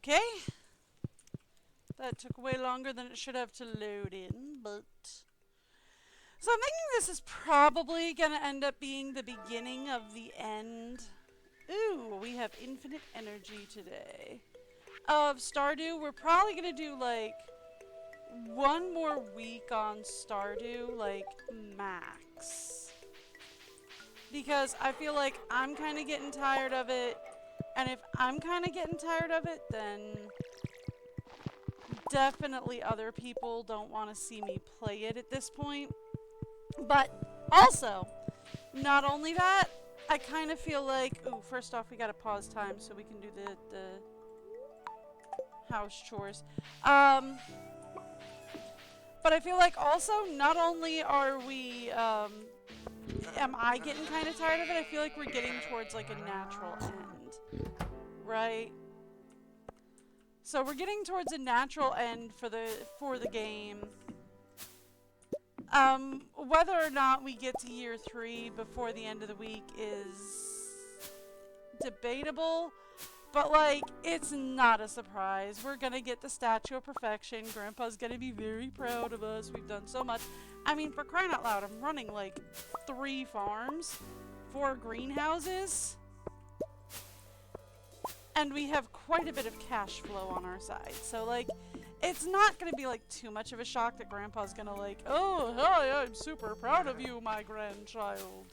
Okay. That took way longer than it should have to load in, but... So I'm thinking this is probably going to end up being the beginning of the end. Ooh, we have infinite energy today. Of Stardew, we're probably going to do, like, one more week on Stardew, like, max. Because I feel like I'm kind of getting tired of it. And if I'm kind of getting tired of it, then definitely other people don't want to see me play it at this point. But also, not only that, I kind of feel like... Ooh, first off, we got to pause time so we can do the house chores. But I feel like also, not only are we... am I getting kind of tired of it, I feel like we're getting towards like a natural end. Right? So we're getting towards a natural end for the game. Whether or not we get to year 3 before the end of the week is debatable, but like, it's not a surprise. We're gonna get the Statue of Perfection. Grandpa's gonna be very proud of us. We've done so much. I mean, for crying out loud, I'm running like 3 farms, 4 greenhouses, and we have quite a bit of cash flow on our side. So like, it's not going to be like too much of a shock that Grandpa's going to like, oh, hi, I'm super proud of you, my grandchild.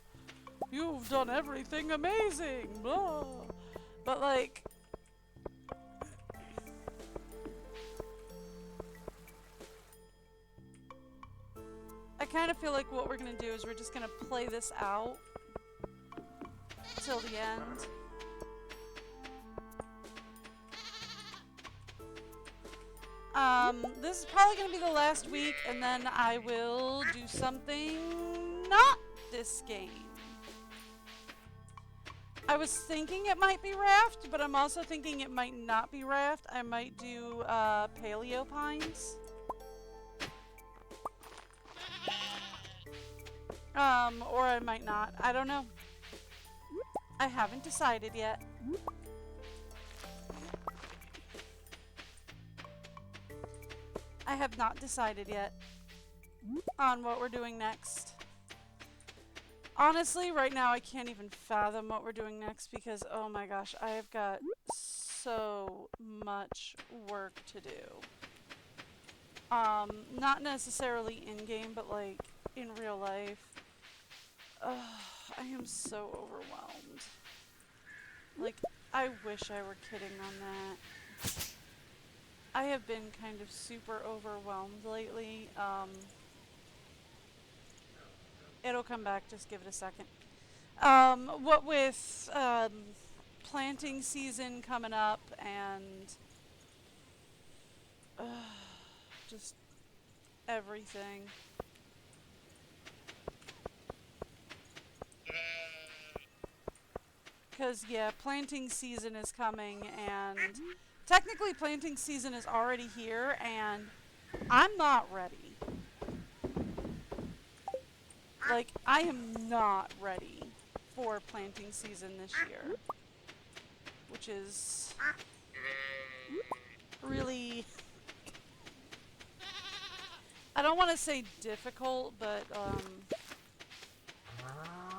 You've done everything amazing. Blah. But like, I kind of feel like what we're going to do is we're just going to play this out till the end. This is probably going to be the last week, and then I will do something not this game. I was thinking it might be Raft, but I'm also thinking it might not be Raft. I might do Paleo Pines. Or I might not. I don't know. I haven't decided yet. I have not decided yet on what we're doing next. Honestly, right now I can't even fathom what we're doing next because, oh my gosh, I have got so much work to do. Not necessarily in-game, but like in real life. I am so overwhelmed. Like, I wish I were kidding on that. I have been kind of super overwhelmed lately. It'll come back, just give it a second. What with planting season coming up and just everything. Because, yeah, planting season is coming, and technically planting season is already here, and I'm not ready. Like, I am not ready for planting season this year. Which is really... I don't want to say difficult, but,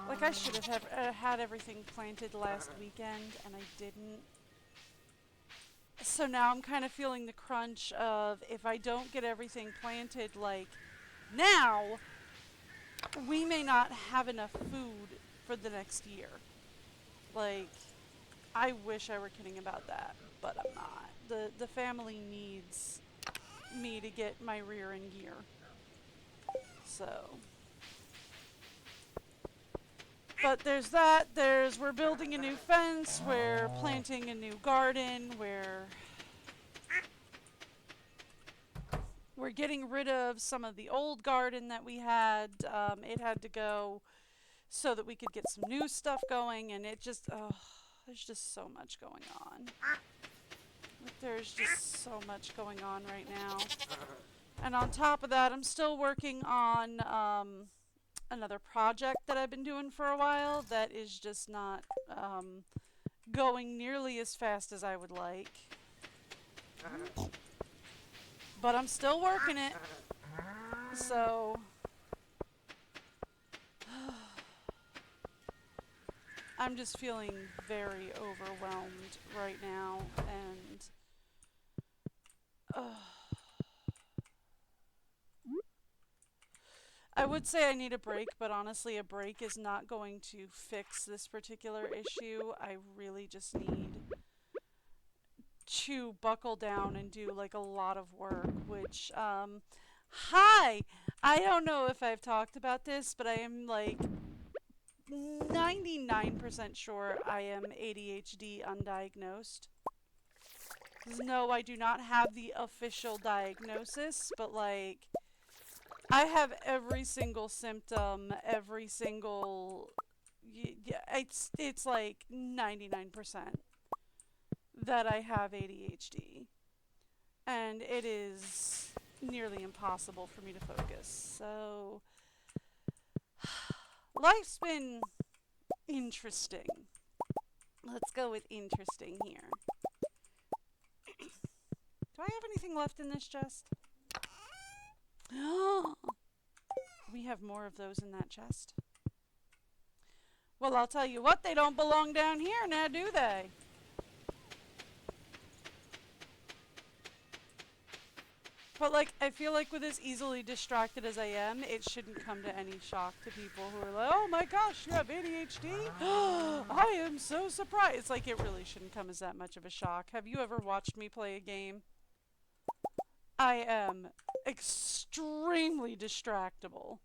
like, I should have had everything planted last weekend, and I didn't. So now I'm kind of feeling the crunch of, if I don't get everything planted, like, now, we may not have enough food for the next year. Like, I wish I were kidding about that, but I'm not. The family needs me to get my rear in gear. So... But there's that, we're building a new fence, we're planting a new garden, we're getting rid of some of the old garden that we had. It had to go so that we could get some new stuff going, and it just, there's just so much going on. There's just so much going on right now. And on top of that, I'm still working on, another project that I've been doing for a while that is just not going nearly as fast as I would like. But I'm still working it. So I'm just feeling very overwhelmed right now, and I would say I need a break, but honestly a break is not going to fix this particular issue. I really just need to buckle down and do like a lot of work, which hi! I don't know if I've talked about this, but I am like 99% sure I am ADHD undiagnosed. No, I do not have the official diagnosis, but like I have every single symptom, every single yeah, it's like 99% that I have ADHD. And it is nearly impossible for me to focus. So life's been interesting. Let's go with interesting here. Do I have anything left in this chest? We have more of those in that chest. Well, I'll tell you what, they don't belong down here now, do they? But like, I feel like with as easily distracted as I am, it shouldn't come to any shock to people who are like, oh my gosh, you have ADHD? I am so surprised. It's like, it really shouldn't come as that much of a shock. Have you ever watched me play a game? I am extremely distractible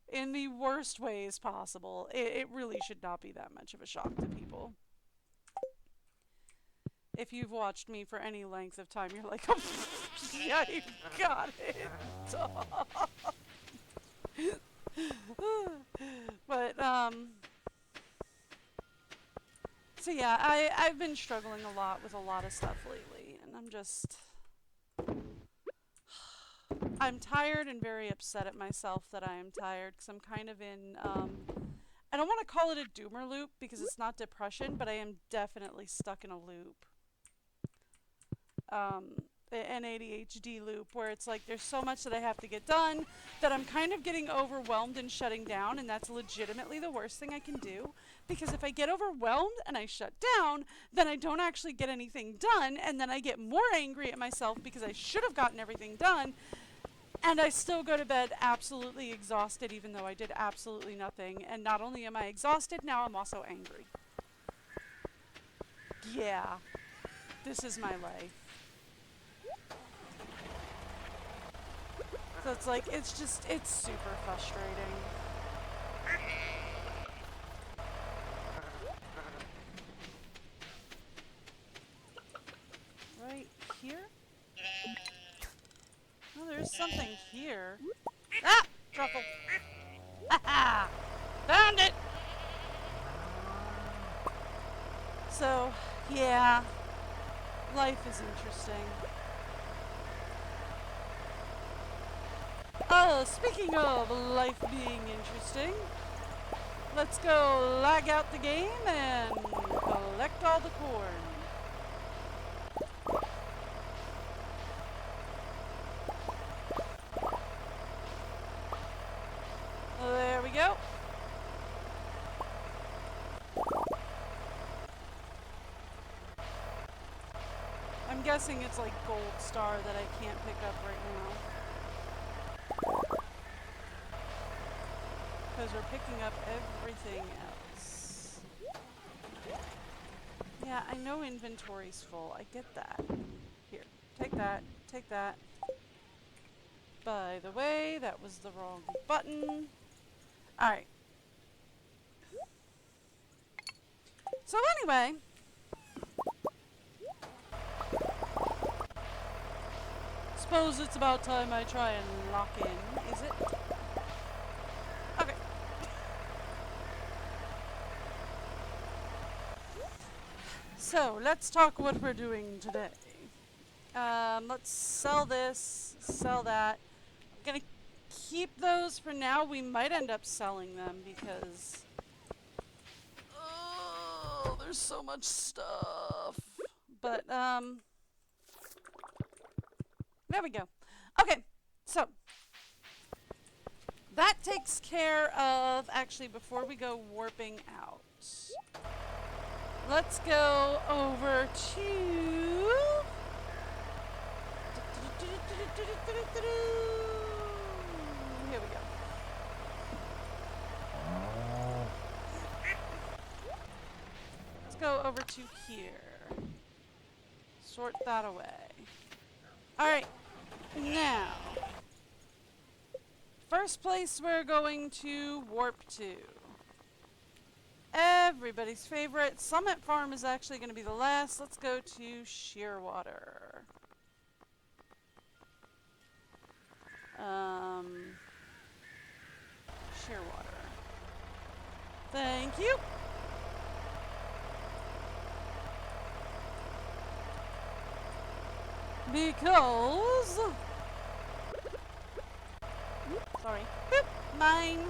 in the worst ways possible. It really should not be that much of a shock to people. If you've watched me for any length of time, you're like, oh, yeah, you got it. But, so yeah, I've been struggling a lot with a lot of stuff lately, and I'm tired and very upset at myself that I am tired, because I'm kind of in, I don't want to call it a doomer loop, because it's not depression, but I am definitely stuck in a loop. An ADHD loop where it's like there's so much that I have to get done that I'm kind of getting overwhelmed and shutting down, and that's legitimately the worst thing I can do, because if I get overwhelmed and I shut down, then I don't actually get anything done, and then I get more angry at myself because I should have gotten everything done, and I still go to bed absolutely exhausted even though I did absolutely nothing. And not only am I exhausted, now I'm also angry. Yeah, this is my life. So it's like, it's super frustrating. Right here? Oh, there's something here. Ah! Truffle. Ha! Found it! So, yeah. Life is interesting. Speaking of life being interesting, let's go lag out the game and collect all the corn. There we go. I'm guessing it's like gold star that I can't pick up right now. Because we're picking up everything else. Yeah, I know inventory's full. I get that. Here, take that. Take that. By the way, that was the wrong button. Alright. So anyway. Suppose it's about time I try and lock in, is it? Okay. So, let's talk what we're doing today. Let's sell this, sell that. I'm gonna keep those for now. We might end up selling them because... oh, there's so much stuff. But, There we go. Okay, so that takes care of, actually, before we go warping out, let's go over to... Here we go. Let's go over to here. Sort that away. Alright, now, first place we're going to warp to. Everybody's favorite. Summit Farm is actually going to be the last. Let's go to Shearwater. Shearwater. Thank you. Because... Sorry. Boop. Mine.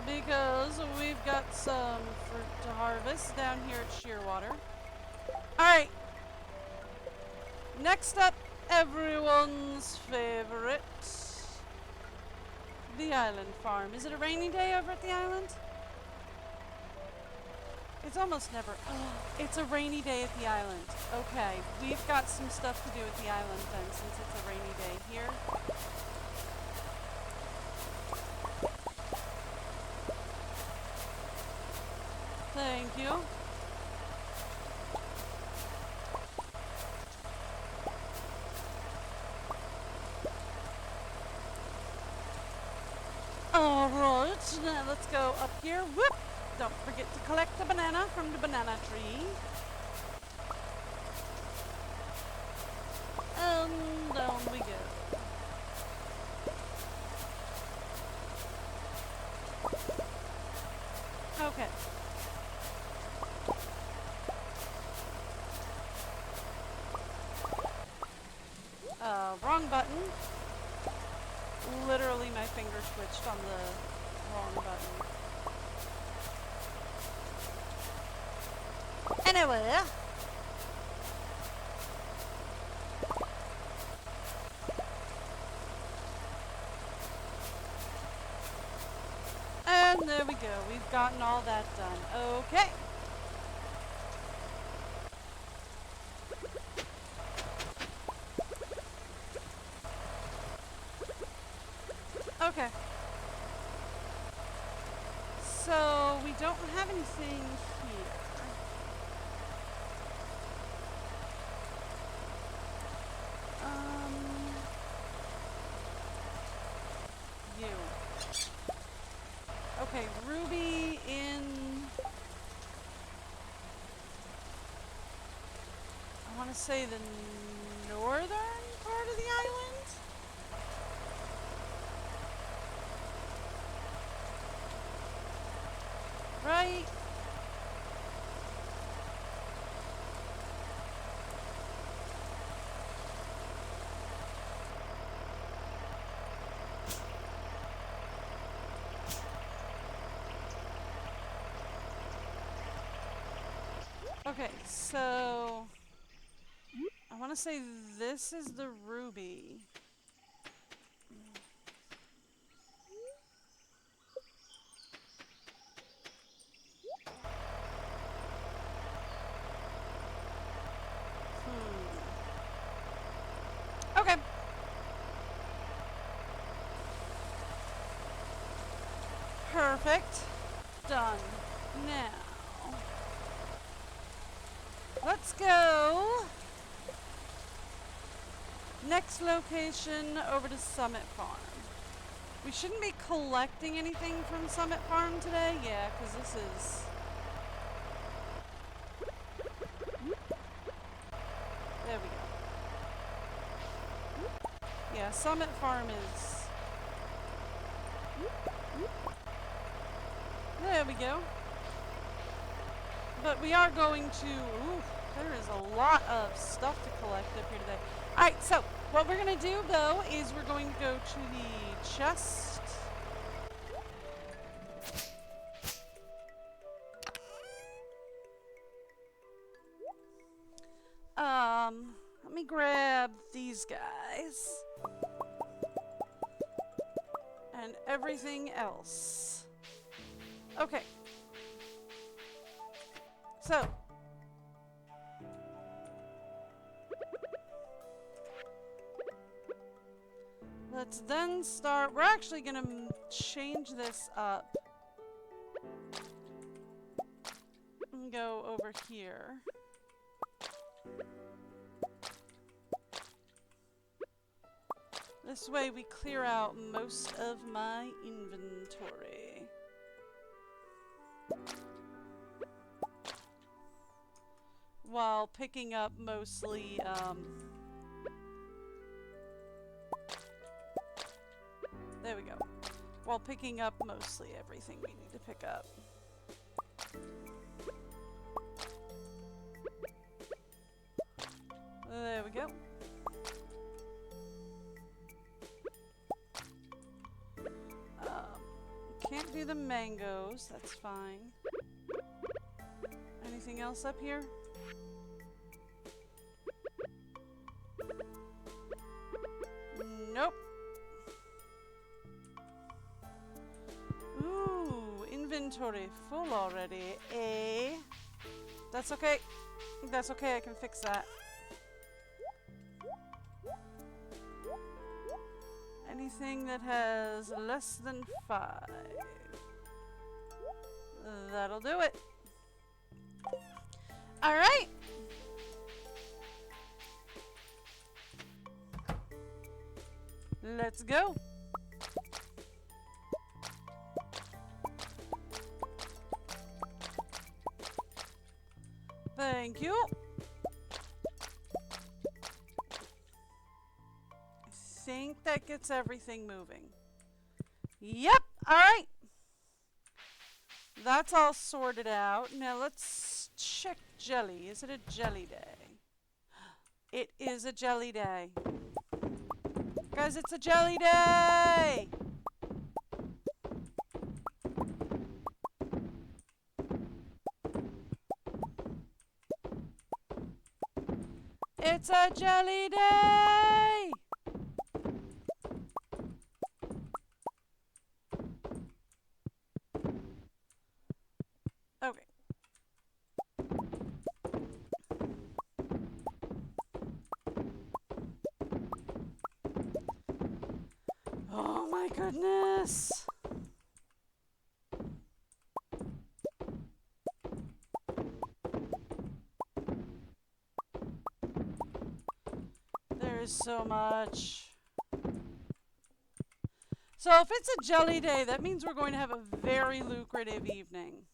Because we've got some fruit to harvest down here at Shearwater. Alright. Next up, everyone's favorite. The island farm. Is it a rainy day over at the island? It's almost never. Oh, it's a rainy day at the island. Okay, we've got some stuff to do at the island then, since it's a rainy day here. Thank you. Alright, now let's go up here. Whoop! Don't forget to collect the banana from the banana tree. And down we go. Okay. Wrong button. Literally my finger twitched on the wrong button. Anyway. And there we go. We've gotten all that done. Okay. Okay. So we don't have anything here. You. Okay, Ruby in... I want to say the northern part of the island? Right? Okay, so I want to say this is the Ruby. Okay. Perfect. Done. Now, let's go. Next location over to Summit Farm. We shouldn't be collecting anything from Summit Farm today. Yeah, because this is... There we go. Yeah, Summit Farm is... There we go. But we are going to... Ooh, there is a lot of stuff to collect up here today. Alright, so what we're going to do, though, is we're going to go to the chest. Let me grab these guys. And everything else. Okay. So. Let's then start. We're actually going to change this up. And go over here. This way we clear out most of my inventory. While picking up mostly, there we go. While picking up mostly everything we need to pick up. There we go. Can't do the mangoes, that's fine. Anything else up here? Nope. Ooh, inventory full already. That's okay. That's okay, I can fix that. Anything that has less than 5. That'll do it. Alright. Let's go. Thank you. I think that gets everything moving. Yep. All right. That's all sorted out. Now let's check jelly. Is it a jelly day? It is a jelly day. Guys, it's a jelly day! It's a jelly day! Okay. Oh my goodness! There is so much. So if it's a jelly day, that means we're going to have a very lucrative evening.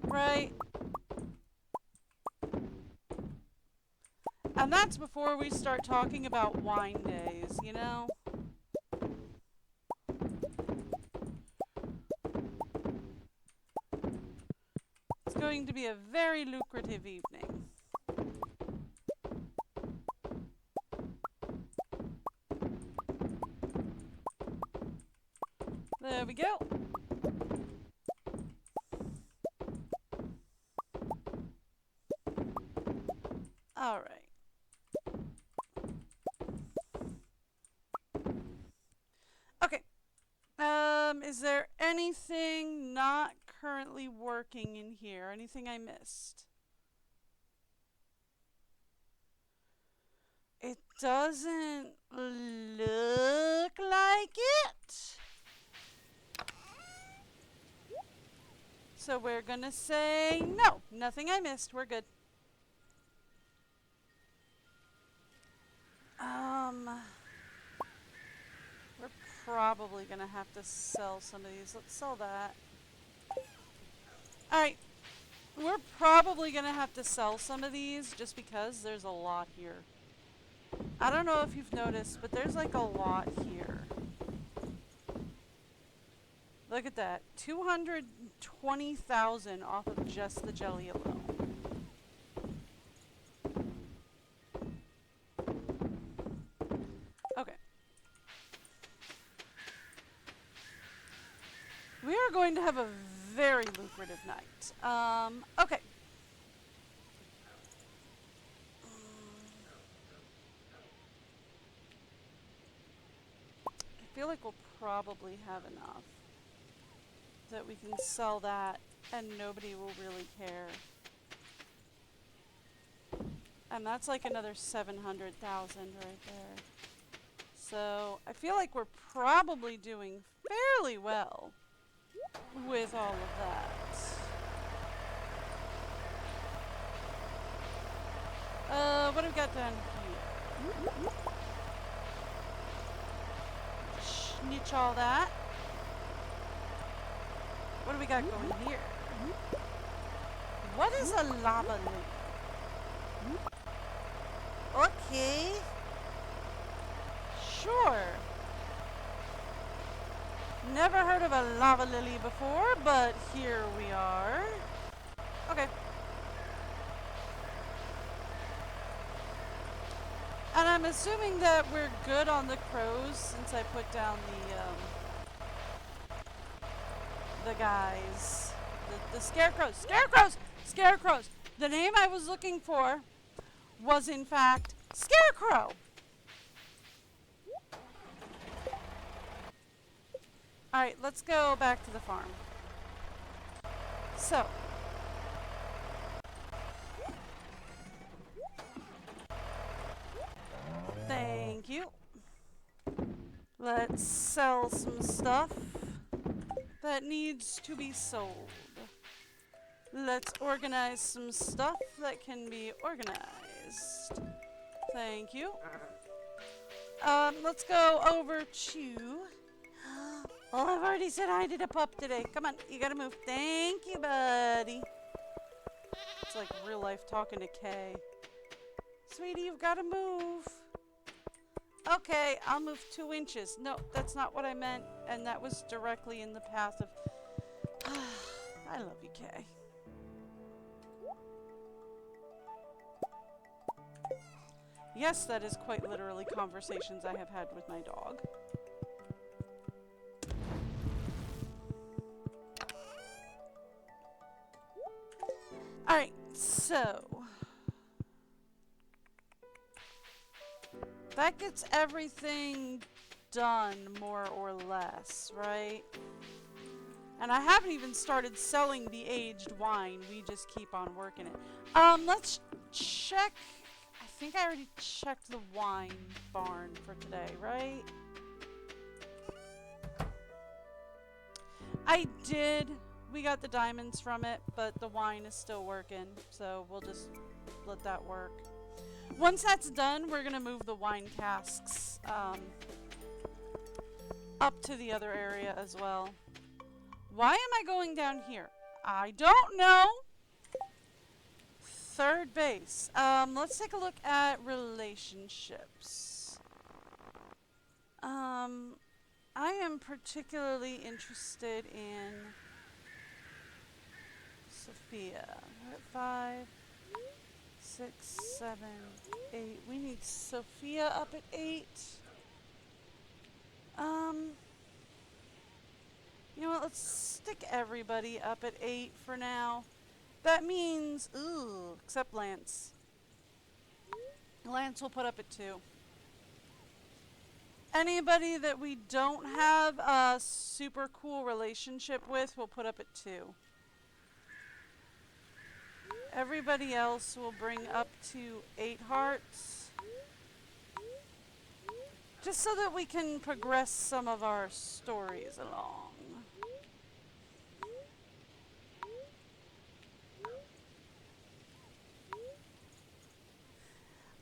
Right? And that's before we start talking about wine days, you know? It's going to be a very lucrative evening. There we go. All right. Okay. Is there anything not currently working in here? Anything I missed? It doesn't look like it. So we're gonna say no. Nothing I missed. We're good. We're probably gonna have to sell some of these. Let's sell that. Alright. We're probably gonna have to sell some of these just because there's a lot here. I don't know if you've noticed, but there's like a lot here. Look at that. 220,000 off of just the jelly alone. Okay. We are going to have a very lucrative night. Okay. feel like we'll probably have enough that we can sell that and nobody will really care. And that's like another 700,000 right there. So I feel like we're probably doing fairly well with all of that. What do we got down here? Snitch all that. What do we got going here? What is a lava lily? Okay. Sure. Never heard of a lava lily before, but here we are. Okay. And I'm assuming that we're good on the crows since I put down the guys. The scarecrows. Scarecrows! Scarecrows! The name I was looking for was in fact Scarecrow. Alright, let's go back to the farm. So. Thank you. Let's sell some stuff that needs to be sold. Let's organize some stuff that can be organized. Thank you. Let's go over to... Well, I've already said hi to the pup today. Come on, you gotta move. Thank you, buddy. It's like real life talking to Kay. Sweetie, you've gotta move. Okay, I'll move 2 inches. No, that's not what I meant. And that was directly in the path of... I love you, Kay. Yes, that is quite literally conversations I have had with my dog. Alright, so... that gets everything done, more or less, right? And I haven't even started selling the aged wine. We just keep on working it. Let's check... I think I already checked the wine barn for today, right? I did. We got the diamonds from it, but the wine is still working, so we'll just let that work. Once that's done, we're going to move the wine casks up to the other area as well. Why am I going down here? I don't know. Third base. Let's take a look at relationships. I am particularly interested in Sophia. We're at 5, 6, 7, 8. We need Sophia up at 8. You know what? Let's stick everybody up at 8 for now. That means, ooh, except Lance. Lance will put up at 2. Anybody that we don't have a super cool relationship with, we'll put up at 2. Everybody else will bring up to 8 hearts. Just so that we can progress some of our stories along.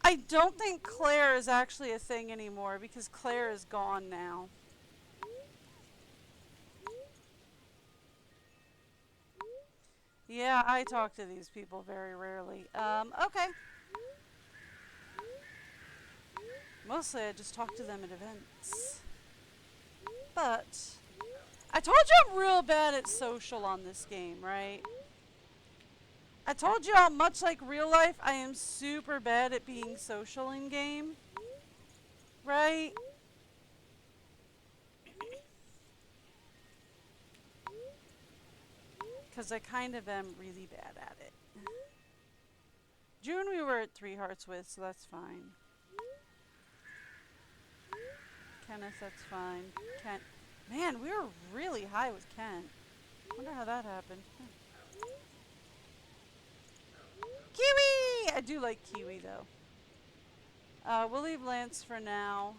I don't think Claire is actually a thing anymore because Claire is gone now. Yeah, I talk to these people very rarely. Okay. Mostly I just talk to them at events. But I told you I'm real bad at social on this game, right? I told you how much like real life, I am super bad at being social in game. Right? Because I kind of am really bad at it. June we were at 3 hearts with, so that's fine. Kenneth, that's fine. Kent. Man, we were really high with Kent. Wonder how that happened. Kiwi! I do like Kiwi, though. We'll leave Lance for now.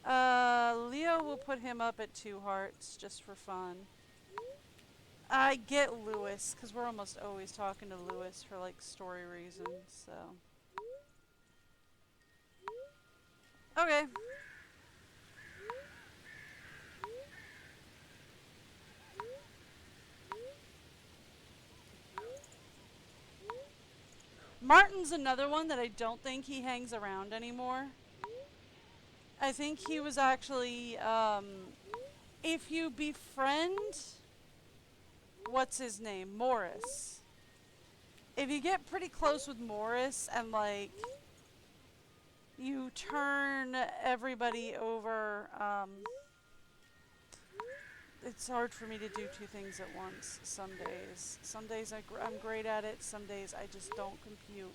Leo will put him up at 2 hearts, just for fun. I get Lewis, because we're almost always talking to Lewis for, like, story reasons, so. Okay. Martin's another one that I don't think he hangs around anymore. I think he was actually, if you befriend, what's his name? Morris. If you get pretty close with Morris and, like, you turn everybody over, it's hard for me to do 2 things at once some days. Some days I'm great at it, some days I just don't compute.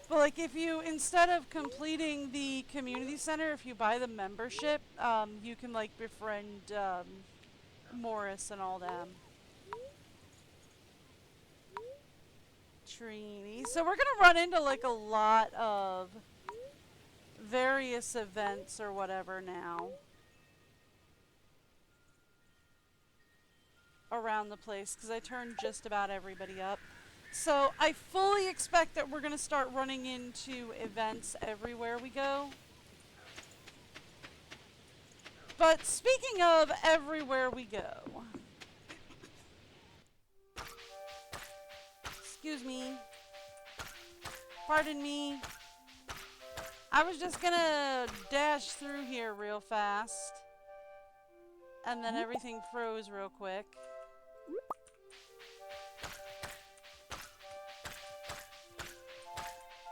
But like if you, instead of completing the community center, if you buy the membership, you can like befriend Morris and all them. Trini. So we're gonna run into like a lot of various events or whatever now around the place because I turned just about everybody up. So I fully expect that we're going to start running into events everywhere we go. But speaking of everywhere we go, excuse me, pardon me, I was just going to dash through here real fast and then everything froze real quick.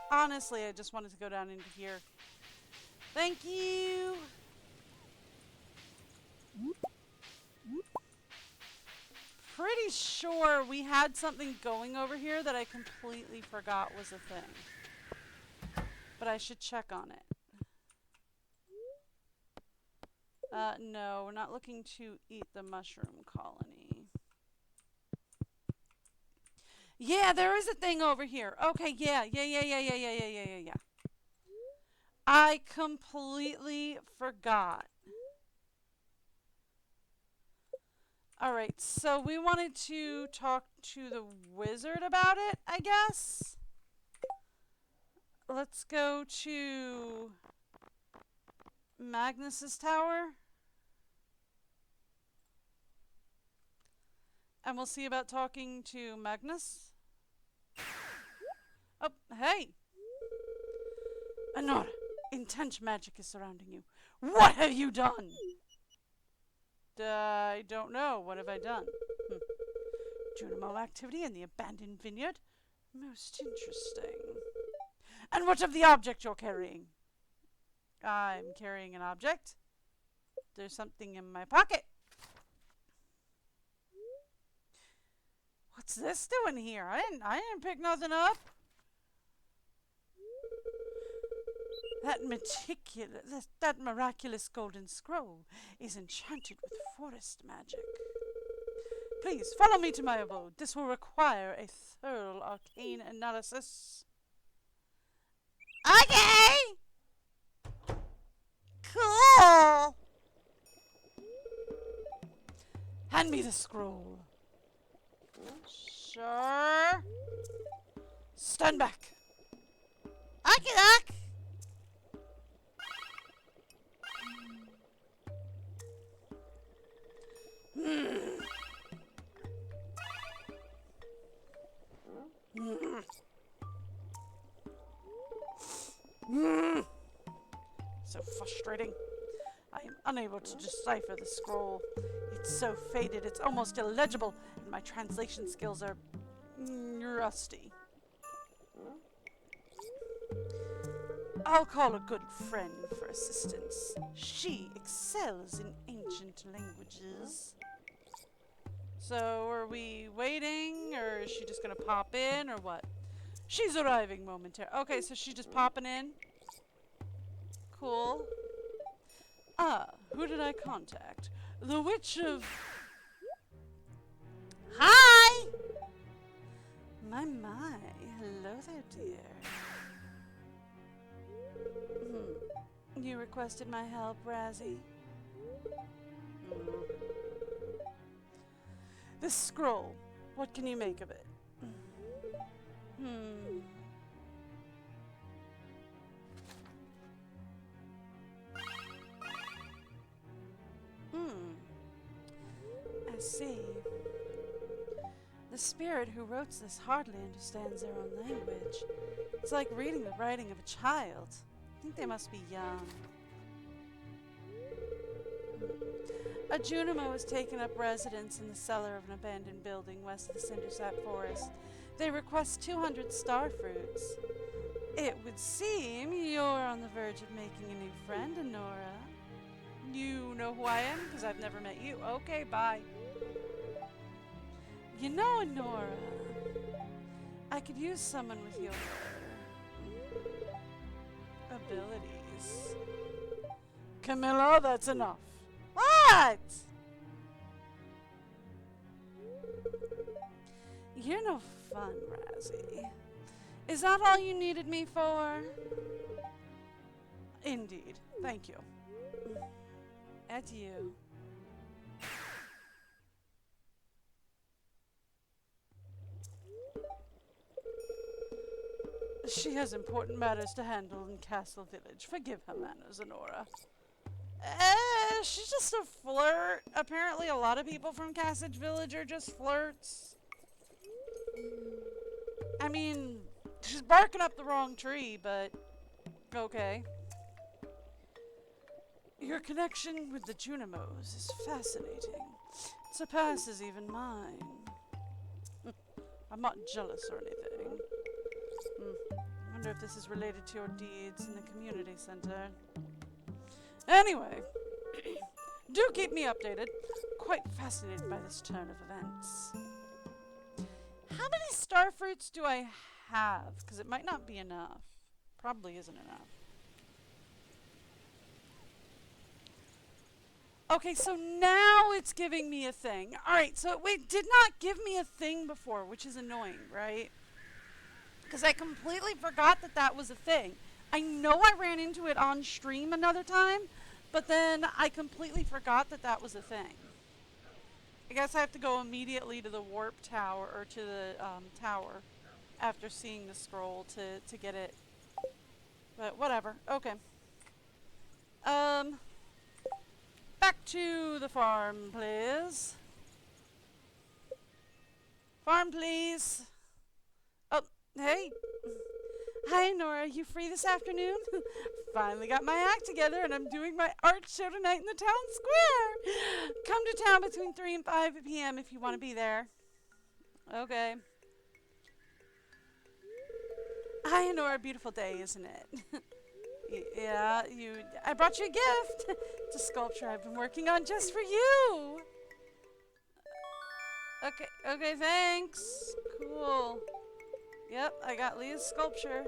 Honestly, I just wanted to go down into here. Thank you! Pretty sure we had something going over here that I completely forgot was a thing. But I should check on it. No, we're not looking to eat the mushroom colony. Yeah, there is a thing over here. Okay, yeah. I completely forgot. Alright, so we wanted to talk to the wizard about it, I guess. Let's go to Magnus's tower. And we'll see about talking to Magnus. Oh, hey! Anora, intense magic is surrounding you. What have you done? I don't know. What have I done? Junimo activity in the abandoned vineyard? Most interesting. And what of the object you're carrying? I'm carrying an object. There's something in my pocket. What's this doing here? I didn't pick nothing up. That miraculous golden scroll is enchanted with forest magic. Please follow me to my abode. This will require a thorough arcane analysis. Okay! Cool! Hand me the scroll. Sure. Stand back. Okie-doke. So frustrating. I am unable to decipher the scroll. It's so faded, it's almost illegible, and my translation skills are rusty. I'll call a good friend for assistance. She excels in ancient languages. So, are we waiting, or is she just gonna pop in, or what? She's arriving momentarily. Okay, so she's just popping in. Cool. Ah, who did I contact? The Witch of... Hi! My. Hello there, dear. You requested my help, Razzie? This scroll, what can you make of it? I see. The spirit who wrote this hardly understands their own language. It's like reading the writing of a child. I think they must be young. A Junimo has taken up residence in the cellar of an abandoned building west of the Cindersap Forest. They request 200 starfruits. It would seem you're on the verge of making a new friend, Honora. You know who I am? Because I've never met you. Okay, bye. You know, Honora, I could use someone with your abilities. Camilla, that's enough. What? You're no fun, Razzie. Is that all you needed me for? Indeed. Thank you. Adieu. She has important matters to handle in Castle Village. Forgive her manners, Honora. She's just a flirt. Apparently a lot of people from Cassage Village are just flirts. I mean, she's barking up the wrong tree, but okay. Your connection with the Junimos is fascinating. It surpasses even mine. I'm not jealous or anything. I wonder if this is related to your deeds in the community center. Anyway, do keep me updated. Quite fascinated by this turn of events. How many starfruits do I have? Because it might not be enough. Probably isn't enough. Okay, so now it's giving me a thing. Alright, so it did not give me a thing before, which is annoying, right? Because I completely forgot that that was a thing. I know I ran into it on stream another time, but then I completely forgot that that was a thing. I guess I have to go immediately to the warp tower, or to the tower, after seeing the scroll to get it. But whatever. Okay. Back to the farm, please. Farm, please. Oh, hey. Hi, Nora. You free this afternoon? Finally got my act together, and I'm doing my art show tonight in the town square. Come to town between 3 and 5 p.m. if you want to be there. Okay. Hi, Nora. Beautiful day, isn't it? Yeah, I brought you a gift. It's a sculpture I've been working on just for you. Okay, thanks. Cool. Yep, I got Leah's sculpture.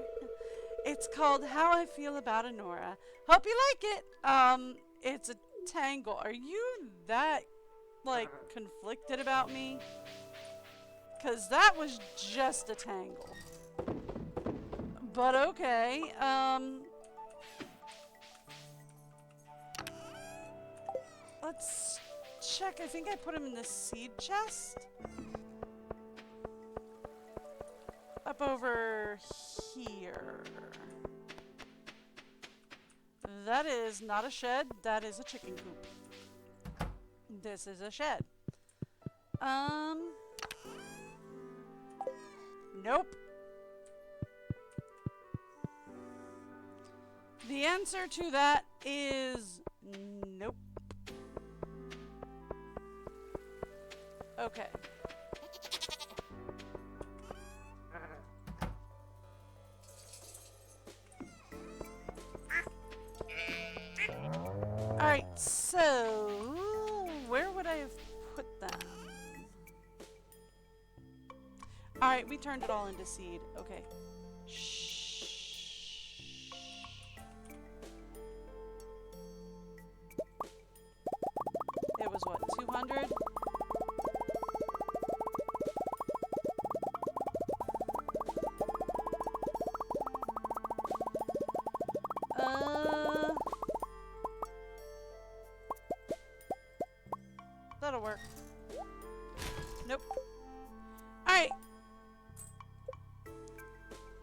It's called How I Feel About Honora. Hope you like it. It's a tangle. Are you that, like, conflicted about me? 'Cause that was just a tangle. But okay, let's check. I think I put him in the seed chest. Up over here. That is not a shed. That is a chicken coop. This is a shed. Nope. The answer to that is nope. Okay. Alright, so where would I have put them? Alright, we turned it all into seed. Okay. Shh.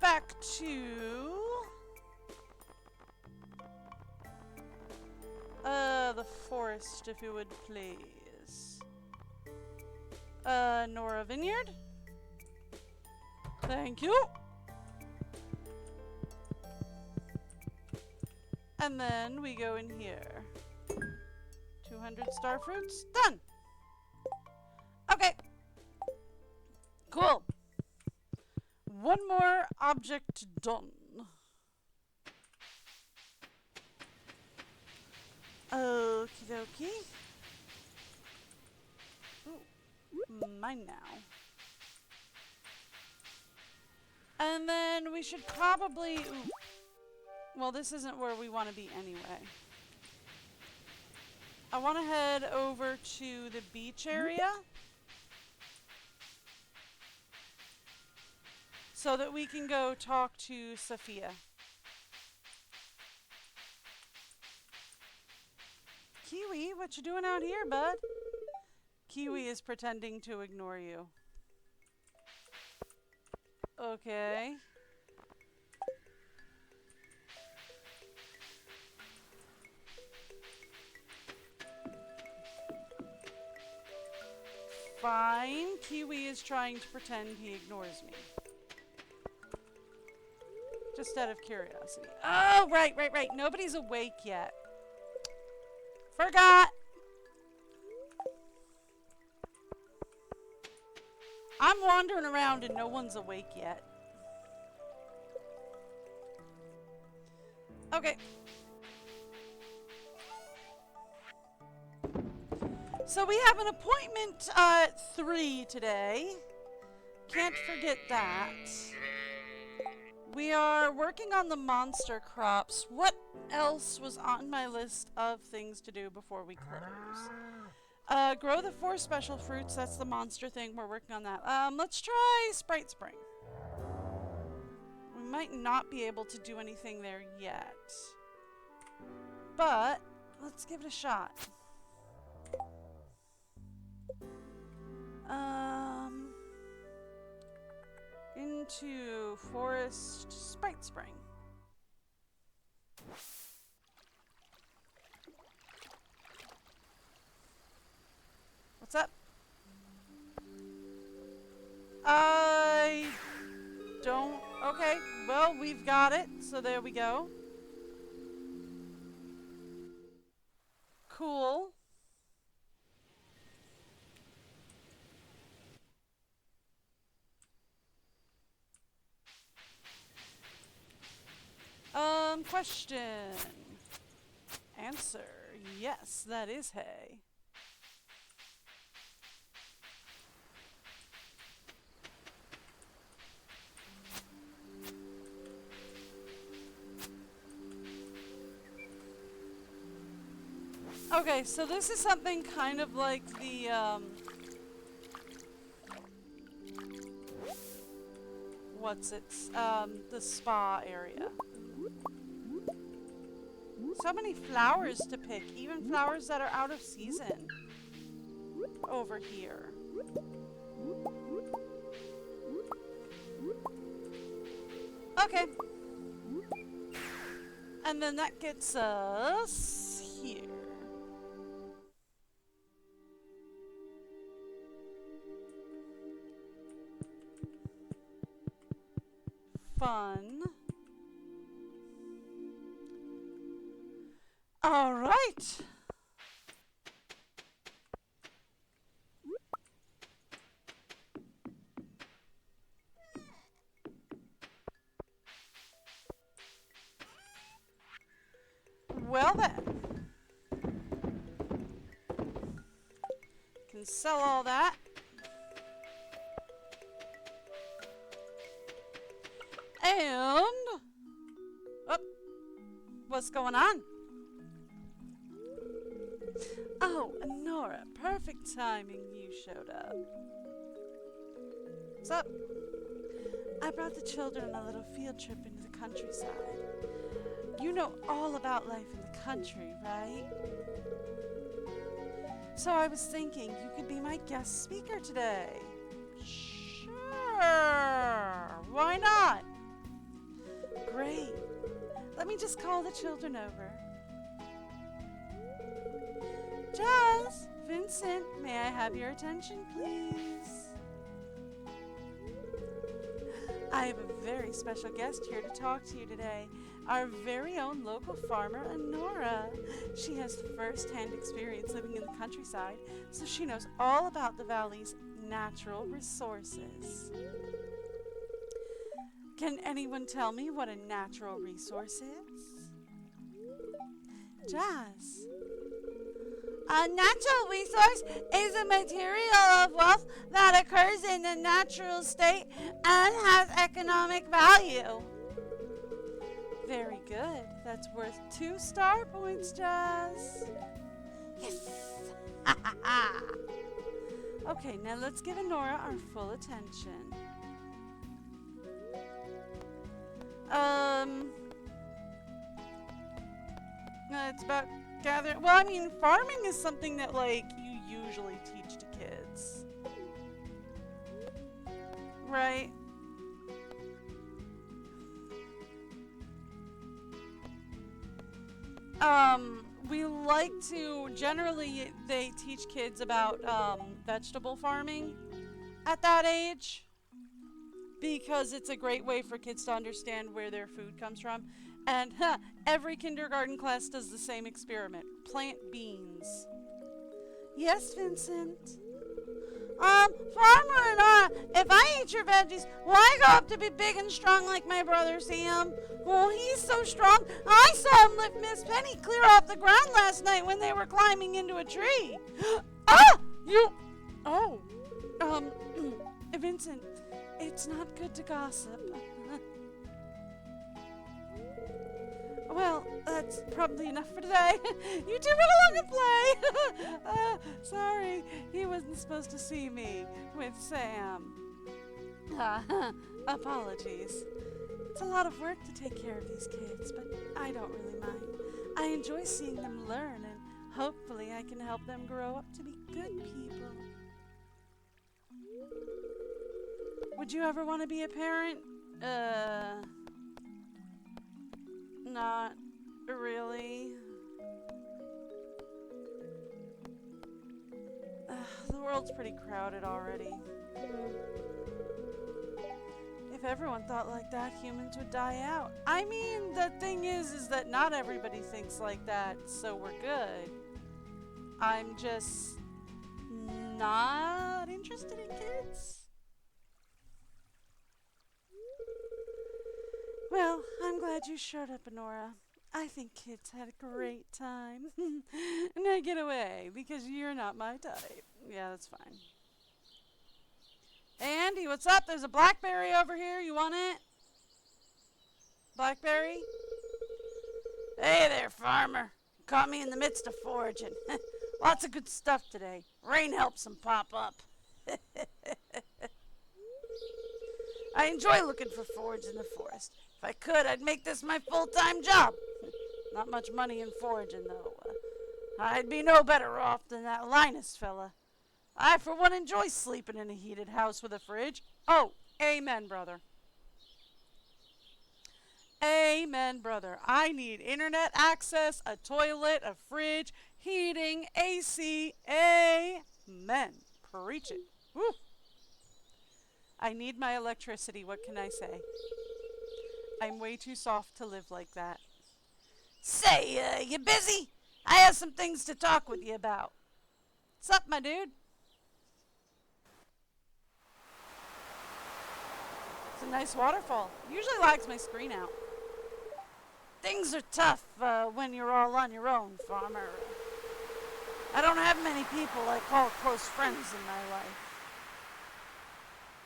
back to the forest, if you would please. Nora Vineyard. Thank you. And then we go in here. 200 star fruits. Done. Okay. Cool. One more object done. Okie dokie. Ooh, mine now. And then we should probably... Ooh. Well, this isn't where we want to be anyway. I want to head over to the beach area so that we can go talk to Sophia. Kiwi, what you doing out here, bud? Kiwi is pretending to ignore you. Okay. Fine. Kiwi is trying to pretend he ignores me. Just out of curiosity. Oh, right. Nobody's awake yet. Forgot. I'm wandering around and no one's awake yet. Okay. So we have an appointment at 3 today. Can't forget that. We are working on the monster crops. What else was on my list of things to do before we close? Grow the 4 special fruits. That's the monster thing. We're working on that. Let's try Sprite Spring. We might not be able to do anything there yet. But let's give it a shot. Into Forest Sprite Spring. What's up? I don't... Okay, well, we've got it, so there we go. Cool. Question. Answer. Yes, that is hay. Okay, so this is something kind of like the, the spa area. So many flowers to pick, even flowers that are out of season over here. Okay. And then that gets us here. Fun. All right. Well then. Can sell all that. And oh, what's going on? Oh, Nora, perfect timing you showed up. What's up? I brought the children on a little field trip into the countryside. You know all about life in the country, right? So I was thinking you could be my guest speaker today. Sure. Why not? Let me just call the children over. Jazz, Vincent, may I have your attention, please? I have a very special guest here to talk to you today. Our very own local farmer, Honora. She has first-hand experience living in the countryside, so she knows all about the valley's natural resources. Can anyone tell me what a natural resource is? Jazz. A natural resource is a material of wealth that occurs in a natural state and has economic value. Very good. That's worth 2 star points, Jazz. Yes! Okay, now let's give Honora our full attention. It's about gathering. Well, I mean, farming is something that, like, you usually teach to kids. Right? We like to, generally, they teach kids about, vegetable farming at that age, because it's a great way for kids to understand where their food comes from. And every kindergarten class does the same experiment. Plant beans. Yes, Vincent? Farmer and I, if I eat your veggies, will I grow up to be big and strong like my brother Sam? Well, he's so strong, I saw him lift Miss Penny clear off the ground last night when they were climbing into a tree. Ah! You... Oh. Vincent, it's not good to gossip. Well, that's probably enough for today. You two run along and play. Sorry, he wasn't supposed to see me with Sam. Apologies. It's a lot of work to take care of these kids, but I don't really mind. I enjoy seeing them learn, and hopefully I can help them grow up to be good people. Would you ever want to be a parent? Not really. The world's pretty crowded already. If everyone thought like that, humans would die out. I mean, the thing is that not everybody thinks like that, so we're good. I'm just not interested in kids. Well, I'm glad you showed up, Honora. I think kids had a great time. Now get away, because you're not my type. Yeah, that's fine. Hey, Andy, what's up? There's a blackberry over here. You want it? Blackberry? Hey there, farmer. Caught me in the midst of foraging. Lots of good stuff today. Rain helps them pop up. I enjoy looking for forage in the forest. If I could, I'd make this my full-time job. Not much money in foraging, though. I'd be no better off than that Linus fella. I, for one, enjoy sleeping in a heated house with a fridge. Oh, amen, brother. Amen, brother. I need internet access, a toilet, a fridge, heating, AC. Amen. Preach it. Woo. I need my electricity. What can I say? I'm way too soft to live like that. Say, you busy? I have some things to talk with you about. What's up, my dude? It's a nice waterfall. Usually lags my screen out. Things are tough when you're all on your own, farmer. I don't have many people I call close friends in my life.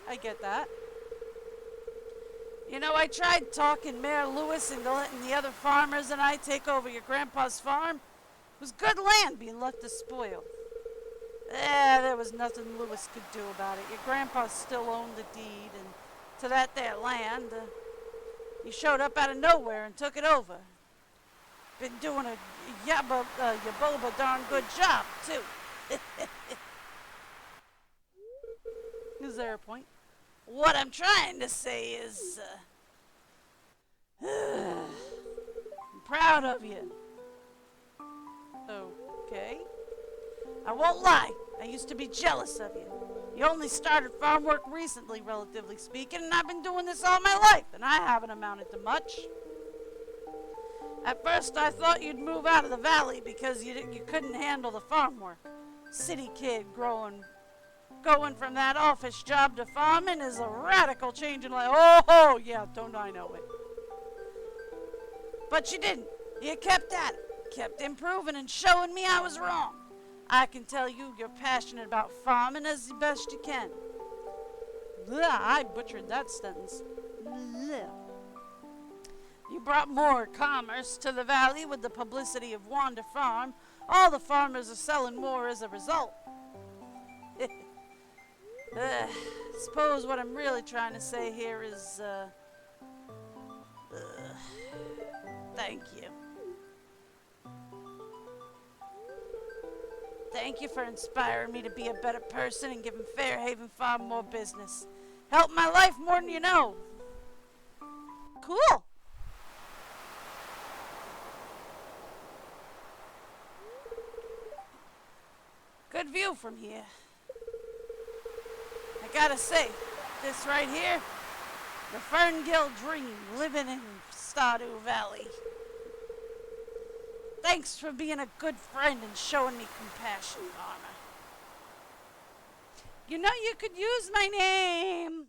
I get that. You know, I tried talking Mayor Lewis into letting the other farmers and I take over your grandpa's farm. It was good land being left to spoil. There was nothing Lewis could do about it. Your grandpa still owned the deed, and to that there land, he showed up out of nowhere and took it over. Been doing a yaboba darn good job, too. Is there a point? What I'm trying to say is, proud of you. Okay. I won't lie. I used to be jealous of you. You only started farm work recently, relatively speaking, and I've been doing this all my life, and I haven't amounted to much. At first, I thought you'd move out of the valley because you couldn't handle the farm work. City kid going from that office job to farming is a radical change in life. Oh, yeah, don't I know it. But you didn't. You kept at it, kept improving and showing me I was wrong. I can tell you're passionate about farming as the best you can. Blah, I butchered that sentence. Blah. You brought more commerce to the valley with the publicity of Wanda Farm. All the farmers are selling more as a result. Suppose what I'm really trying to say here is, thank you. Thank you for inspiring me to be a better person and giving Fairhaven Farm more business. Helped my life more than you know. Cool. Good view from here. I gotta say, this right here, the Ferngill dream, living in Stardew Valley. Thanks for being a good friend and showing me compassion, Farmer. You know you could use my name.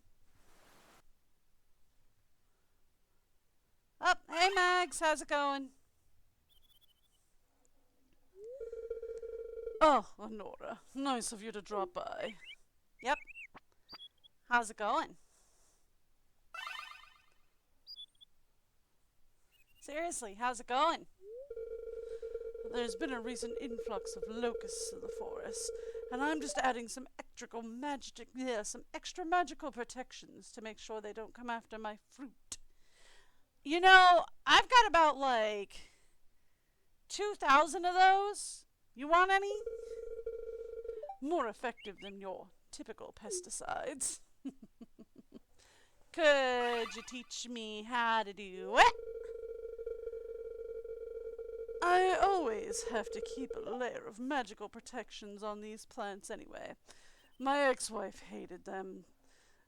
Oh, hey Mags, how's it going? Oh, Honora, nice of you to drop by. Yep. How's it going? Seriously, how's it going? There's been a recent influx of locusts in the forest, and I'm just adding some extra magical protections to make sure they don't come after my fruit. You know, I've got about like 2,000 of those. You want any? More effective than your typical pesticides. Could you teach me how to do it? I always have to keep a layer of magical protections on these plants anyway. My ex-wife hated them.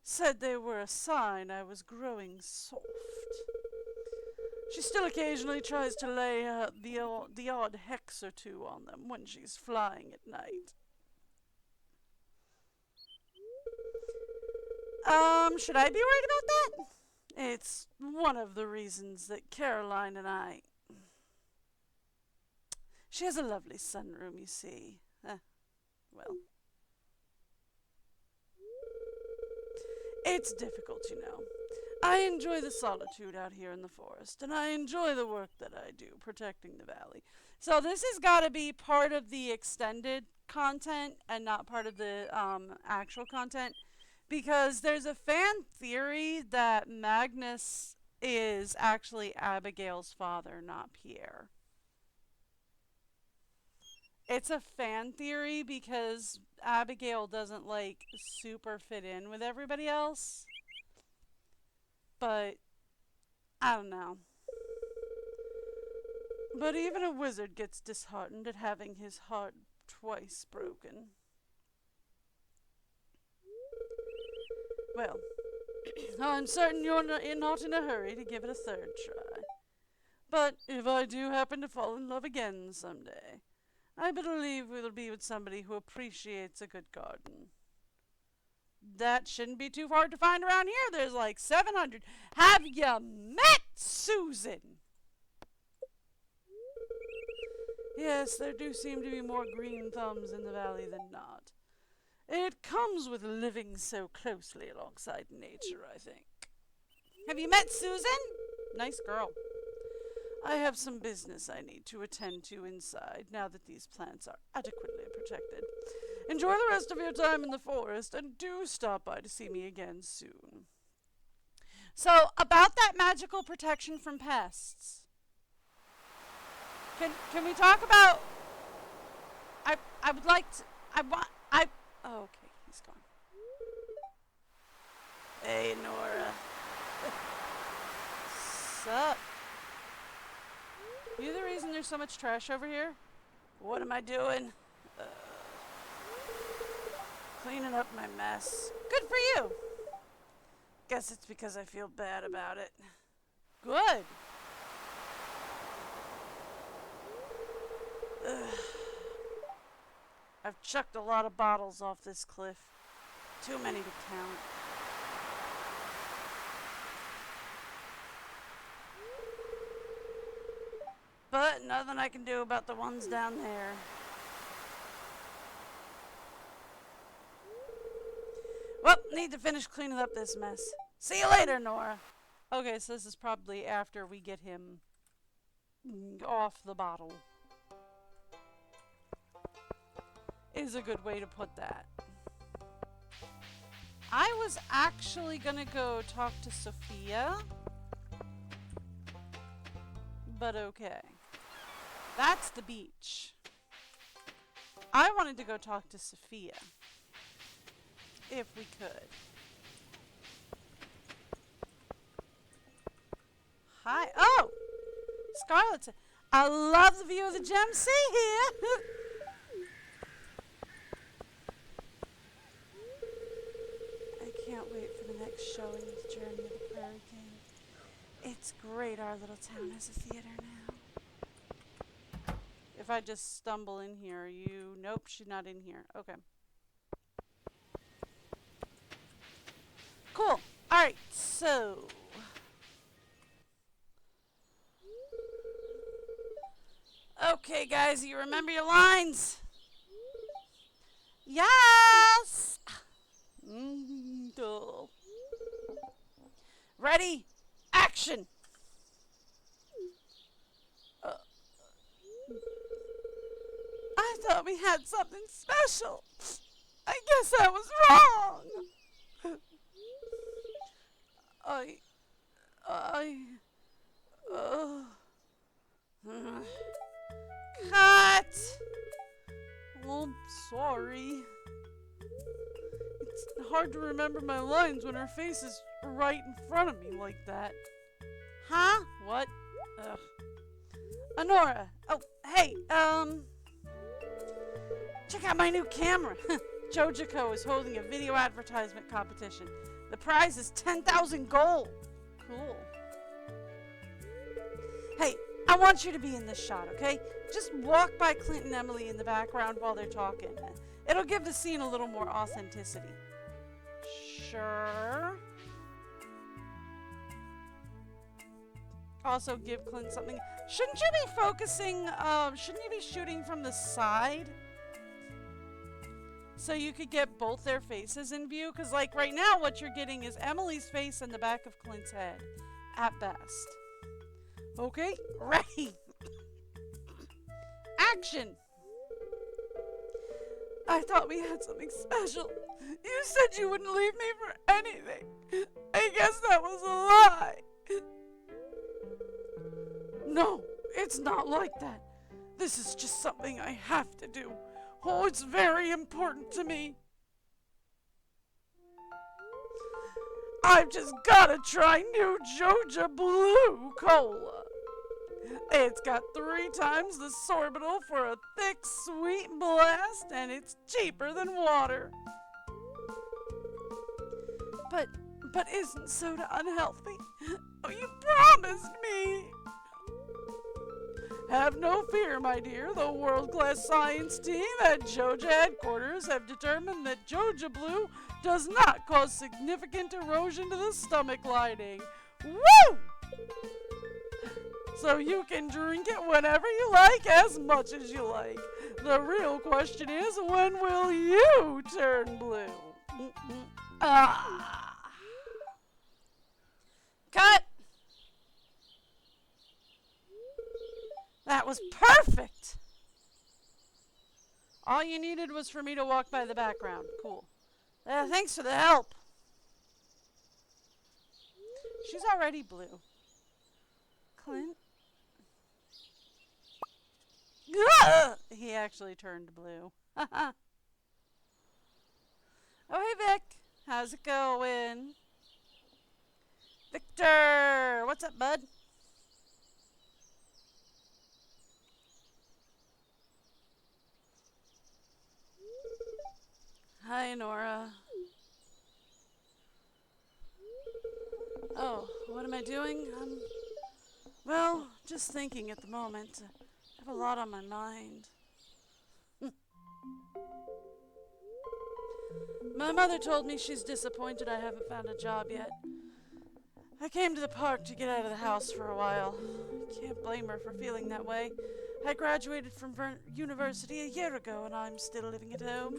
Said they were a sign I was growing soft. She still occasionally tries to lay the odd hex or two on them when she's flying at night. Should I be worried about that? It's one of the reasons that Caroline and I... She has a lovely sunroom, you see. Well... It's difficult, you know. I enjoy the solitude out here in the forest, and I enjoy the work that I do, protecting the valley. So this has got to be part of the extended content and not part of the actual content, because there's a fan theory that Magnus is actually Abigail's father, not Pierre. It's a fan theory because Abigail doesn't like super fit in with everybody else. But I don't know. But even a wizard gets disheartened at having his heart twice broken. Well, I'm certain you're not in a hurry to give it a third try. But if I do happen to fall in love again someday, I believe it'll be with somebody who appreciates a good garden. That shouldn't be too hard to find around here. There's like 700. Have you met Susan? Yes, there do seem to be more green thumbs in the valley than not. It comes with living so closely alongside nature, I think. Have you met Susan? Nice girl. I have some business I need to attend to inside now that these plants are adequately protected. Enjoy the rest of your time in the forest, and do stop by to see me again soon. So, about that magical protection from pests. Can we talk about... I would like to... Oh, okay, he's gone. Hey, Nora. Sup? You the reason there's so much trash over here? What am I doing? Cleaning up my mess. Good for you. Guess it's because I feel bad about it. Good. Ugh. I've chucked a lot of bottles off this cliff. Too many to count. But nothing I can do about the ones down there. Well, need to finish cleaning up this mess. See you later, Nora. Okay, so this is probably after we get him off the bottle. Is a good way to put that. I was actually gonna go talk to Sophia. But okay. That's the beach. I wanted to go talk to Sophia. If we could. Hi. Oh! Scarlett's. I love the view of the gem sea here. I can't wait for the next showing of Journey of the Prairie King. It's great our little town has a theater now. If I just stumble in here, you... Nope, she's not in here. Okay. Cool. Alright, so... Okay, guys, you remember your lines? Yes! Cool. Ready? Action! I thought we had something special. I guess I was wrong. Cut! Oh, I'm sorry. It's hard to remember my lines when her face is right in front of me like that. Huh? What? Ugh. Honora. Oh, hey, check out my new camera. Jojico is holding a video advertisement competition. The prize is 10,000 gold. Cool. Hey, I want you to be in this shot, okay? Just walk by Clint and Emily in the background while they're talking. It'll give the scene a little more authenticity. Sure. Also give Clint something. Shouldn't you be focusing, shouldn't you be shooting from the side? So you could get both their faces in view? Because, like, right now what you're getting is Emily's face and the back of Clint's head. At best. Okay, ready. Action. I thought we had something special. You said you wouldn't leave me for anything. I guess that was a lie. No, it's not like that. This is just something I have to do. Oh, it's very important to me. I've just gotta try new Joja Blue Cola. It's got 3 times the sorbitol for a thick, sweet blast, and it's cheaper than water. But isn't soda unhealthy? Oh, you promised me. Have no fear, my dear. The world-class science team at Joja headquarters have determined that Joja Blue does not cause significant erosion to the stomach lining. Woo! So you can drink it whenever you like, as much as you like. The real question is, when will you turn blue? Cut! That was perfect! All you needed was for me to walk by the background. Cool. Thanks for the help. She's already blue. Clint? He actually turned blue. Oh, hey, Vic. How's it going? Victor! What's up, bud? Hey, Nora. Oh, what am I doing? Well, just thinking at the moment. I have a lot on my mind. My mother told me she's disappointed I haven't found a job yet. I came to the park to get out of the house for a while. Can't blame her for feeling that way. I graduated from university a year ago and I'm still living at home.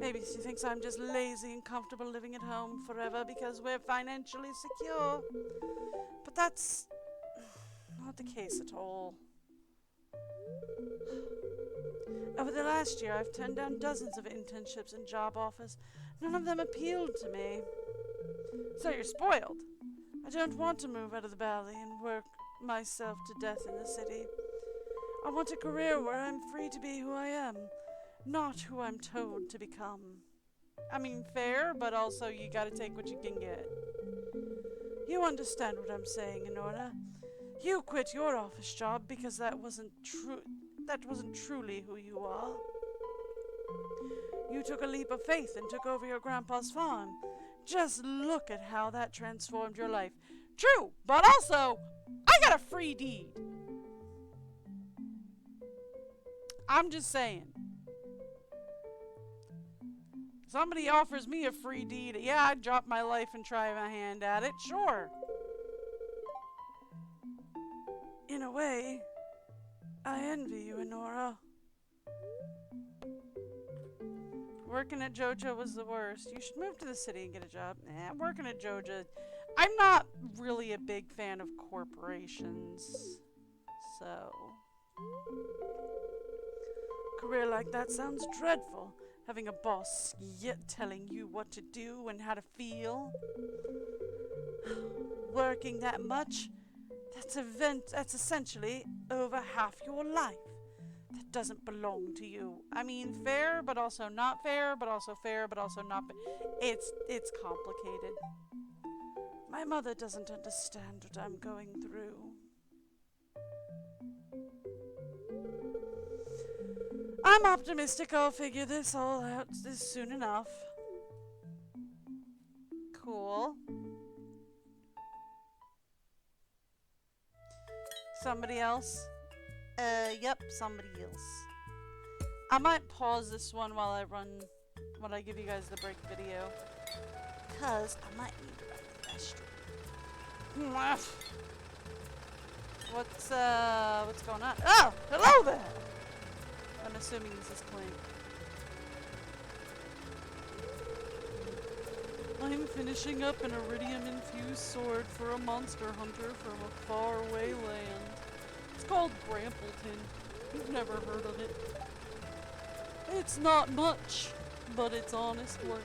Maybe she thinks I'm just lazy and comfortable living at home forever because we're financially secure. But that's not the case at all. Over the last year, I've turned down dozens of internships and job offers. None of them appealed to me. So you're spoiled. I don't want to move out of the valley and work myself to death in the city. I want a career where I'm free to be who I am, not who I'm told to become. I mean, fair, but also you gotta take what you can get. You understand what I'm saying, Enora. You quit your office job because that wasn't truly who you are. You took a leap of faith and took over your grandpa's farm. Just look at how that transformed your life. True, but also, I got a free deed. I'm just saying. Somebody offers me a free deed. Yeah, I'd drop my life and try my hand at it, sure. In a way, I envy you, Enora. Working at Joja was the worst. You should move to the city and get a job. Working at Joja. I'm not really a big fan of corporations. So. Career like that sounds dreadful. Having a boss yet telling you what to do and how to feel. Working that much, that's essentially over half your life. That doesn't belong to you. I mean, fair, but also not fair, but also fair, but also not fair. It's complicated. My mother doesn't understand what I'm going through. I'm optimistic I'll figure this all out soon enough. Cool. Somebody else? Yep, somebody else. I might pause this one while I give you guys the break video. Cause I might need to run to the restroom. What's going on? Oh, hello there! I'm assuming this is Clint. I'm finishing up an iridium-infused sword for a monster hunter from a faraway land. It's called Grampleton. You've never heard of it. It's not much, but it's honest work.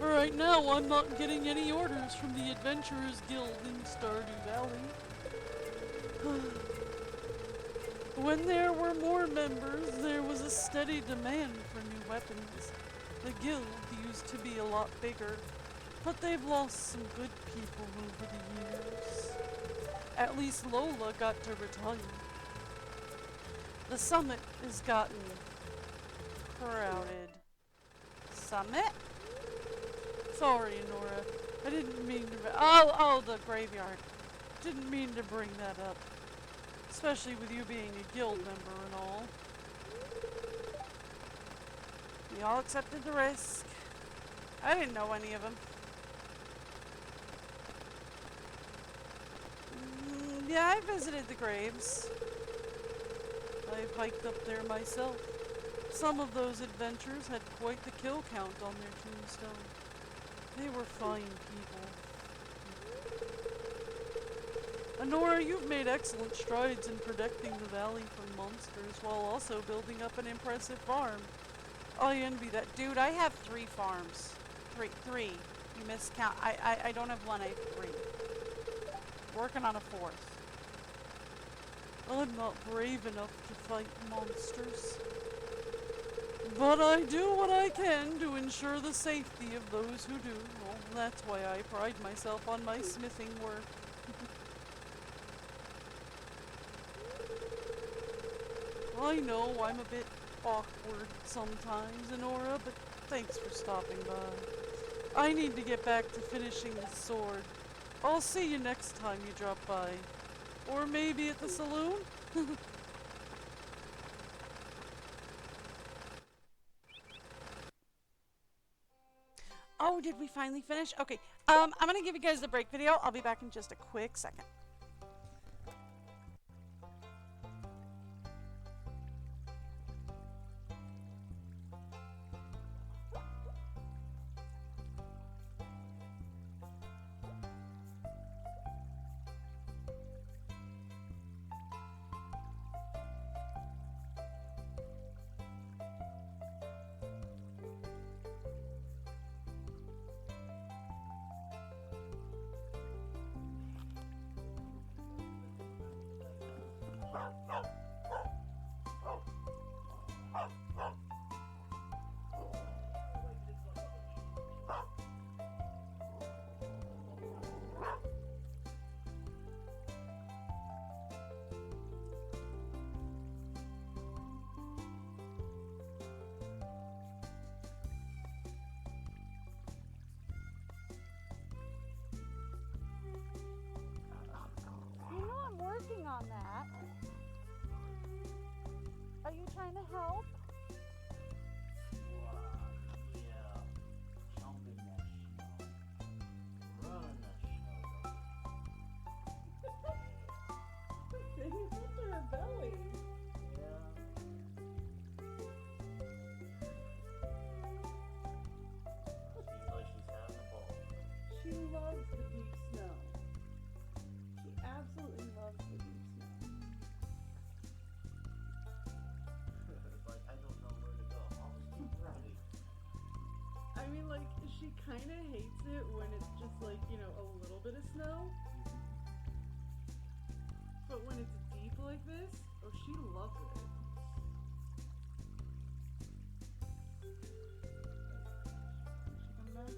Right now, I'm not getting any orders from the Adventurers Guild in Stardew Valley. When there were more members, there was a steady demand for new weapons. The guild used to be a lot bigger, but they've lost some good people over the years. At least Lola got to retire. The summit has gotten crowded. Summit? Sorry, Nora. I didn't mean to... Oh, the graveyard. Didn't mean to bring that up. Especially with you being a guild member and all. We all accepted the risk. I didn't know any of them. Yeah, I visited the graves. I've hiked up there myself. Some of those adventurers had quite the kill count on their tombstone. They were fine people. Honora, you've made excellent strides in protecting the valley from monsters while also building up an impressive farm. I envy that. Dude, I have 3 farms. Three. You miscount. I don't have 1, I have 3. Working on a 4th. I'm not brave enough to fight monsters. But I do what I can to ensure the safety of those who do. Well, that's why I pride myself on my smithing work. I know I'm a bit awkward sometimes, Enora, but thanks for stopping by. I need to get back to finishing the sword. I'll see you next time you drop by. Or maybe at the saloon? Oh, did we finally finish? Okay, I'm gonna give you guys the break video. I'll be back in just a quick second. You know I'm working on that. Are you trying to help? Yeah, jump in that snow. Run in that snow. It's under her belly. Yeah. Seems like she's having a ball. She loves the deep snow. She absolutely loves the deep snow. It's like, I don't know where to go. I'll just keep running. I mean, like, she kind of hates it when it's just like, you know, a little bit of snow. But when it's deep like this, oh, she loves it. She come back?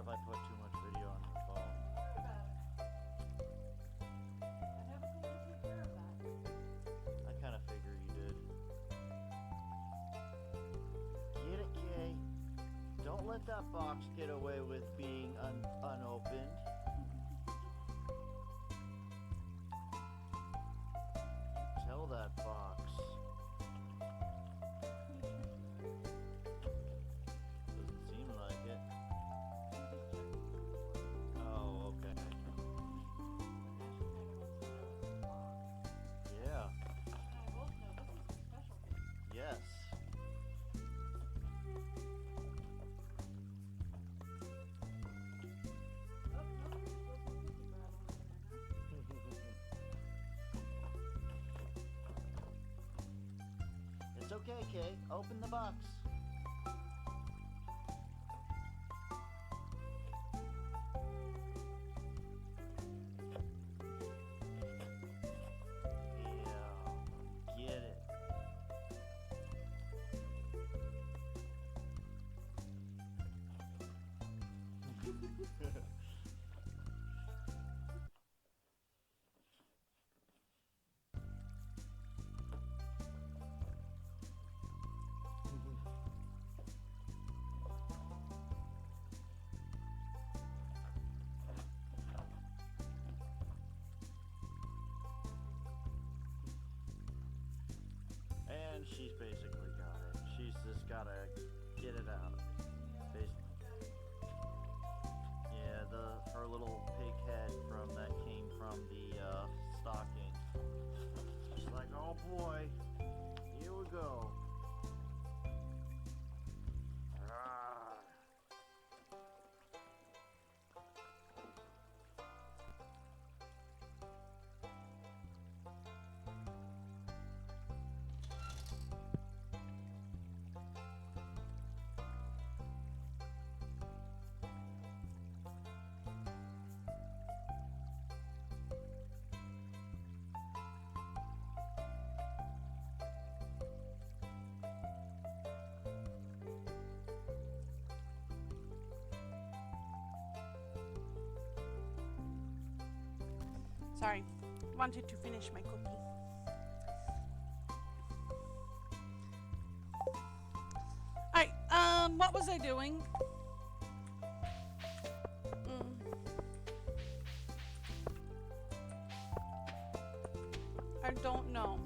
if I put too much video on your phone. I never told you to take care of that. I kind of figure you did. Get it, Kay? Don't let that box get away with being unopened. Tell that box. Doesn't seem like it. Oh, okay. Yeah. Yes. It's okay, Kay. Open the box. Yeah. Get it. And she's basically got it. She's just gotta get it out. Yeah, her little pig head from that came from the stocking. She's like, oh boy, here we go. Ah. Sorry, wanted to finish my cookie. Alright, what was I doing? I don't know.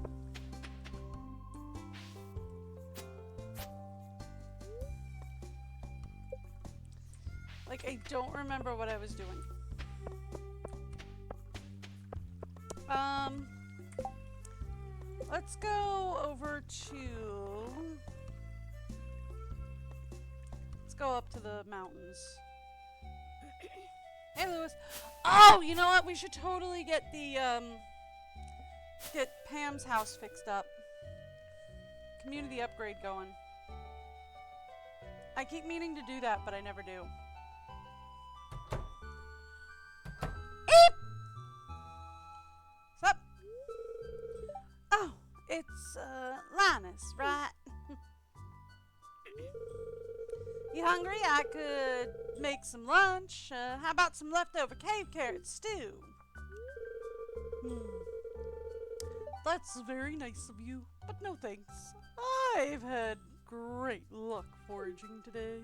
Like, I don't remember what I was doing. Let's go over to... Let's go up to the mountains. Hey, Lewis. Oh, you know what? We should totally get the, get Pam's house fixed up. Community upgrade going. I keep meaning to do that, but I never do. What's up? Oh, it's, Linus, right? You hungry? I could make some lunch. How about some leftover cave carrot stew? That's very nice of you, but no thanks. I've had great luck foraging today.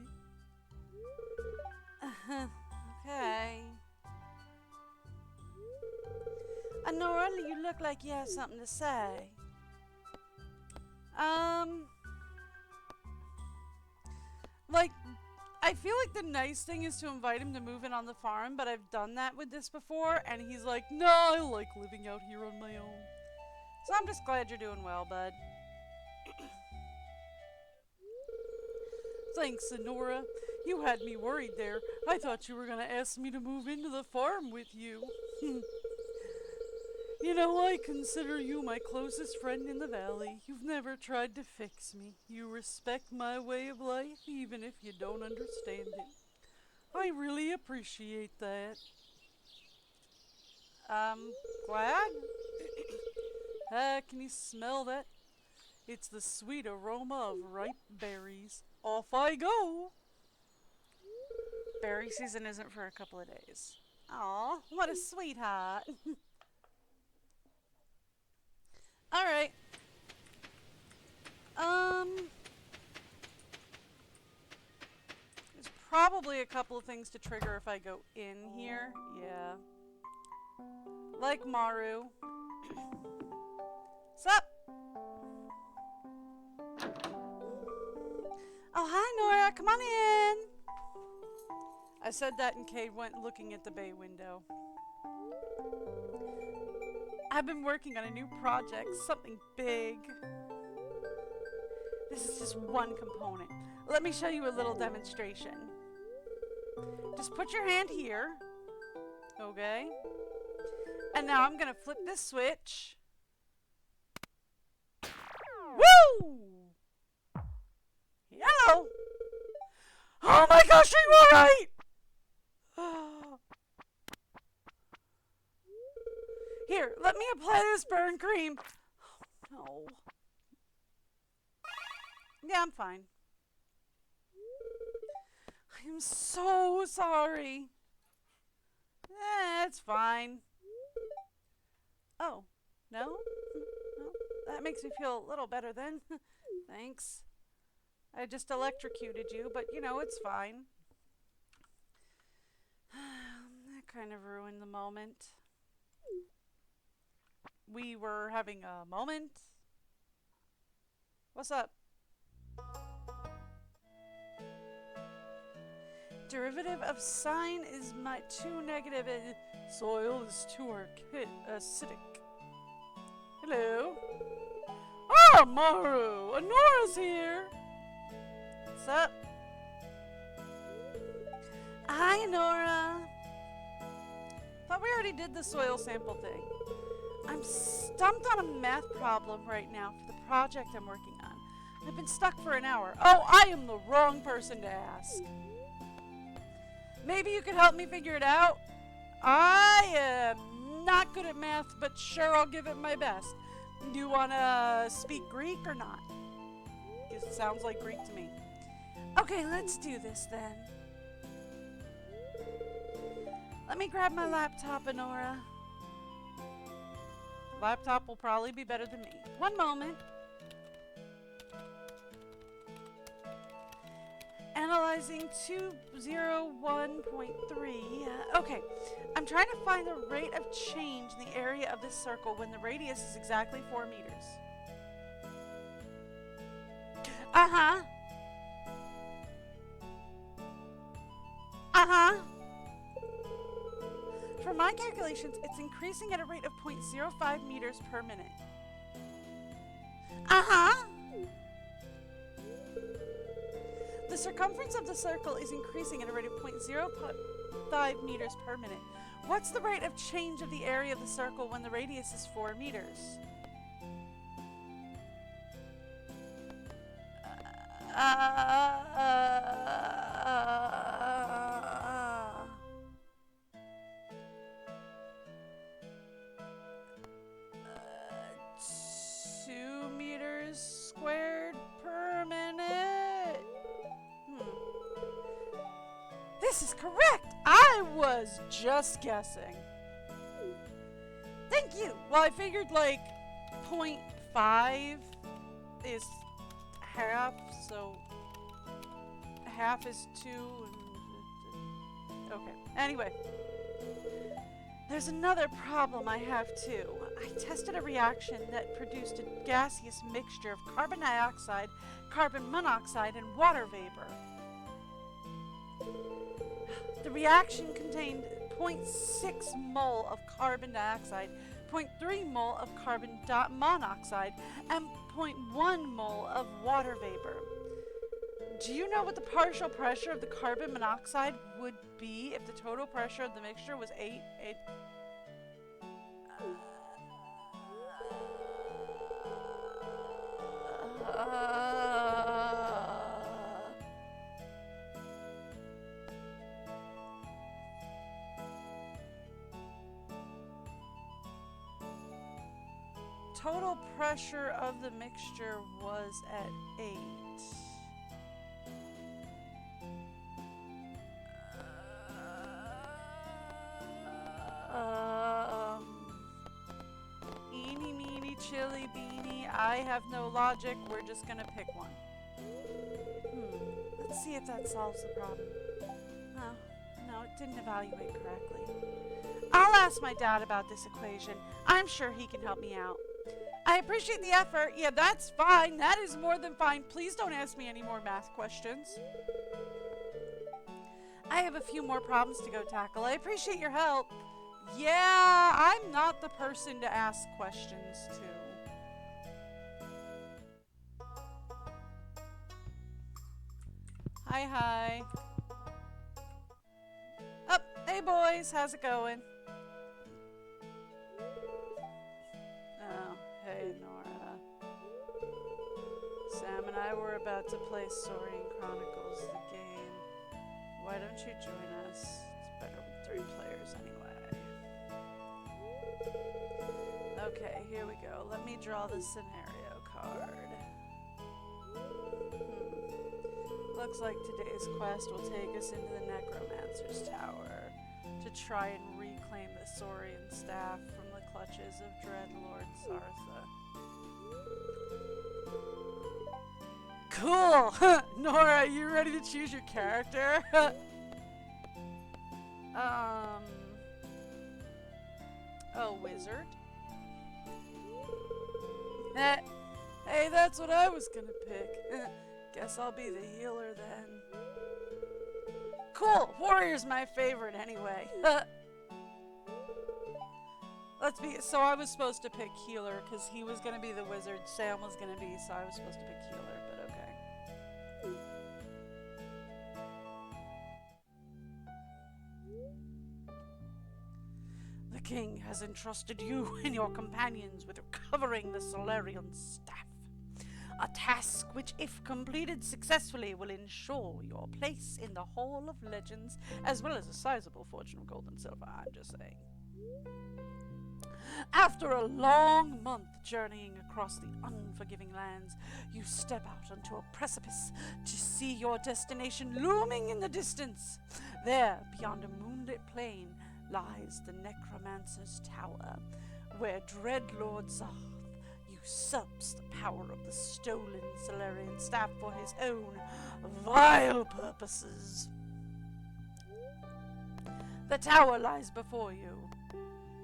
Okay. Nora, you look like you have something to say. Like, I feel like the nice thing is to invite him to move in on the farm, but I've done that with this before, and he's like, no, I like living out here on my own. So I'm just glad you're doing well, bud. Thanks, Sonora. You had me worried there. I thought you were going to ask me to move into the farm with you. You know, I consider you my closest friend in the valley. You've never tried to fix me. You respect my way of life, even if you don't understand it. I really appreciate that. Glad? Can you smell that? It's the sweet aroma of ripe berries. Off I go! Berry season isn't for a couple of days. Aw, what a sweetheart. Alright. There's probably a couple of things to trigger if I go in here. Yeah. Like Maru. Sup? Oh, hi, Nora. Come on in. I said that and Kay went looking at the bay window. I've been working on a new project, something big. This is just one component. Let me show you a little demonstration. Just put your hand here. Okay. And now I'm going to flip this switch. Woo! Yellow! Oh my gosh, are you alright? Here, let me apply this burn cream. Oh, no. Yeah, I'm fine. I am so sorry. It's fine. Oh, no? No? That makes me feel a little better then. Thanks. I just electrocuted you, but you know, it's fine. That kind of ruined the moment. We were having a moment. What's up? Derivative of sine is my too negative and soil is too acidic. Hello? Ah, Maru! Anora's here! What's up? Hi, Nora! Thought we already did the soil sample thing. I'm stumped on a math problem right now for the project I'm working on. I've been stuck for an hour. Oh, I am the wrong person to ask. Maybe you could help me figure it out? I am not good at math, but sure, I'll give it my best. Do you want to speak Greek or not? It sounds like Greek to me. Okay, let's do this then. Let me grab my laptop, Honora. Laptop will probably be better than me. One moment. Analyzing 201.3. Okay, I'm trying to find the rate of change in the area of this circle when the radius is exactly 4 meters. Uh-huh. Uh-huh. From my calculations, it's increasing at a rate of 0.05 meters per minute. Uh-huh. The circumference of the circle is increasing at a rate of 0.05 meters per minute. What's the rate of change of the area of the circle when the radius is 4 meters? Squared per minute. This is correct. I was just guessing. Thank you. Well, I figured like 0.5 is half, so half is 2. Okay. Anyway. There's another problem I have too. I tested a reaction that produced a gaseous mixture of carbon dioxide, carbon monoxide, and water vapor. The reaction contained 0.6 mole of carbon dioxide, 0.3 mole of carbon monoxide, and 0.1 mole of water vapor. Do you know what the partial pressure of the carbon monoxide would be if the total pressure of the mixture was 8? Total pressure of the mixture was at 8. chili beanie. I have no logic. We're just gonna pick one. Let's see if that solves the problem. No, it didn't evaluate correctly. I'll ask my dad about this equation. I'm sure he can help me out. I appreciate the effort. Yeah, that's fine. That is more than fine. Please don't ask me any more math questions. I have a few more problems to go tackle. I appreciate your help. Yeah, I'm not the person to ask questions to. Hi. Up, hey boys, how's it going? Oh, hey Nora. Sam and I were about to play Saurian Chronicles, the game. Why don't you join us? It's better with 3 players anyway. Okay, here we go. Let me draw the scenario card. Looks like today's quest will take us into the Necromancer's Tower to try and reclaim the Saurian staff from the clutches of Dreadlord Zartha. Cool! Nora, you ready to choose your character? Oh, wizard? Hey, that's what I was gonna pick. Guess I'll be the healer then. Cool! Warrior's my favorite anyway. So I was supposed to pick healer because he was gonna be the wizard, Sam was gonna be, so I was supposed to pick healer, but okay. The king has entrusted you and your companions with recovering the Solarian staff. A task which, if completed successfully, will ensure your place in the Hall of Legends, as well as a sizable fortune of gold and silver, I'm just saying. After a long month journeying across the unforgiving lands, you step out onto a precipice to see your destination looming in the distance. There, beyond a moonlit plain, lies the Necromancer's Tower, where Dreadlord Zarth usurps the power of the stolen Solarian staff for his own vile purposes. The tower lies before you.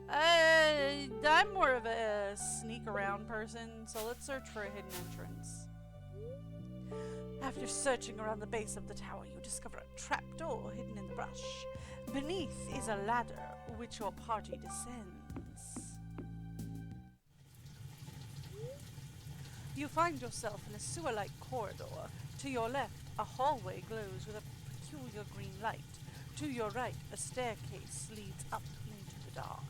I'm more of a sneak around person, so let's search for a hidden entrance. After searching around the base of the tower, you discover a trapdoor hidden in the brush. Beneath is a ladder, which your party descends. You find yourself in a sewer-like corridor. To your left, a hallway glows with a peculiar green light. To your right, a staircase leads up into the dark.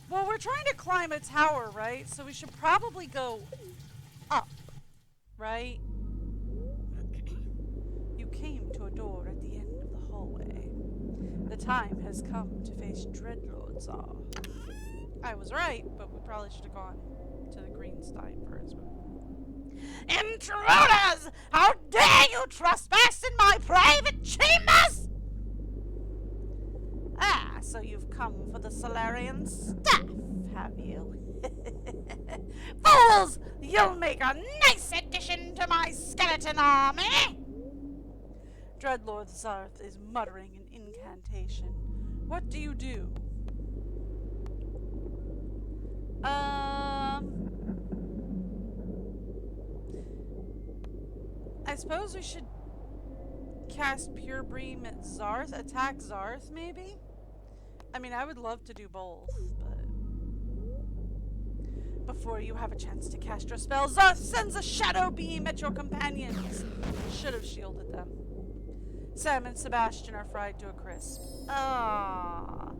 Well, we're trying to climb a tower, right? So we should probably go up, right? You came to a door at the end of the hallway. The time has come to face Dreadlord Zarth. I was right, but we probably should have gone to the Greenstein first. Intruders! How dare you trespass in my private chambers? Ah, so you've come for the Solarian staff, have you? Fools! You'll make a nice addition to my skeleton army! Dreadlord Zarth is muttering an incantation. What do you do? I suppose we should cast Pure Bream at Zarth, attack Zarth, maybe? I mean, I would love to do both, but before you have a chance to cast your spell, Zarth sends a shadow beam at your companions. Should have shielded them. Sam and Sebastian are fried to a crisp. Ah,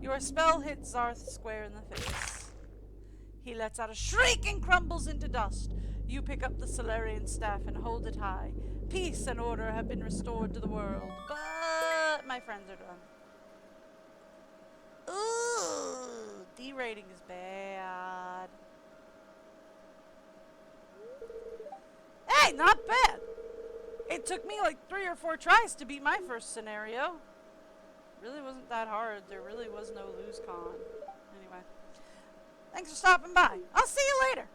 your spell hits Zarth square in the face. He lets out a shriek and crumbles into dust. You pick up the Solarian staff and hold it high. Peace and order have been restored to the world, but my friends are done. Ooh, D rating is bad. Hey, not bad. It took me like 3 or 4 tries to beat my first scenario. Really wasn't that hard. There really was no lose con. Anyway. Thanks for stopping by. I'll see you later.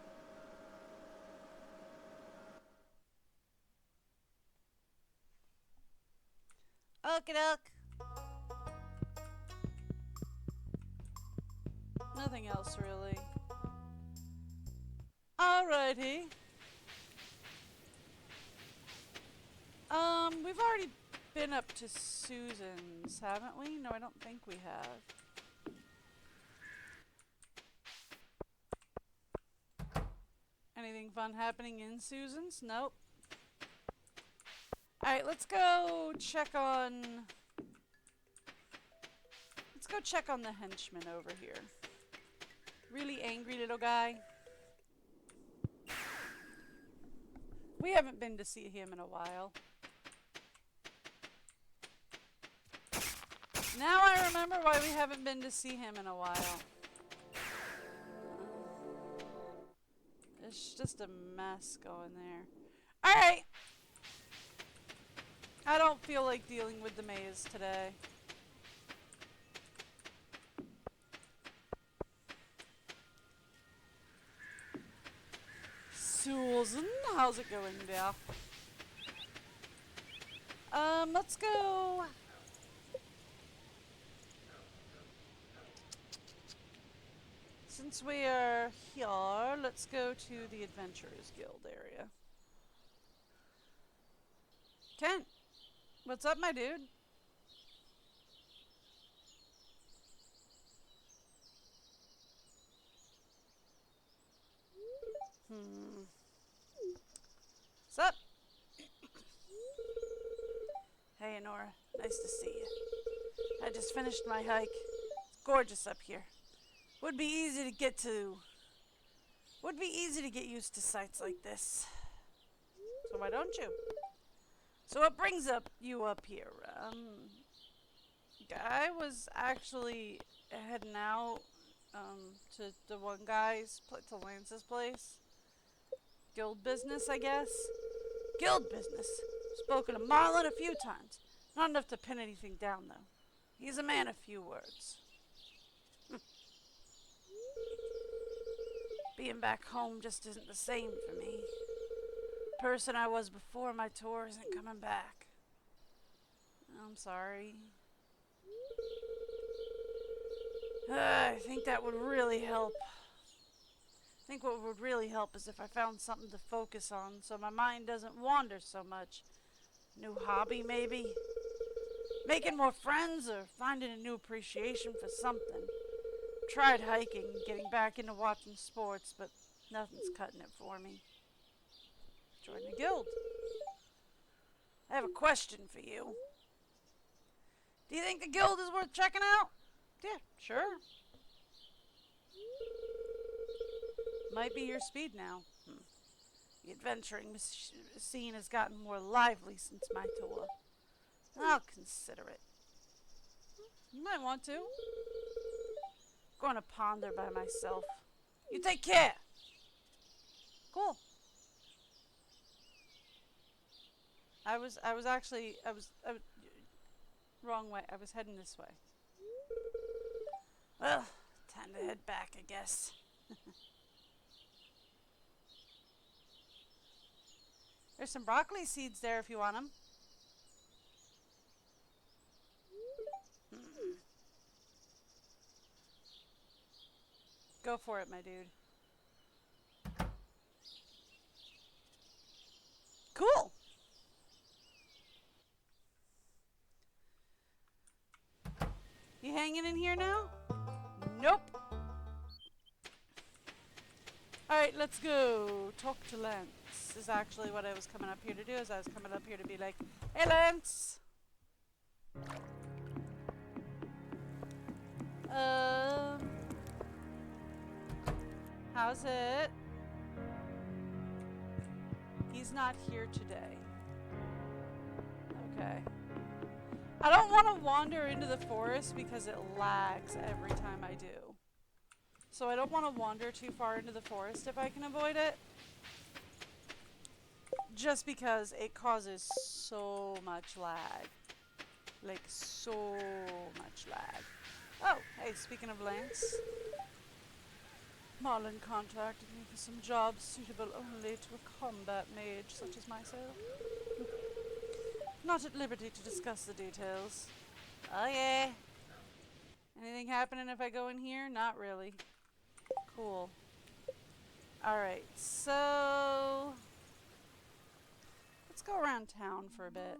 Okie doke. Nothing else really. Alrighty. We've already been up to Susan's, haven't we? No, I don't think we have. Anything fun happening in Susan's? Nope. Alright, let's go check on... Let's go check on the henchman over here. Really angry little guy. We haven't been to see him in a while. Now I remember why we haven't been to see him in a while. It's just a mess going there. Alright! I don't feel like dealing with the maze today. Susan, how's it going there? Let's go. Since we are here, let's go to the Adventurers Guild area. Kent, what's up, my dude? What's up? Hey, Nora. Nice to see you. I just finished my hike. It's gorgeous up here. Would be easy to get used to sights like this. So why don't you? So what brings you up here? I was actually heading out to the one guy's to Lance's place. Guild business, I guess. Guild business. Spoken to Marlon a few times. Not enough to pin anything down, though. He's a man of few words. Being back home just isn't the same for me. The person I was before my tour isn't coming back. I'm sorry. I think that would really help. I think what would really help is if I found something to focus on so my mind doesn't wander so much. New hobby, maybe? Making more friends or finding a new appreciation for something. Tried hiking and getting back into watching sports, but nothing's cutting it for me. Join the guild. I have a question for you. Do you think the guild is worth checking out? Yeah, sure. Might be your speed now. The adventuring scene has gotten more lively since my tour. I'll consider it. You might want to. Going to ponder by myself. You take care. Cool. I was wrong way. I was heading this way. Well, time to head back, I guess. There's some broccoli seeds there if you want them. Go for it, my dude. Cool. You hanging in here now? Nope. Alright, let's go. Talk to Lance. Is actually what I was coming up here to do. Is I was coming up here to be like, hey Lance. How's it? He's not here today. Okay. I don't want to wander into the forest because it lags every time I do. So I don't want to wander too far into the forest if I can avoid it. Just because it causes so much lag. Like so much lag. Oh, hey, speaking of Lance, Marlin contacted me for some jobs suitable only to a combat mage such as myself. Not at liberty to discuss the details. Oh yeah. Anything happening if I go in here? Not really. Cool. Alright, so let's go around town for a bit.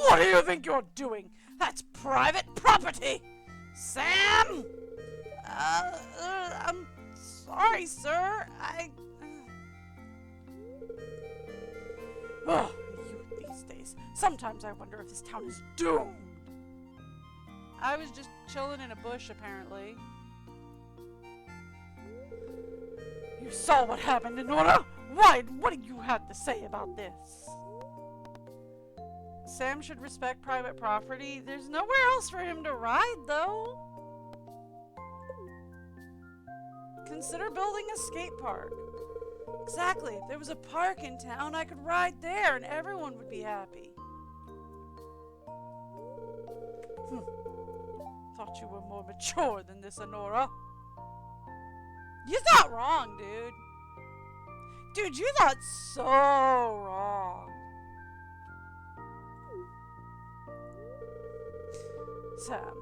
What do you think you're doing? That's private property! Sam! I'm sorry, sir. Oh, youth these days. Sometimes I wonder if this town is doomed. I was just chilling in a bush, apparently. You saw what happened, Nora? Why? What do you have to say about this? Sam should respect private property. There's nowhere else for him to ride, though. Consider building a skate park. Exactly. If there was a park in town, I could ride there and everyone would be happy. Thought you were more mature than this, Honora. You thought wrong, dude. Dude, you thought so wrong. Sam,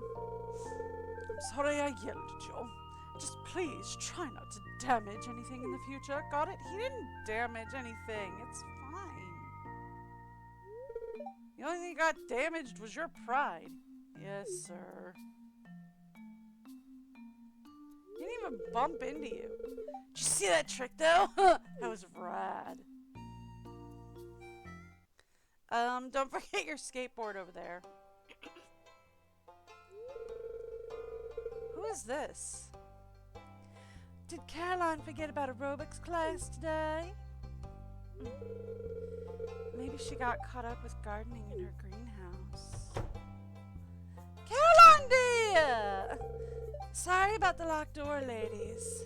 I'm sorry I yelled at you. Just please try not to damage anything in the future. Got it? He didn't damage anything. It's fine. The only thing that got damaged was your pride. Yes, sir. He didn't even bump into you. Did you see that trick, though? That was rad. Don't forget your skateboard over there. Who is this? Did Caroline forget about aerobics class today? Maybe she got caught up with gardening in her greenhouse. Caroline, dear! Sorry about the locked door, ladies.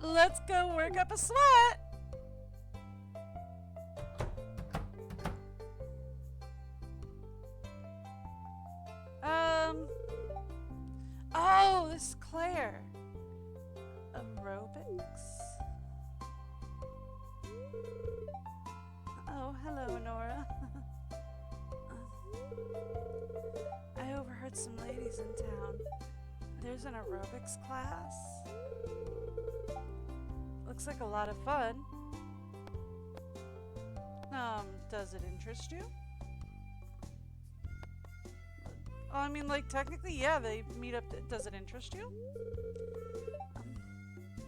Let's go work up a sweat. Oh, this is Claire. Aerobics? Oh, hello, Nora. I overheard some ladies in town. There's an aerobics class. Looks like a lot of fun. Does it interest you? I mean, like, technically, yeah, they meet up. Does it interest you?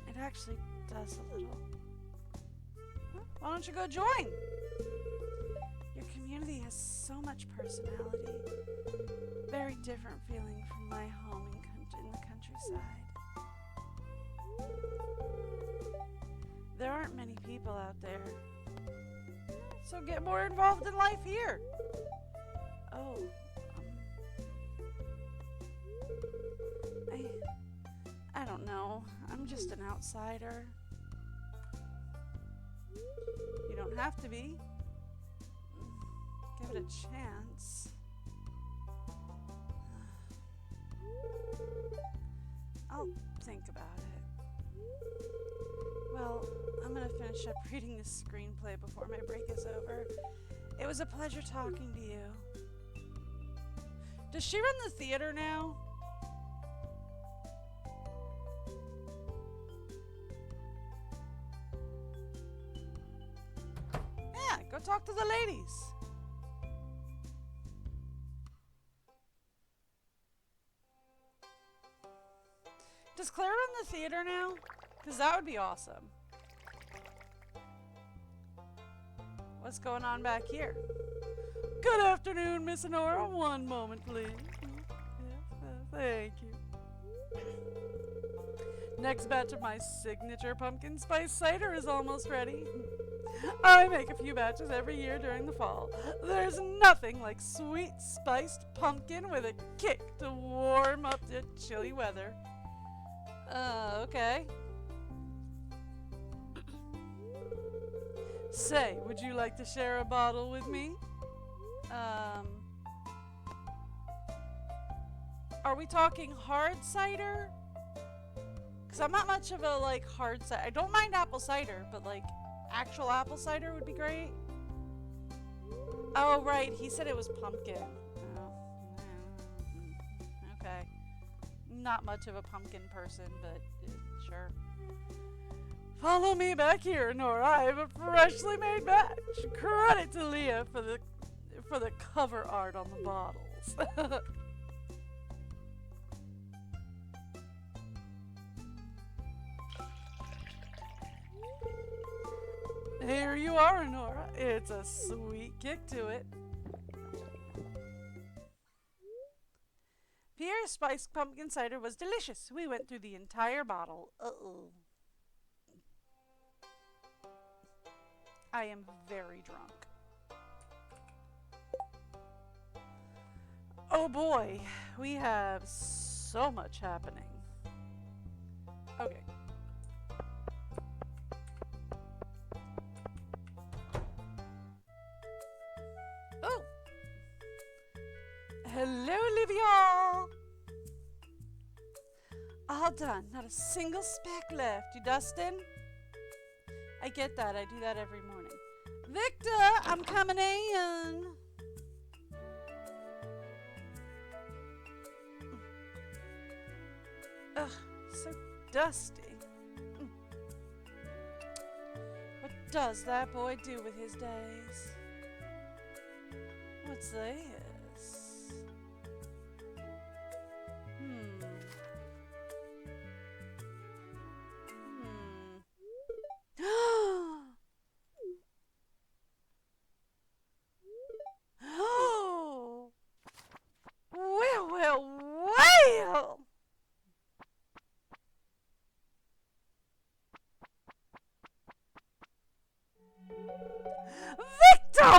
It actually does a little. Well, why don't you go join? Your community has so much personality. Very different feeling from my home in the countryside. There aren't many people out there. So get more involved in life here. Oh. I don't know. I'm just an outsider. You don't have to be. Give it a chance. I'll think about it. Well, I'm gonna finish up reading this screenplay before my break is over. It was a pleasure talking to you. Does she run the theater now? Go talk to the ladies. Does Claire run the theater now? Because that would be awesome. What's going on back here? Good afternoon, Miss Honora. One moment, please. Yes, thank you. Next batch of my signature pumpkin spice cider is almost ready. I make a few batches every year during the fall. There's nothing like sweet spiced pumpkin with a kick to warm up the chilly weather. Okay. Say, would you like to share a bottle with me? Are we talking hard cider? Because I'm not much of a, like, hard cider. I don't mind apple cider, but, like, actual apple cider would be great. Oh, right. He said it was pumpkin. Oh. Okay. Not much of a pumpkin person, but sure. Follow me back here, Nora. I have a freshly made batch. Credit to Leah for the cover art on the bottles. Here you are, Nora. It's a sweet kick to it. Pierre's spiced pumpkin cider was delicious. We went through the entire bottle. Uh-oh. I am very drunk. Oh boy, we have so much happening. Okay. Oh! Hello, Olivia! All done. Not a single speck left. You dusting? I get that. I do that every morning. Victor, I'm coming in. Ugh, so dusty. What does that boy do with his days? What's this? Oh! Well, well, well! Victor!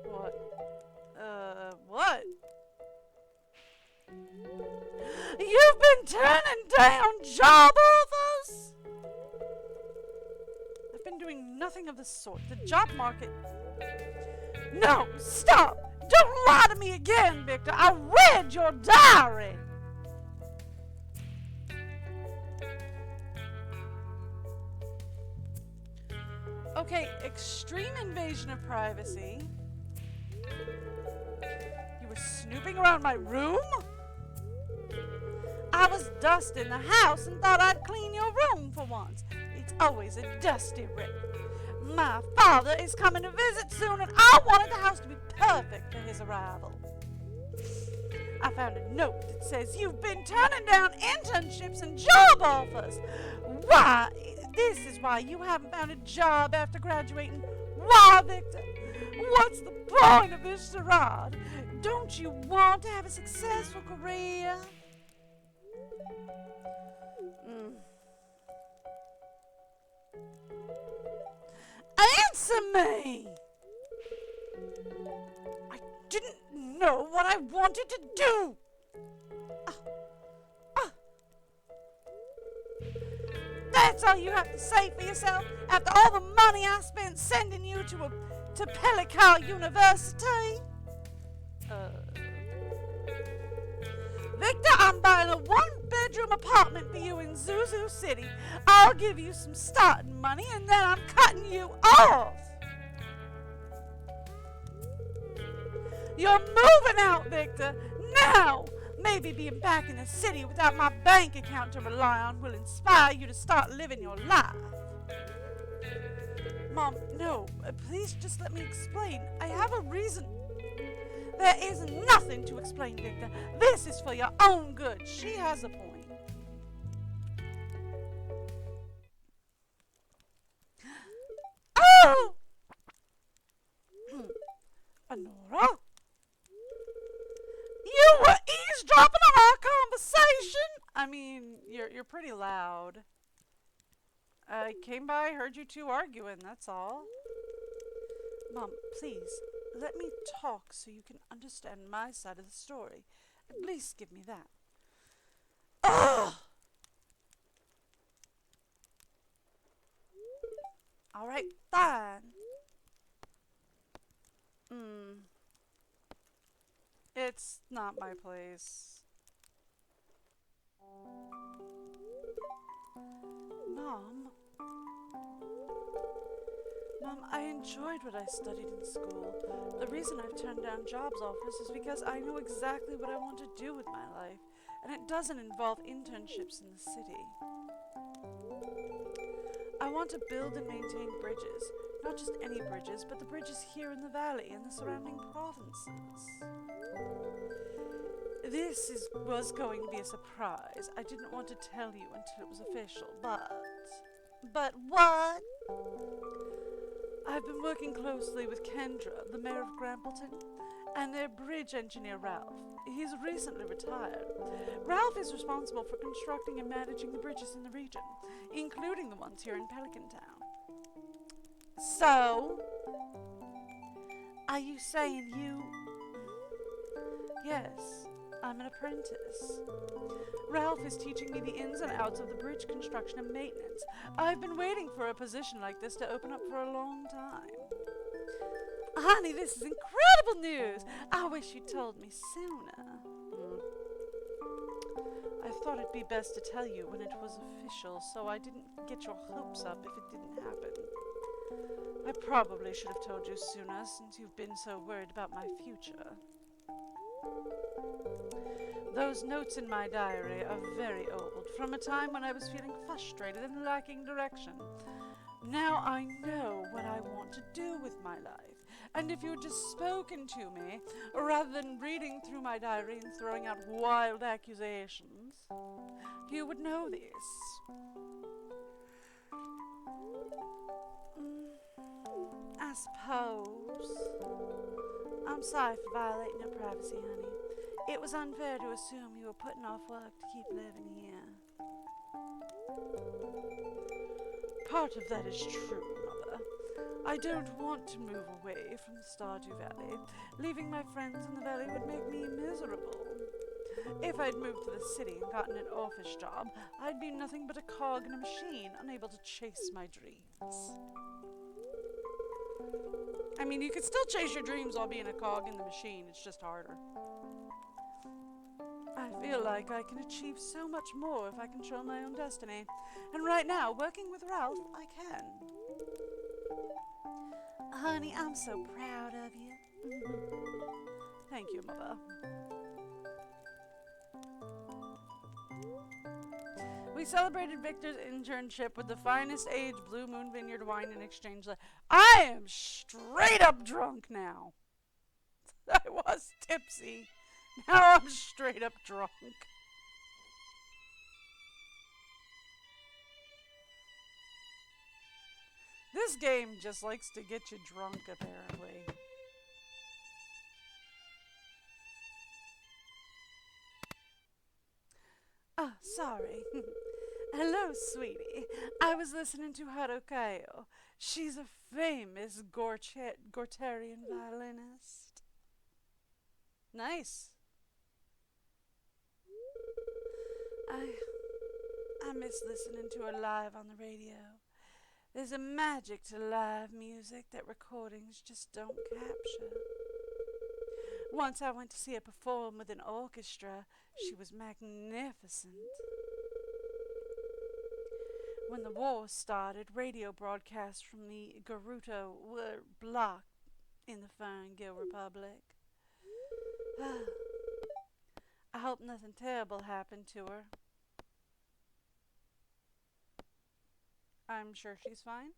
What? What? You've been turning down job offers? I've been doing nothing of the sort. The job market... No! Stop! Don't lie to me again, Victor! I read your diary! Okay, extreme invasion of privacy. You were snooping around my room? I was dusting the house and thought I'd clean your room for once. It's always a dusty wreck. My father is coming to visit soon and I wanted the house to be perfect for his arrival. I found a note that says you've been turning down internships and job offers. Why? This is why you haven't found a job after graduating. Why, Victor? What's the point of this charade? Don't you want to have a successful career? Answer me! I didn't know what I wanted to do. That's all you have to say for yourself after all the money I spent sending you to Pelican University? Victor, I'm buying a one-bedroom apartment for you in Zuzu City. I'll give you some starting money and then I'm cutting you off. You're moving out, Victor. Now, maybe being back in the city without my bank account to rely on will inspire you to start living your life. Mom, no, please just let me explain. I have a reason. There is nothing to explain, Victor. This is for your own good. She has a point. Oh! Honora? You were eavesdropping on our conversation? I mean, you're pretty loud. I came by, heard you two arguing, that's all. Mom, please, let me talk so you can understand my side of the story. At least give me that. Ugh! it's not my place. Mom? Mom, I enjoyed what I studied in school. The reason I've turned down jobs offers is because I know exactly what I want to do with my life, and it doesn't involve internships in the city. I want to build and maintain bridges. Not just any bridges, but the bridges here in the valley and the surrounding provinces. Was going to be a surprise. I didn't want to tell you until it was official, but... But what? I've been working closely with Kendra, the mayor of Grampleton, and their bridge engineer Ralph. He's recently retired. Ralph is responsible for constructing and managing the bridges in the region, including the ones here in Pelican Town. So, are you saying you... Yes, I'm an apprentice. Ralph is teaching me the ins and outs of the bridge construction and maintenance. I've been waiting for a position like this to open up for a long time. Honey, this is incredible news! I wish you'd told me sooner. I thought it'd be best to tell you when it was official, so I didn't get your hopes up if it didn't happen. I probably should have told you sooner, since you've been so worried about my future. Those notes in my diary are very old, from a time when I was feeling frustrated and lacking direction. Now I know what I want to do with my life, and if you had just spoken to me, rather than reading through my diary and throwing out wild accusations, you would know this. I suppose. I'm sorry for violating your privacy, honey. It was unfair to assume you were putting off work to keep living here. Part of that is true, Mother. I don't want to move away from the Stardew Valley. Leaving my friends in the valley would make me miserable. If I'd moved to the city and gotten an office job, I'd be nothing but a cog in a machine, unable to chase my dreams. I mean, you could still chase your dreams while being a cog in the machine, it's just harder. I feel like I can achieve so much more if I control my own destiny. And right now, working with Ralph, I can. Honey, I'm so proud of you. Thank you, Mother. We celebrated Victor's internship with the finest aged Blue Moon Vineyard wine in exchange. I am straight up drunk now. I was tipsy. Now I'm straight up drunk. This game just likes to get you drunk, apparently. Oh, sorry. Hello, sweetie. I was listening to Harukayo. She's a famous Gortarian violinist. Nice. I miss listening to her live on the radio. There's a magic to live music that recordings just don't capture. Once I went to see her perform with an orchestra. She was magnificent. When the war started, radio broadcasts from the Gerudo were blocked in the Ferngil Republic. I hope nothing terrible happened to her. I'm sure she's fine.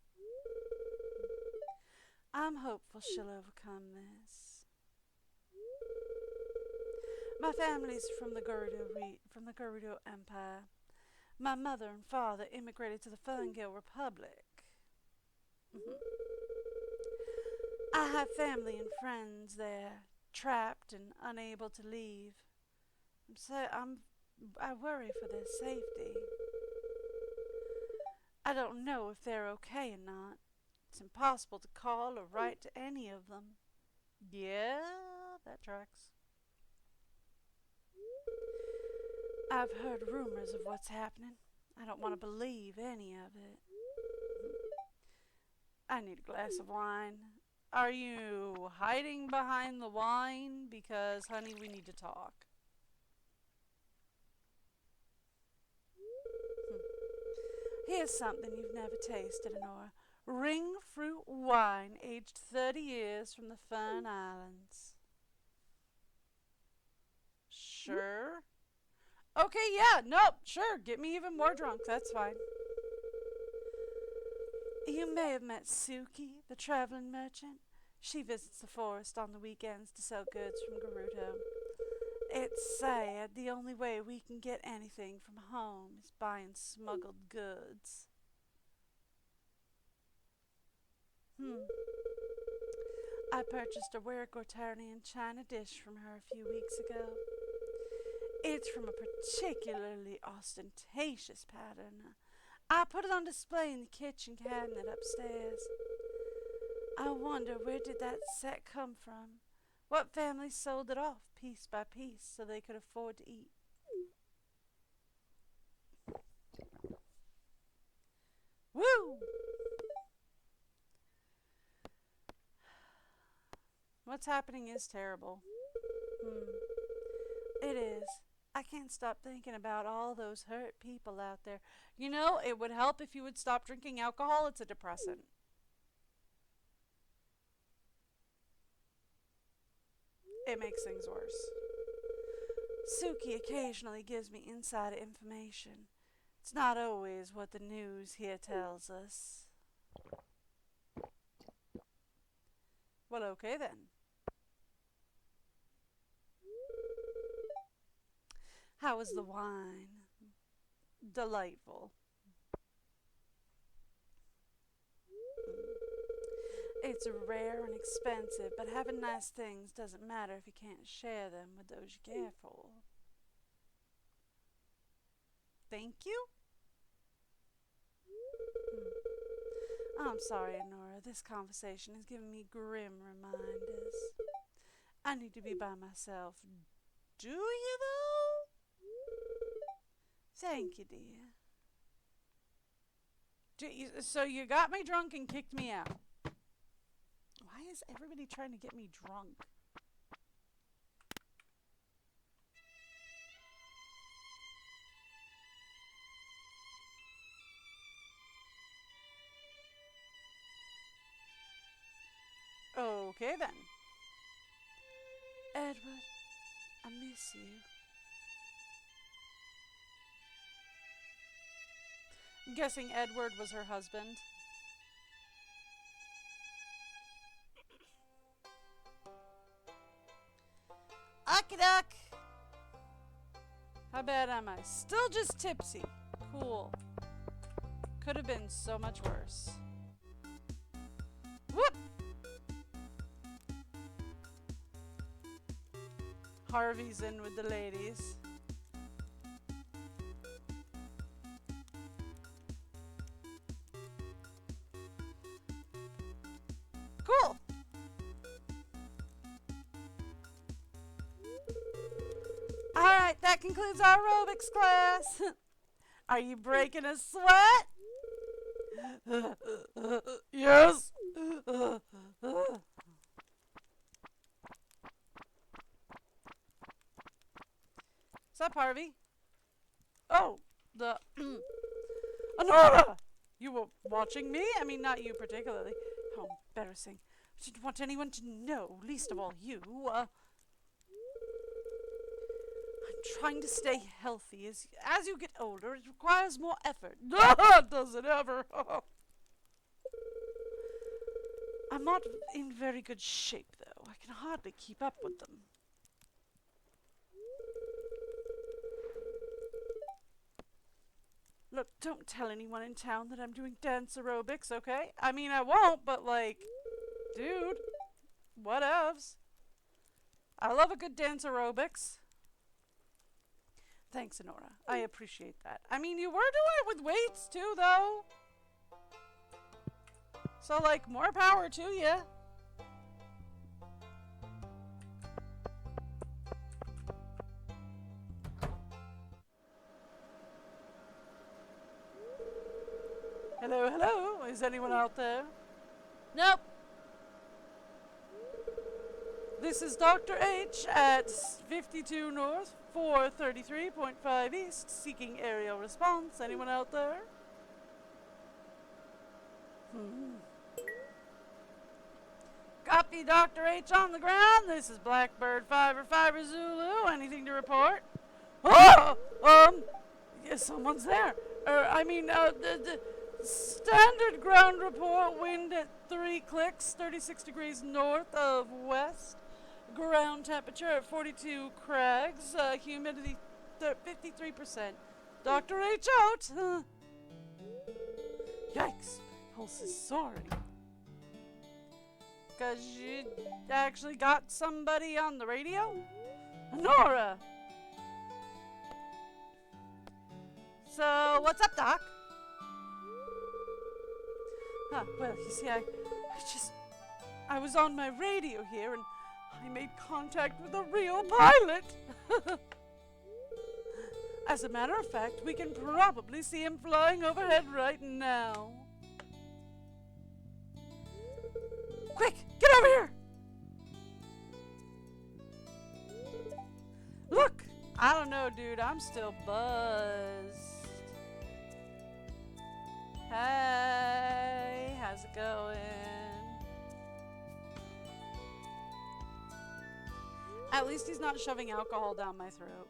I'm hopeful she'll overcome this. My family's from the Gerudo Empire. My mother and father immigrated to the Ferngil Republic. I have family and friends there, trapped and unable to leave. I worry for their safety. I don't know if they're okay or not. It's impossible to call or write to any of them. Yeah, that tracks. I've heard rumors of what's happening. I don't want to believe any of it. I need a glass of wine. Are you hiding behind the wine? Because, honey, we need to talk. Here's something you've never tasted, Honora. Ring fruit wine, aged 30 years from the Fern Islands. Sure. Okay, yeah, nope, sure. Get me even more drunk. That's fine. You may have met Suki, the traveling merchant. She visits the forest on the weekends to sell goods from Gerudo. It's sad the only way we can get anything from home is buying smuggled goods. I purchased a rare Gortarian china dish from her a few weeks ago. It's from a particularly ostentatious pattern. I put it on display in the kitchen cabinet upstairs. I wonder, where did that set come from? What family sold it off piece by piece so they could afford to eat? Woo! What's happening is terrible. It is. I can't stop thinking about all those hurt people out there. You know, it would help if you would stop drinking alcohol. It's a depressant. It makes things worse. Suki occasionally gives me insider information. It's not always what the news here tells us. Well, okay then. How was the wine? Delightful. It's rare and expensive, but having nice things doesn't matter if you can't share them with those you care for. Thank you? Oh, I'm sorry, Nora. This conversation is giving me grim reminders. I need to be by myself. Do you, though? Thank you, dear. So you got me drunk and kicked me out. Why is everybody trying to get me drunk? Okay then. Edward, I miss you. I'm guessing Edward was her husband. Duck. How bad am I? Still just tipsy. Cool. Could have been so much worse. Whoop! Harvey's in with the ladies. Cool. Alright, that concludes our aerobics class. Are you breaking a sweat? Yes. What's up, Harvey? Oh, the... Honora! You were watching me? I mean, not you particularly. How embarrassing. I didn't want anyone to know, least of all you. I'm trying to stay healthy. As you get older, it requires more effort. Does it ever? I'm not in very good shape, though. I can hardly keep up with them. Look, don't tell anyone in town that I'm doing dance aerobics, okay? I mean, I won't, but like, dude, whatevs. I love a good dance aerobics. Thanks, Honora. I appreciate that. I mean, you were doing it with weights, too, though. So, like, more power to you. Hello, hello. Is anyone out there? Nope. this is Dr. H at 52 North, 433.5 East, seeking aerial response. Anyone out there? Copy Dr. H on the ground. This is Blackbird Fiber Zulu. Anything to report? Oh! Yeah, someone's there. The standard ground report, wind at 3 clicks, 36 degrees north of west. Ground temperature at 42 crags, humidity 53%. Dr. H out. Yikes, pulse is soaring. Because you actually got somebody on the radio? Nora! So, what's up, Doc? Well, you see, I was on my radio here and I made contact with a real pilot. As a matter of fact, we can probably see him flying overhead right now. Quick, get over here! Look, I don't know, dude, I'm still buzzed. Hey, how's it going? At least he's not shoving alcohol down my throat.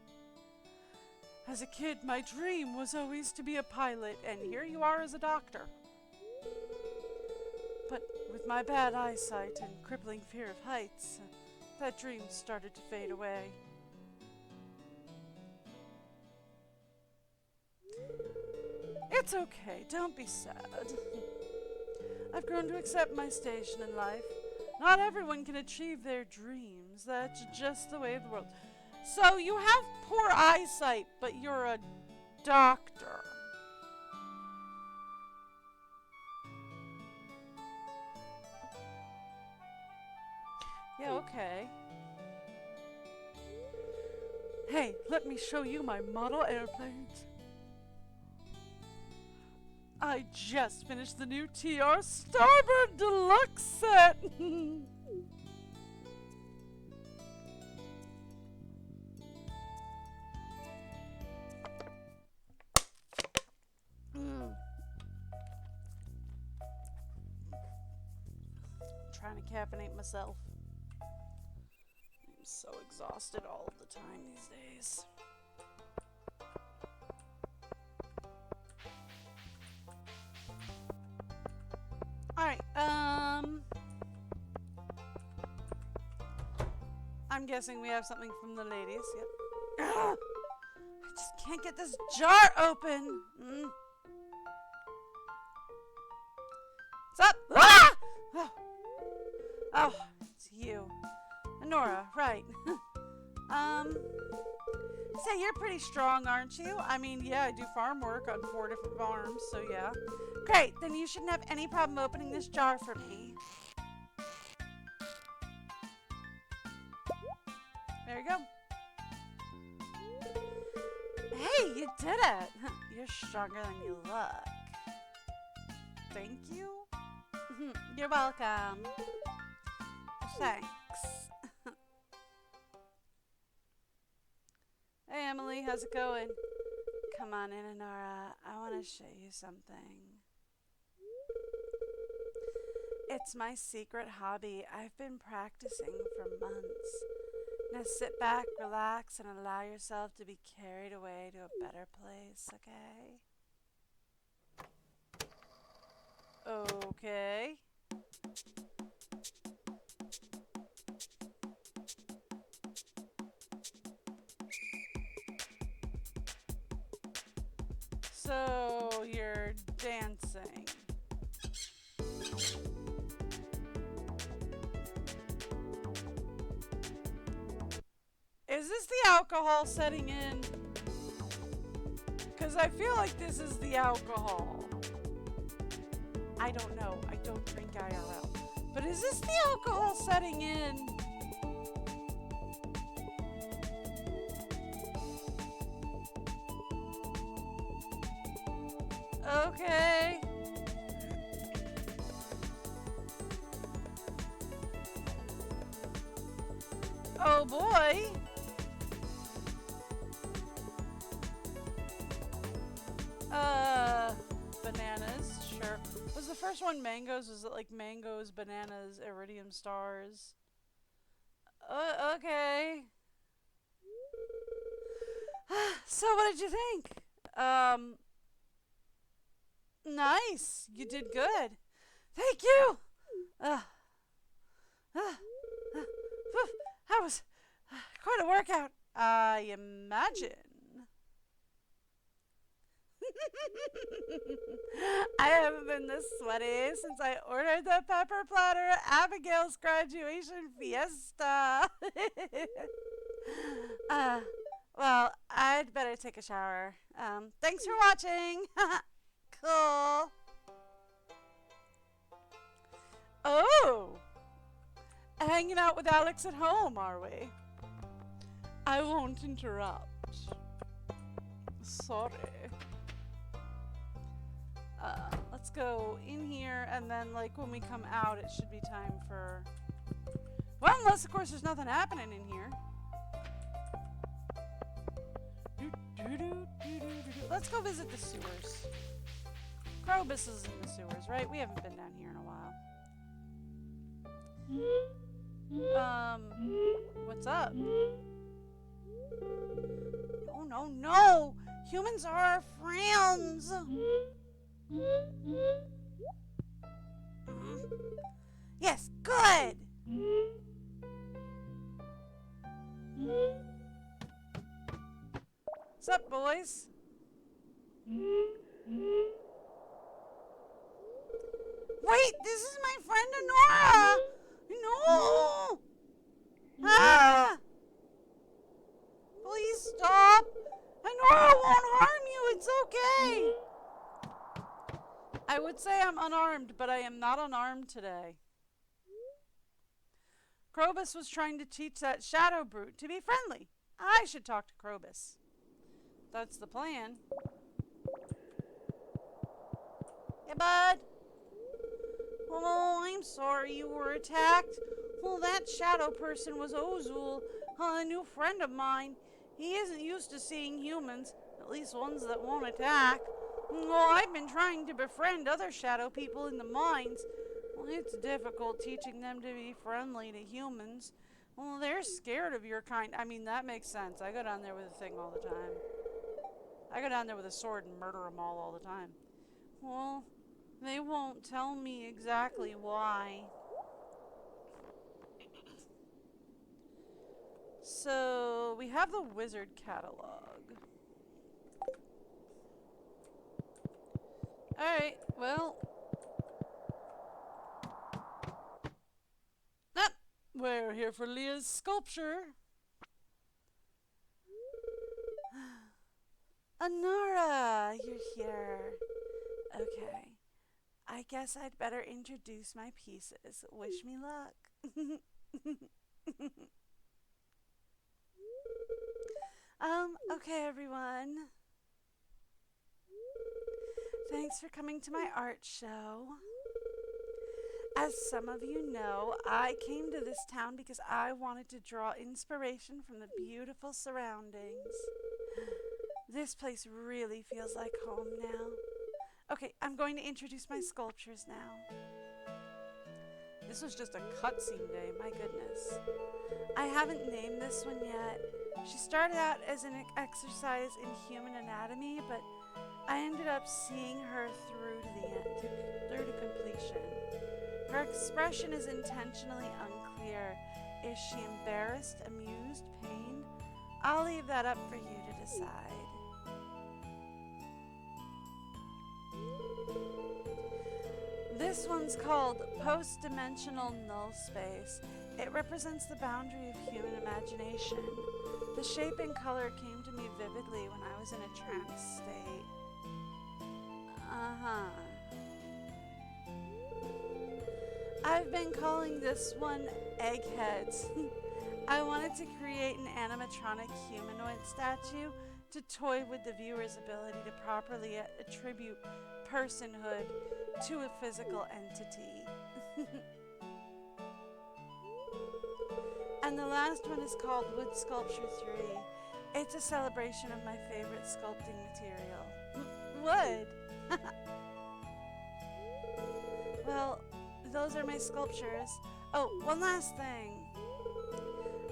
As a kid, my dream was always to be a pilot, and here you are as a doctor. But with my bad eyesight and crippling fear of heights, that dream started to fade away. It's okay, don't be sad. I've grown to accept my station in life. Not everyone can achieve their dreams. That's just the way of the world. So you have poor eyesight, but you're a doctor. Yeah, okay. Hey, let me show you my model airplanes. I just finished the new TR Starboard Deluxe set. Trying to caffeinate myself. I'm so exhausted all the time these days. Alright, I'm guessing we have something from the ladies. Yep. I just can't get this jar open. What's up? Ah! Oh, it's you. Nora, right. Say, you're pretty strong, aren't you? I mean, yeah, I do farm work on 4 different farms, so yeah. Great, then you shouldn't have any problem opening this jar for me. There you go. Hey, you did it! You're stronger than you look. Thank you. You're welcome. Thanks. Hey, Emily, how's it going? Come on in, Honora. I want to show you something. It's my secret hobby. I've been practicing for months. Now sit back, relax, and allow yourself to be carried away to a better place, okay? Okay. So, you're dancing. Is this the alcohol setting in? Because I feel like this is the alcohol. I don't know. I don't drink IRL. But is this the alcohol setting in? Okay. Oh boy. Bananas, sure. Was the first one mangoes? Was it like mangoes, bananas, iridium stars? Okay. So what did you think? Um, nice. You did good. Thank you. Uh, uh, Whew, that was quite a workout, I imagine. I haven't been this sweaty since I ordered the pepper platter at Abigail's graduation fiesta. uh, well, I'd better take a shower. Thanks for watching. Cool. Oh, hanging out with Alex at home, are we? I won't interrupt. Sorry. Let's go in here, and then, like, when we come out, it should be time for... Well, unless, of course, there's nothing happening in here. Let's go visit the sewers. Krobus is in the sewers, right? We haven't been down here in a while. What's up? Oh, no, no! Humans are our friends! Yes, good! What's up, boys? Wait, this is my friend Honora! No! Ah! Please stop! Honora won't harm you, it's okay! I would say I'm unarmed, but I am not unarmed today. Krobus was trying to teach that shadow brute to be friendly. I should talk to Krobus. That's the plan. Hey, bud. Oh, I'm sorry you were attacked. Well, that shadow person was Ozul, a new friend of mine. He isn't used to seeing humans, at least ones that won't attack. Well, I've been trying to befriend other shadow people in the mines. Well, it's difficult teaching them to be friendly to humans. Well, they're scared of your kind. I mean, that makes sense. I go down there with a thing all the time. I go down there with a sword and murder them all the time. Well, they won't tell me exactly why. So, we have the wizard catalog. Alright, well. We're here for Leah's sculpture. Honora, you're here. Okay. I guess I'd better introduce my pieces. Wish me luck. Okay, everyone. Thanks for coming to my art show. As some of you know, I came to this town because I wanted to draw inspiration from the beautiful surroundings. This place really feels like home now. Okay, I'm going to introduce my sculptures now. This was just a cutscene day, my goodness. I haven't named this one yet. She started out as an exercise in human anatomy, but I ended up seeing her through to the end, through to completion. Her expression is intentionally unclear. Is she embarrassed, amused, pained? I'll leave that up for you to decide. This one's called Post-Dimensional Null Space. It represents the boundary of human imagination. The shape and color came to me vividly when I was in a trance state. I've been calling this one Eggheads. I wanted to create an animatronic humanoid statue to toy with the viewer's ability to properly attribute personhood to a physical entity. And the last one is called Wood Sculpture 3. It's a celebration of my favorite sculpting material. Wood! Well, those are my sculptures. Oh, one last thing.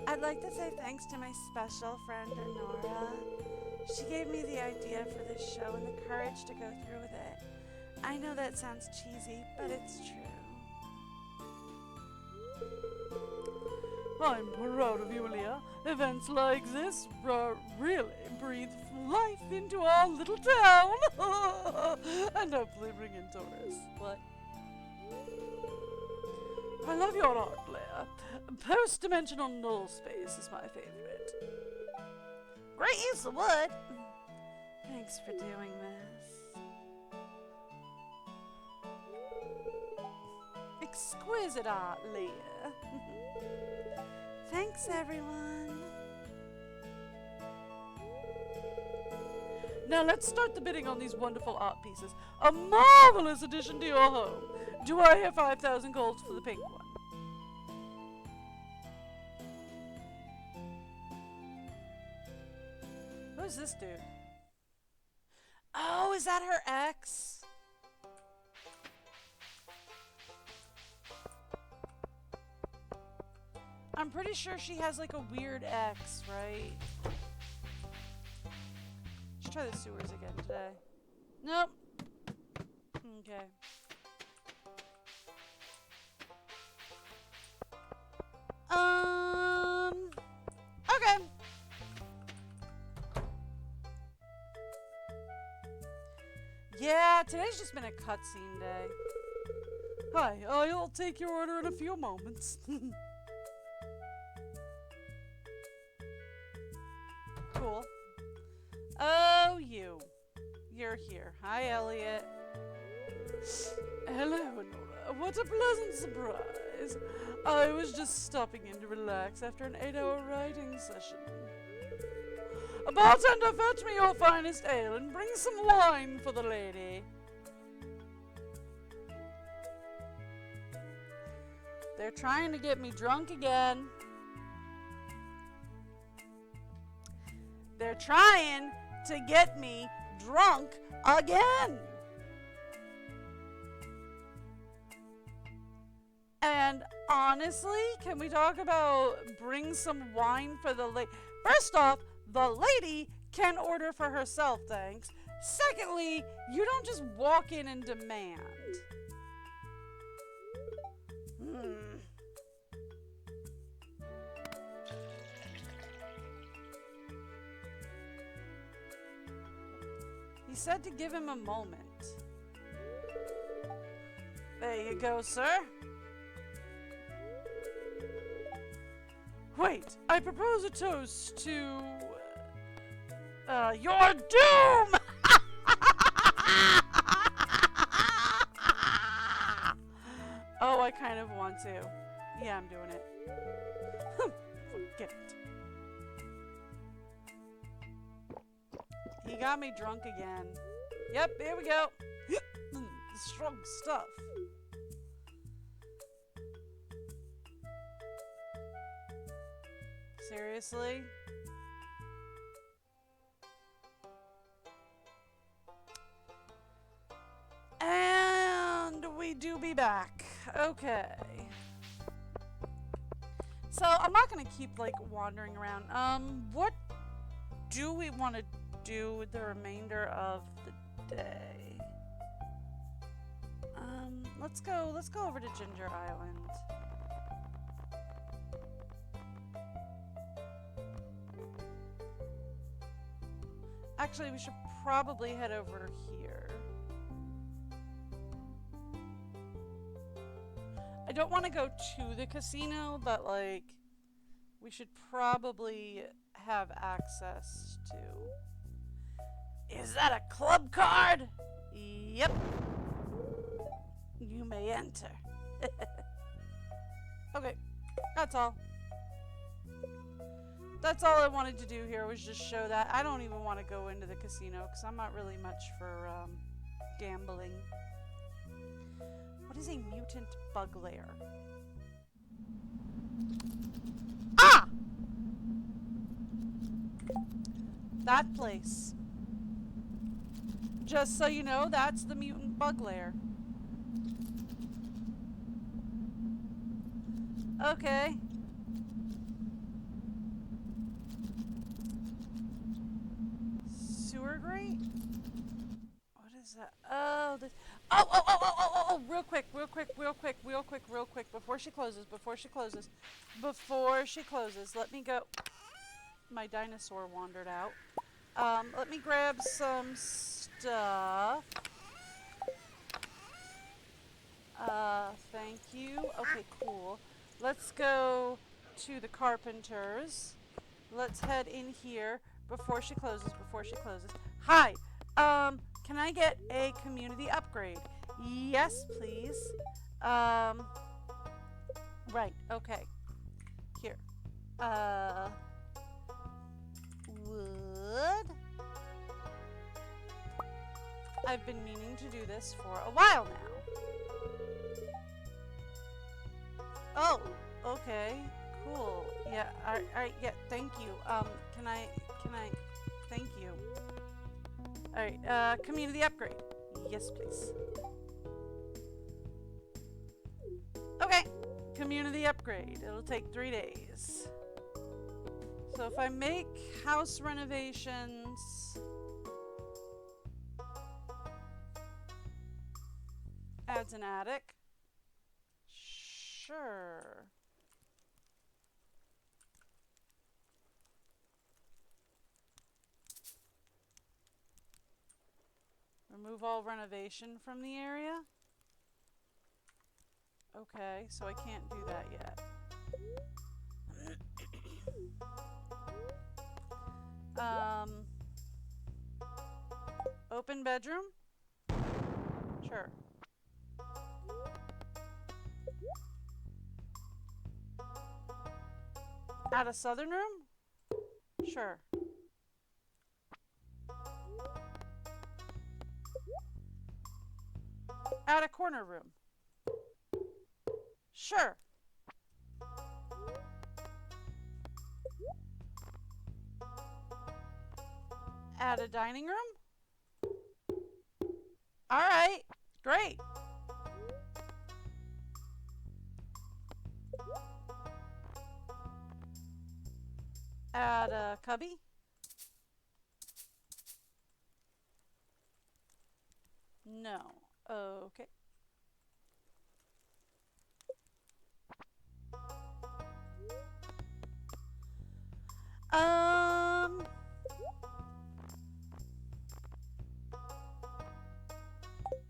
I'd like to say thanks to my special friend, Nora. She gave me the idea for this show and the courage to go through with it. I know that sounds cheesy, but it's true. I'm proud of you, Leah. Events like this really breathe life into our little town. And hopefully bring in tourists. What? I love your art, Leah. Post-dimensional null space is my favorite. Great use of wood. Thanks for doing this. Exquisite art, Leah. Thanks, everyone. Now let's start the bidding on these wonderful art pieces. A marvelous addition to your home. Do I hear 5,000 golds for the pink one? Who's this dude? Oh, is that her ex? I'm pretty sure she has like a weird ex, right? Should try the sewers again today. Nope. Okay. Okay. Yeah, today's just been a cutscene day. Hi, I'll take your order in a few moments. Cool. Oh, you. You're here. Hi, Elliot. Hello, Nora. What a pleasant surprise. I was just stopping in to relax after an 8-hour writing session. Bartender, fetch me your finest ale and bring some wine for the lady. They're trying to get me drunk again. They're trying to get me drunk again. And honestly, can we talk about bring some wine for the lady? First off, the lady can order for herself, thanks. Secondly, you don't just walk in and demand. He said to give him a moment. There you go, sir. Wait, I propose a toast to your doom! Oh, I kind of want to. Yeah, I'm doing it. Forget it. He got me drunk again. Yep, here we go. Strong stuff. Seriously? And we do be back. Okay. So I'm not gonna keep like wandering around. What do we want to do with the remainder of the day? Let's go over to Ginger Island. Actually, we should probably head over here. I don't want to go to the casino, but like, we should probably have access to. Is that a club card? Yep. You may enter. Okay, that's all. That's all I wanted to do here was just show that. I don't even want to go into the casino because I'm not really much for gambling. What is a mutant bug lair? That place. Just so you know, that's the mutant bug lair. Okay. Sewer grate? What is that? Oh, this. Oh, real quick, before she closes, let me go. My dinosaur wandered out. Let me grab some stuff. Thank you. Okay, cool. Let's go to the carpenters. Let's head in here before she closes. Hi. Can I get a community upgrade? Yes, please. Right. Okay. Here. Wood. I've been meaning to do this for a while now. Oh, okay. Cool. Yeah, alright, yeah, thank you. Can I, thank you. Alright, community upgrade. Yes, please. Okay, community upgrade. It'll take 3 days. So if I make house renovations, adds an attic. Sure. Remove all renovation from the area. Okay, so I can't do that yet. Open bedroom? Sure. Add a southern room? Sure. Add a corner room? Sure. Add a dining room? Alright, great. Add a cubby? No. Okay.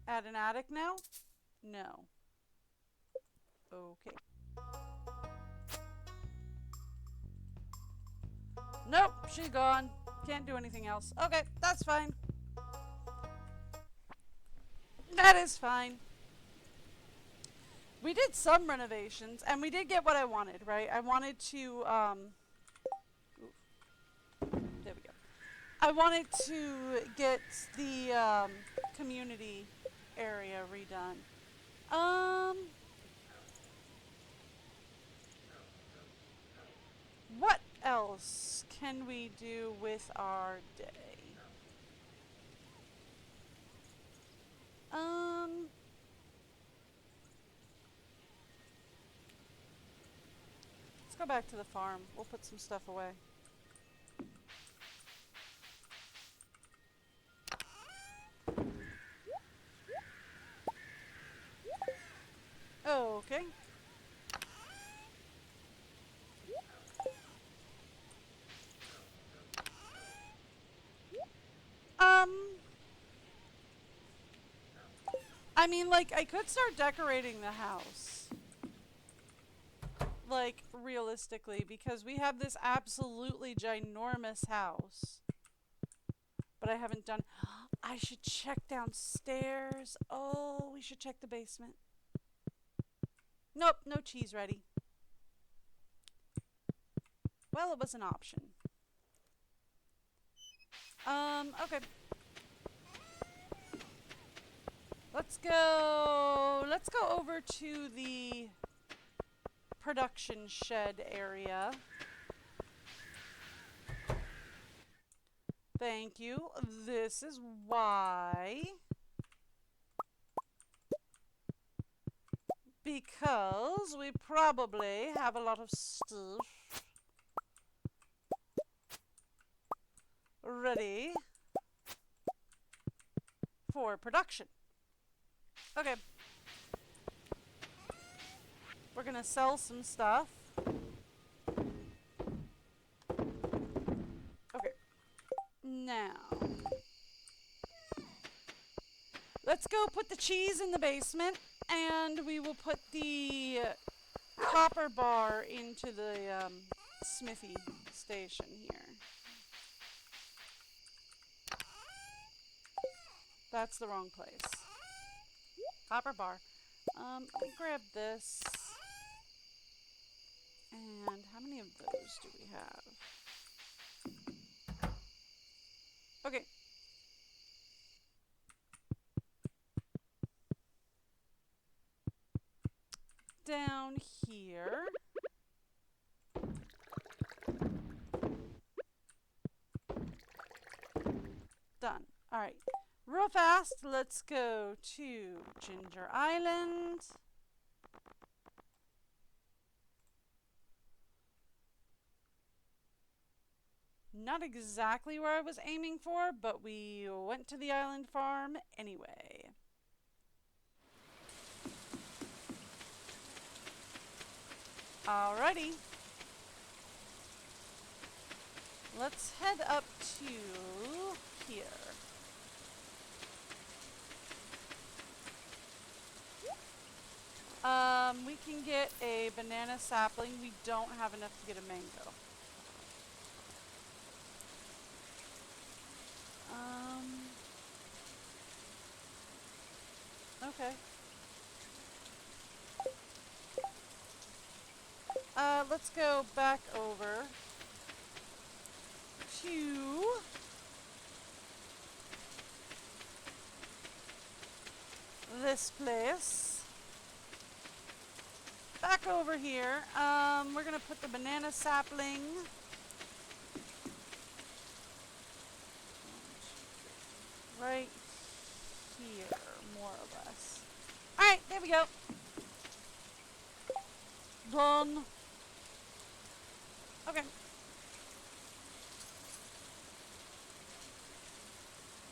Add an attic now? No. Okay. Nope, she's gone. Can't do anything else. Okay, that's fine. That is fine. We did some renovations, and we did get what I wanted, right? I wanted to, there we go. I wanted to get the, community area redone. What else can we do with our day? Let's go back to the farm. We'll put some stuff away. Okay. I mean, like, I could start decorating the house. Like, realistically, because we have this absolutely ginormous house. But I haven't done. I should check downstairs. Oh, we should check the basement. Nope, no cheese ready. Well, it was an option. Okay. Let's go over to the production shed area. Thank you. This is why. Because we probably have a lot of stuff ready for production. Okay. We're gonna sell some stuff. Okay. Now, let's go put the cheese in the basement, and we will put the copper bar into the smithy station here. That's the wrong place. Copper bar. Let me grab this. And how many of those do we have? Okay. Down here. Done. All right. Real fast, let's go to Ginger Island. Not exactly where I was aiming for, but we went to the island farm anyway. Alrighty. Let's head up to here. We can get a banana sapling. We don't have enough to get a mango. Okay. Let's go back over to this place. Back over here. We're gonna put the banana sapling. Right here, more or less. Alright, there we go. Done. Okay.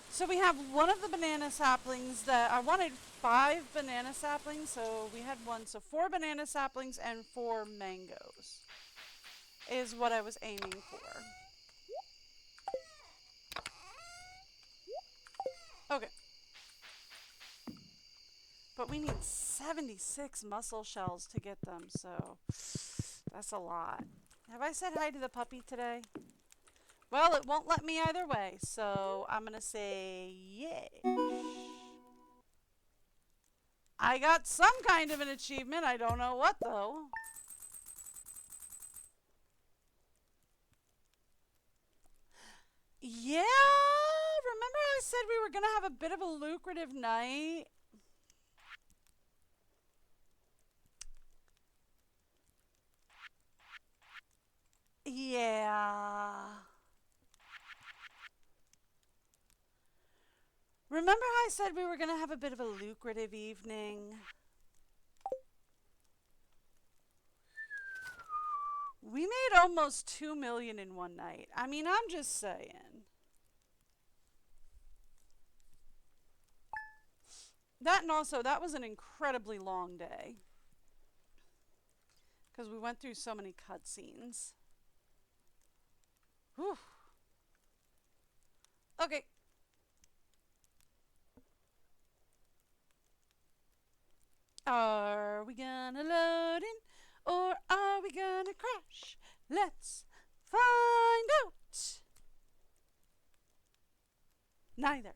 So we have one of the banana saplings that I wanted 5 banana saplings, so we had one. So 4 banana saplings and 4 mangoes is what I was aiming for. Okay. But we need 76 mussel shells to get them, so that's a lot. Have I said hi to the puppy today? Well, it won't let me either way, so I'm going to say yay. I got some kind of an achievement. I don't know what, though. Yeah, remember I said we were going to have a bit of a lucrative night? Yeah. Remember how I said we were going to have a bit of a lucrative evening? We made almost 2 million in one night. I mean, I'm just saying. That and also, that was an incredibly long day. Because we went through so many cutscenes. Whew. Okay. Are we gonna load in or are we gonna crash? Let's find out. Neither.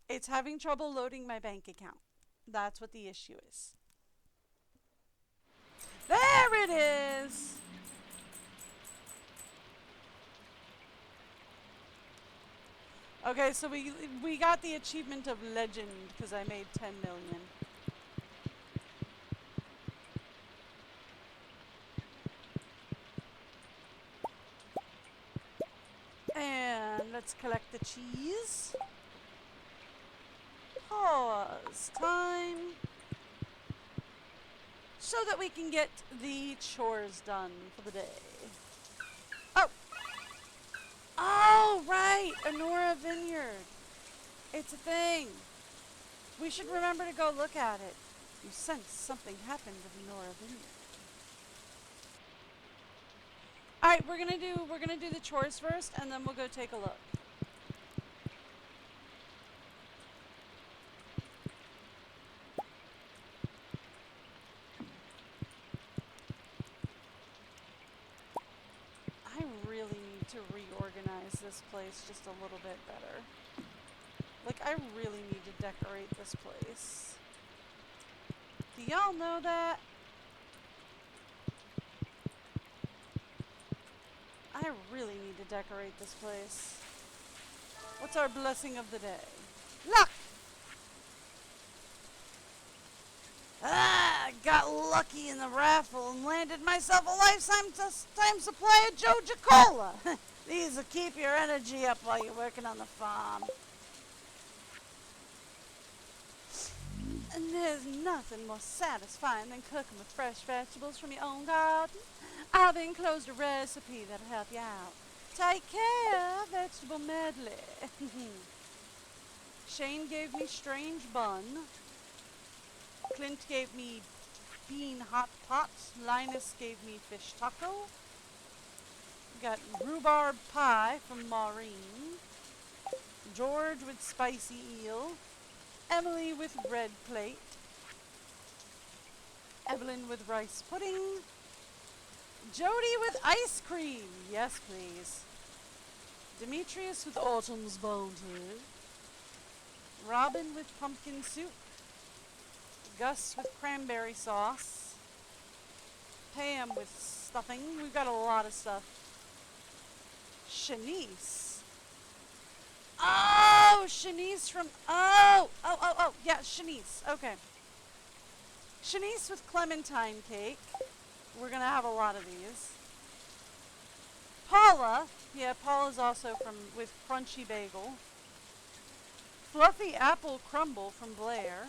It's having trouble loading my bank account. That's what the issue is. There it is. Okay, so we got the achievement of legend because I made 10 million. Let's collect the cheese. Pause time. So that we can get the chores done for the day. Oh! Oh, right! Honora Vineyard. It's a thing. We should remember to go look at it. You sense something happened at Honora Vineyard. Alright, we're gonna do the chores first and then we'll go take a look. I really need to reorganize this place just a little bit better. Like, I really need to decorate this place. Do y'all know that? I really need to decorate this place. What's our blessing of the day? Luck! Ah, I got lucky in the raffle and landed myself a lifetime supply of Joja Cola. These will keep your energy up while you're working on the farm. And there's nothing more satisfying than cooking with fresh vegetables from your own garden. I've enclosed a recipe that'll help you out. Take care, vegetable medley. Shane gave me strange bun. Clint gave me bean hot pot. Linus gave me fish taco. Got rhubarb pie from Maureen. George with spicy eel. Emily with bread plate. Evelyn with rice pudding. Jody with ice cream. Yes, please. Demetrius with autumn's bounty. Robin with pumpkin soup. Gus with cranberry sauce. Pam with stuffing. We've got a lot of stuff. Shanice. Oh, Shanice from... Oh, yeah, Shanice. Okay. Shanice with clementine cake. We're going to have a lot of these. Paula. Yeah, Paula's also with crunchy bagel. Fluffy apple crumble from Blair.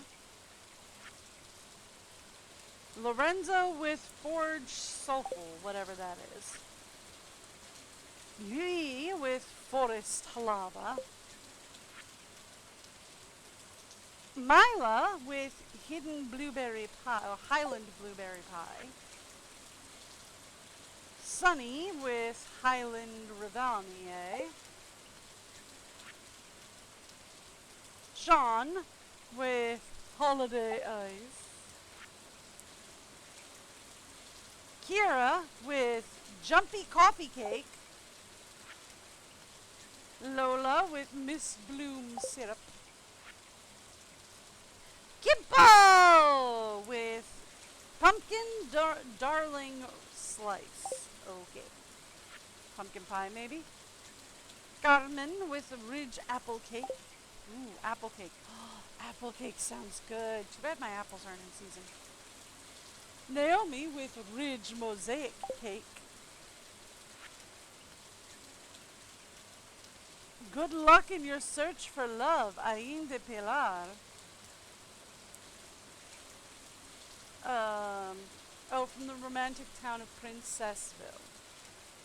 Lorenzo with forge sulfur, whatever that is. Lee with forest halava. Mila with hidden blueberry pie, or Highland blueberry pie. Sunny with Highland Rivanier. Sean with holiday ice. Kira with jumpy coffee cake. Lola with Miss Bloom syrup. Kimpo with pumpkin darling slice. Okay. Pumpkin pie, maybe. Carmen with ridge apple cake. Ooh, apple cake. Apple cake sounds good. Too bad my apples aren't in season. Naomi with ridge mosaic cake. Good luck in your search for love, Ain de Pilar. From the romantic town of Princessville.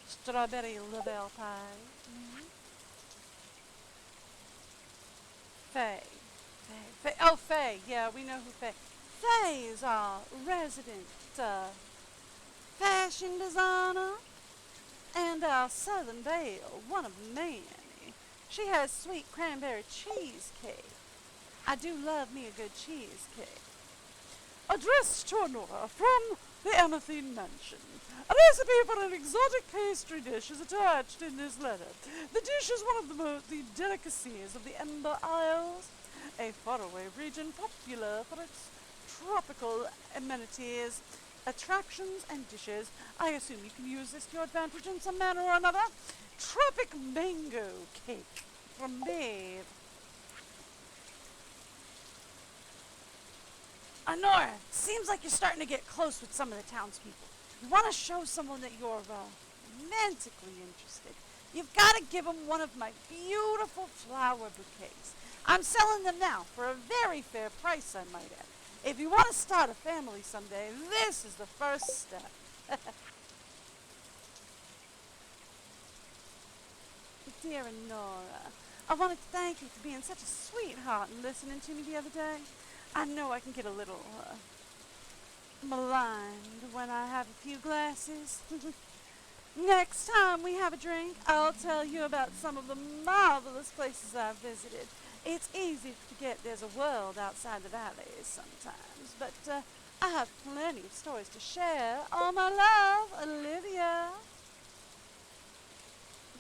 Strawberry Lavelle pie. Faye. Oh, Faye. Yeah, we know who Faye. Faye is our resident fashion designer and our Southern Belle, one of many. She has sweet cranberry cheesecake. I do love me a good cheesecake. Addressed to Honora from the Amathine Mansion. A recipe for an exotic pastry dish is attached in this letter. The dish is one of the delicacies of the Ember Isles, a faraway region popular for its tropical amenities, attractions, and dishes. I assume you can use this to your advantage in some manner or another. Tropic mango cake from Maeve. Honora, seems like you're starting to get close with some of the townspeople. You want to show someone that you're romantically interested. you've got to give them one of my beautiful flower bouquets. I'm selling them now for a very fair price, I might add. If you want to start a family someday, this is the first step. Dear Nora, I wanted to thank you for being such a sweetheart and listening to me the other day. I know I can get a little maligned when I have a few glasses. Next time we have a drink, I'll tell you about some of the marvelous places I've visited. It's easy to forget there's a world outside the valleys sometimes, but I have plenty of stories to share. All my love, Olivia.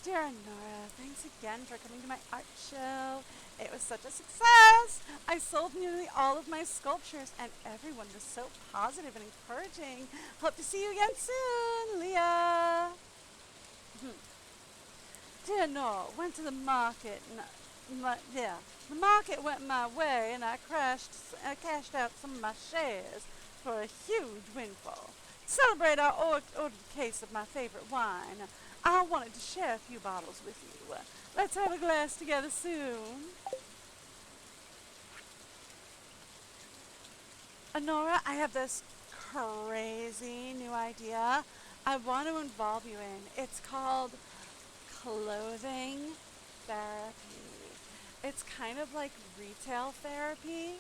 Dear Nora, thanks again for coming to my art show. It was such a success. I sold nearly all of my sculptures, and everyone was so positive and encouraging. Hope to see you again soon, Leah. Dear Nora, went to the market, and the market went my way, and I cashed out some of my shares for a huge windfall. To celebrate, I ordered a case of my favorite wine. I wanted to share a few bottles with you. Let's have a glass together soon. Nora, I have this crazy new idea I want to involve you in. It's called clothing therapy. It's kind of like retail therapy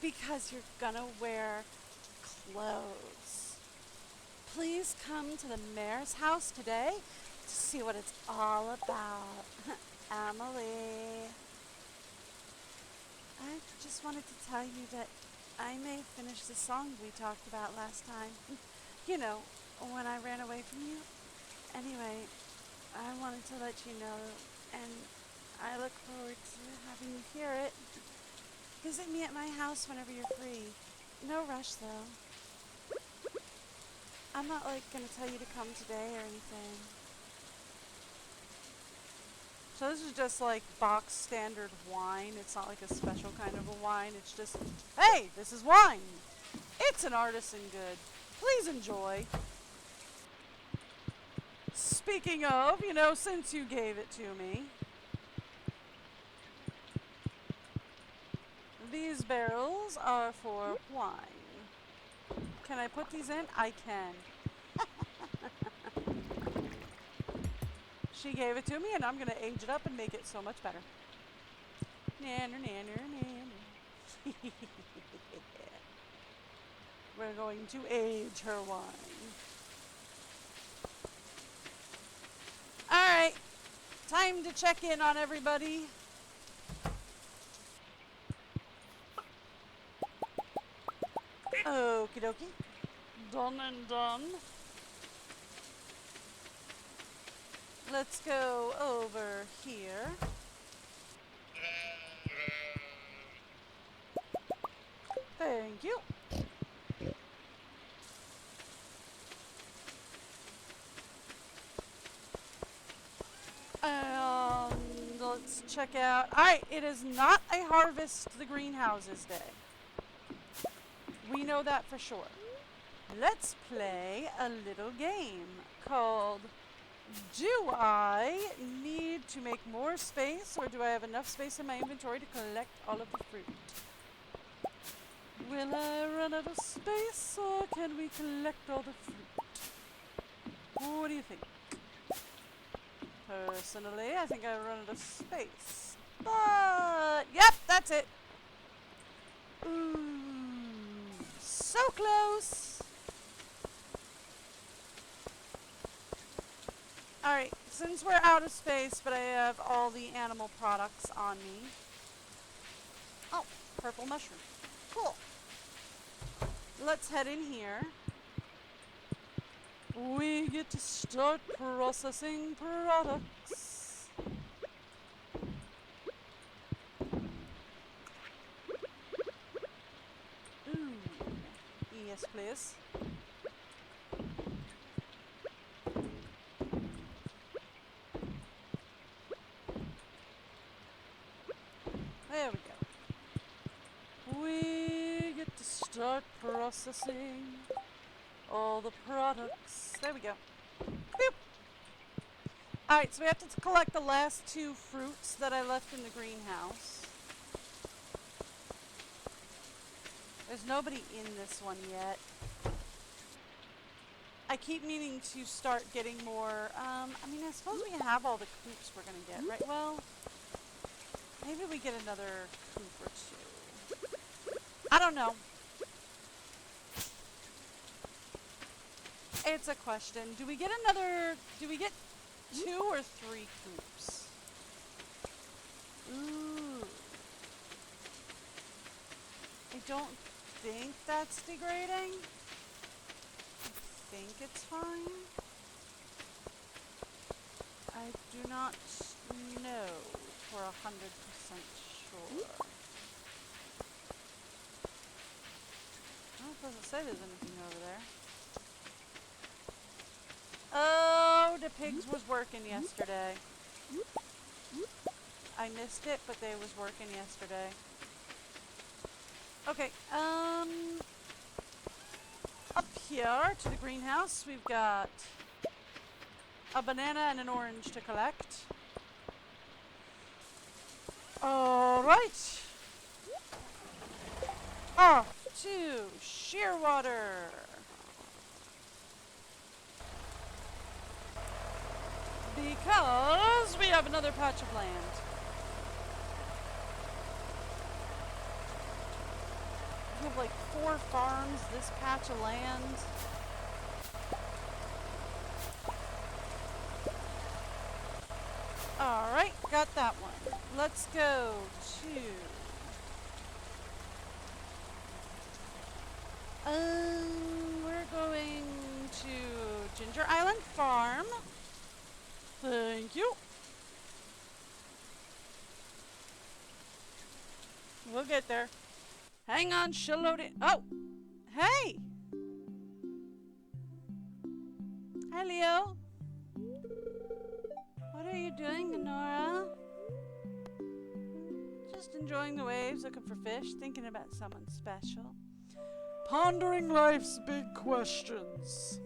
because you're gonna wear clothes. Please come to the mayor's house today to see what it's all about. Emily. I just wanted to tell you that I may finish the song we talked about last time. You know, when I ran away from you. Anyway, I wanted to let you know, and I look forward to having you hear it. Visit me at my house whenever you're free. No rush, though. I'm not, gonna tell you to come today or anything. So this is just like box standard wine. It's not like a special kind of a wine. It's just, hey, this is wine. It's an artisan good. Please enjoy. Speaking of, since you gave it to me, these barrels are for wine. Can I put these in? I can. She gave it to me, and I'm going to age it up and make it so much better. Nanner, nanner, nanner. We're going to age her wine. Alright, time to check in on everybody. Okie dokie. Done and done. Let's go over here. Thank you. And let's check out. Alright, it is not a harvest the greenhouses day. We know that for sure. Let's play a little game called Do I Need to Make More Space, or do I have enough space in my inventory to collect all of the fruit? Will I run out of space, or can we collect all the fruit? What do you think? Personally, I think I run out of space. But, yep, that's it. Ooh, so close. Alright, since we're out of space, but I have all the animal products on me. Oh, purple mushroom. Cool. Let's head in here. We get to start processing products. Ooh. Yes, please. There we go. We get to start processing all the products. There we go. Boop. Alright, so we have to collect the last 2 fruits that I left in the greenhouse. There's nobody in this one yet. I keep meaning to start getting more, I mean, I suppose we have all the coops we're gonna get, right? Well, maybe we get another coop or 2. I don't know. It's a question. Do we get 2 or 3 coops? Ooh. I don't think that's degrading. I think it's fine. I do not know for 100% sure. Oh, it doesn't say there's anything over there. Oh, the pigs was working yesterday. I missed it, but they was working yesterday. Okay, up here to the greenhouse, we've got a banana and an orange to collect. Alright. Off to Shearwater. Because we have another patch of land. We have like 4 farms, this patch of land. Alright, got that one. Let's go to... we're going to Ginger Island Farm. Thank you. We'll get there. Hang on, she'll load it. Oh! Hey! Hi, Leo. What are you doing, Nora? Just enjoying the waves, looking for fish, thinking about someone special. Pondering life's big questions.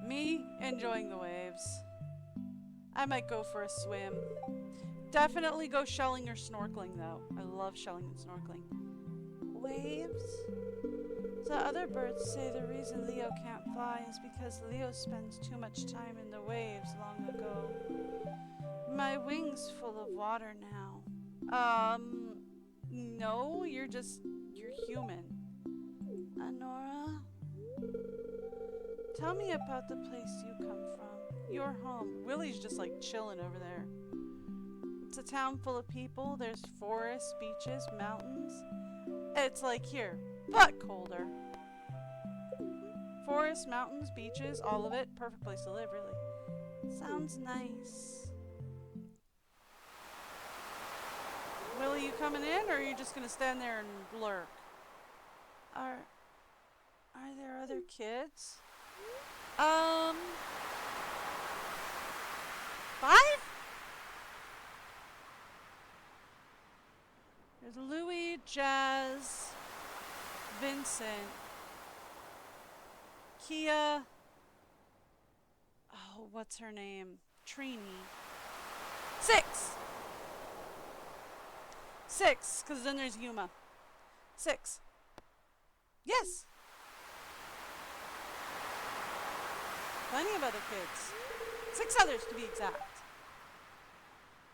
Me enjoying the waves. I might go for a swim. Definitely go shelling or snorkeling, though. I love shelling and snorkeling. Waves? The other birds say the reason Leo can't fly is because Leo spends too much time in the waves long ago. My wings full of water now. No, you're human. Nora? Tell me about the place you come from. Your home. Willie's just like chilling over there. It's a town full of people. There's forests, beaches, mountains. It's like here, but colder. Forests, mountains, beaches, all of it. Perfect place to live, really. Sounds nice. Willie, you coming in, or are you just gonna stand there and lurk? Are there other kids? 5? There's Louie, Jazz, Vincent, Kia. Oh, what's her name? Trini. 6! 6, because then there's Yuma. 6. Yes! Plenty of other kids. 6 others to be exact.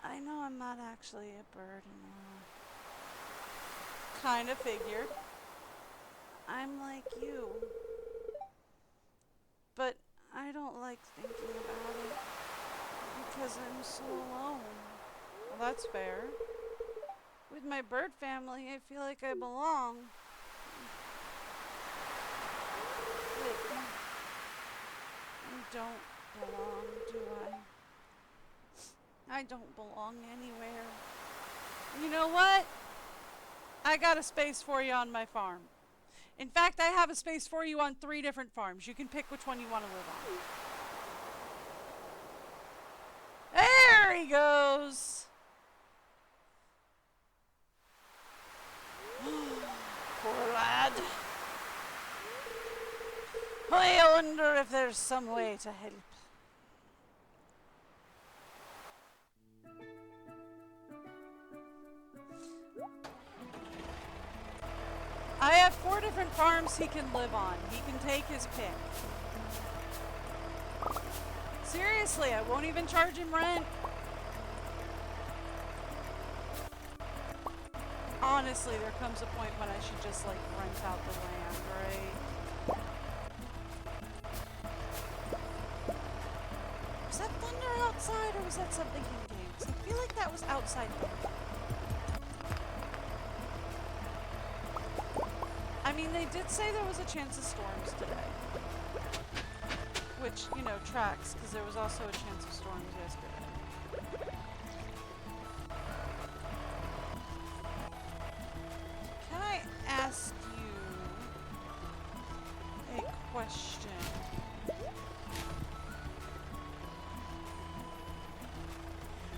I know I'm not actually a bird anymore. Kind of figured. I'm like you. But I don't like thinking about it because I'm so alone. Well, that's fair. With my bird family, I feel like I belong. Wait, I don't belong, do I? I don't belong anywhere. You know what? I got a space for you on my farm. In fact, I have a space for you on 3 different farms. You can pick which one you want to live on. There he goes. Poor lad. I wonder if there's some way to help. have 4 different farms he can live on. He can take his pick. Seriously, I won't even charge him rent. Honestly, there comes a point when I should just, like, rent out the land, right? Was that thunder outside, or was that something in-game? 'Cause I feel like that was outside thunder. I mean, they did say there was a chance of storms today. Which, you know, tracks, because there was also a chance of storms yesterday. Can I ask you a question?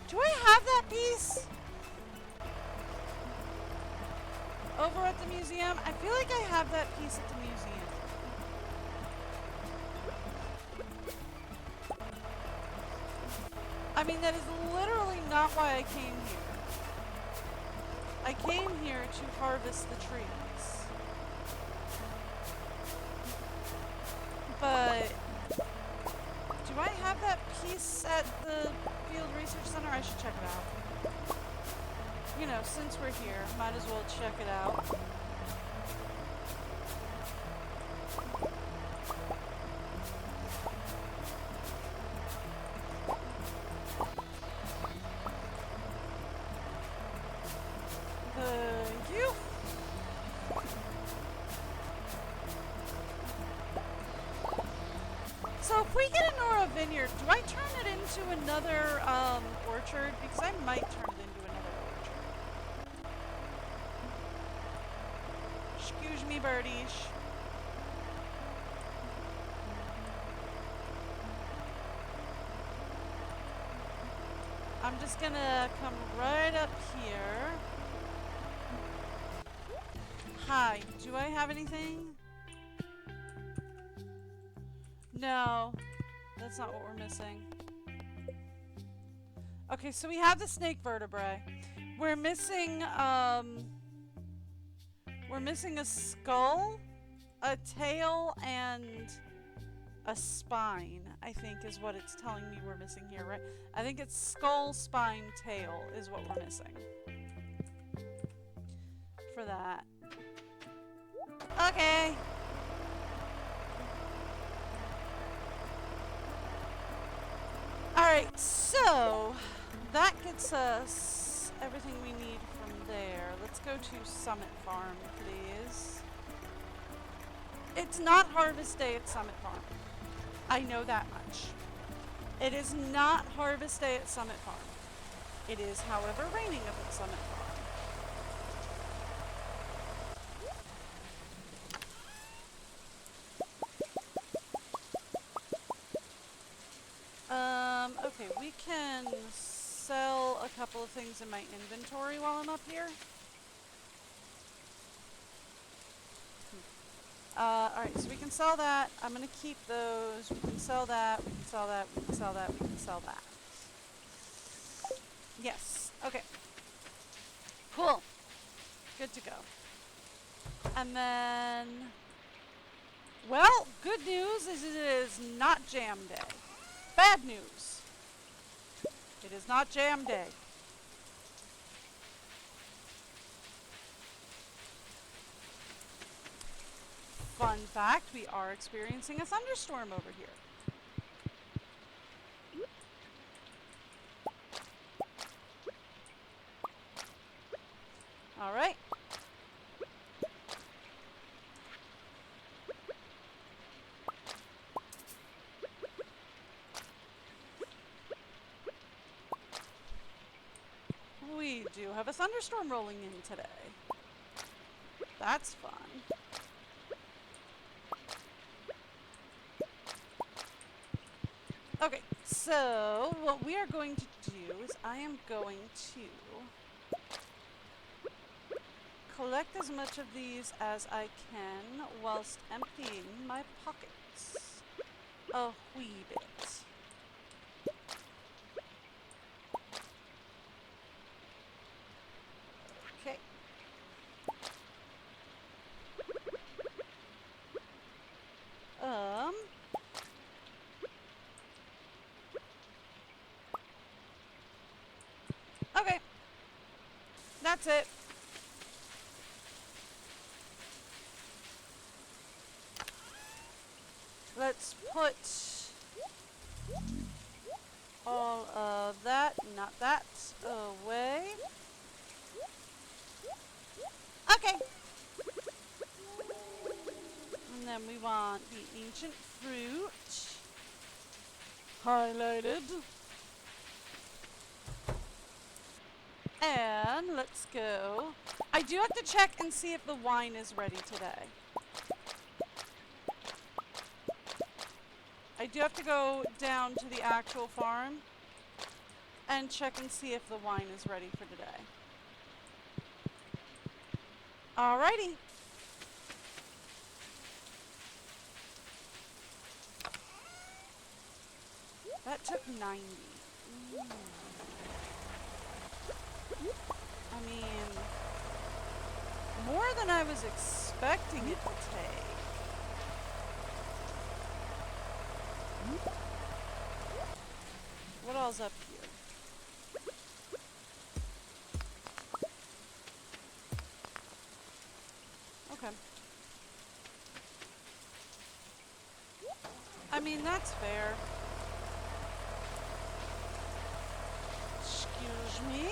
Do I have that piece? Over at the museum? I feel like I have that piece at the museum. I mean, that is literally not why I came here. I came here to harvest the trees. But do I have that piece at the Field Research Center? I should check it out. You know, since we're here, might as well check it out. Thank you. So if we get a Nora Vineyard, do I turn it into another orchard? Because I might turn it into another orchard. Excuse me, birdies. I'm just gonna come right up here. Hi, do I have anything? No, that's not what we're missing. Okay, so we have the snake vertebrae. We're missing a skull, a tail, and a spine, I think is what it's telling me we're missing here, right? I think it's skull, spine, tail is what we're missing. For that. Okay. Alright, so that gets us everything we need from there. Let's go to Summit Farm, please. It's not harvest day at Summit Farm. I know that much. It is not harvest day at Summit Farm. It is, however, raining up at Summit Farm. Okay, we can sell a couple of things in my inventory while I'm up here. Alright, so we can sell that. I'm gonna keep those. We can sell that. We can sell that. We can sell that. We can sell that. Yes. Okay. Cool. Good to go. And then... Well, good news is it is not jam day. Bad news. It is not jam day. Fun fact, we are experiencing a thunderstorm over here. All right. We do have a thunderstorm rolling in today. That's fun. Okay, so what we are going to do is I am going to collect as much of these as I can whilst emptying my pockets a wee bit. Okay. that's it. Let's put all of that, not that, away. Okay. And then we want the ancient fruit highlighted. And let's go. I do have to check and see if the wine is ready today. I do have to go down to the actual farm and check and see if the wine is ready for today. Alrighty. That took 90. I mean, more than I was expecting it to take. What else up here? Okay. I mean, that's fair. Excuse me.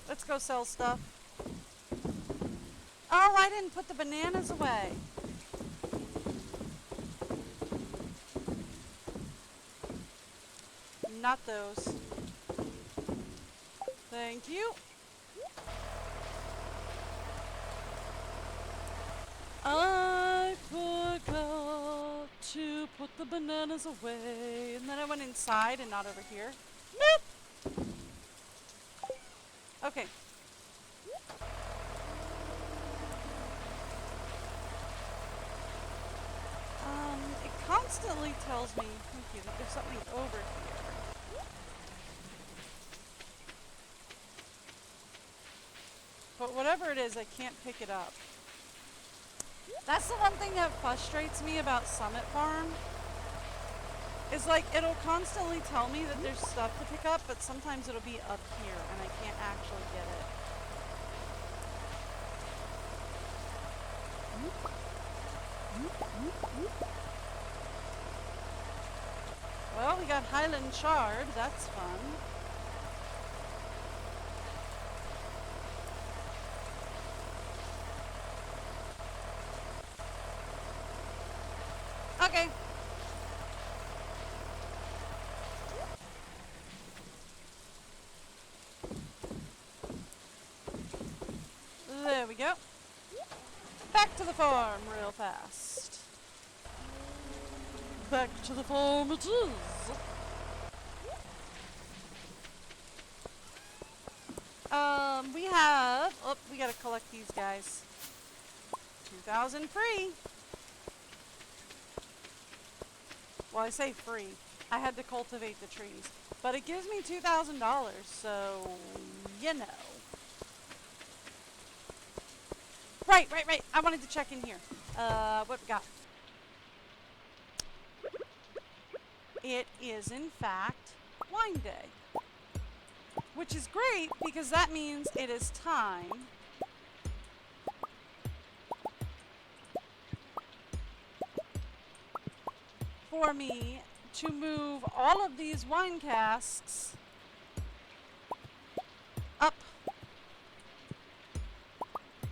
Let's go sell stuff. Oh, I didn't put the bananas away. Not those. Thank you. I forgot to put the bananas away. And then I went inside and not over here. Nope. Okay. It constantly tells me, thank you, that there's something over here. But whatever it is, I can't pick it up. That's the one thing that frustrates me about Summit Farm. Is like, it'll constantly tell me that there's stuff to pick up, but sometimes it'll be up here and I can't actually get it. Well, we got Highland Shard, that's fun. Okay. There we go. Back to the farm real fast. Back to the farm it is. We have, oh, we gotta collect these guys. 2,000 free. Well, I say free. I had to cultivate the trees. But it gives me $2,000, so, you know. Right. I wanted to check in here. What we got? It is, in fact, wine day. Which is great, because that means it is time for me to move all of these wine casks up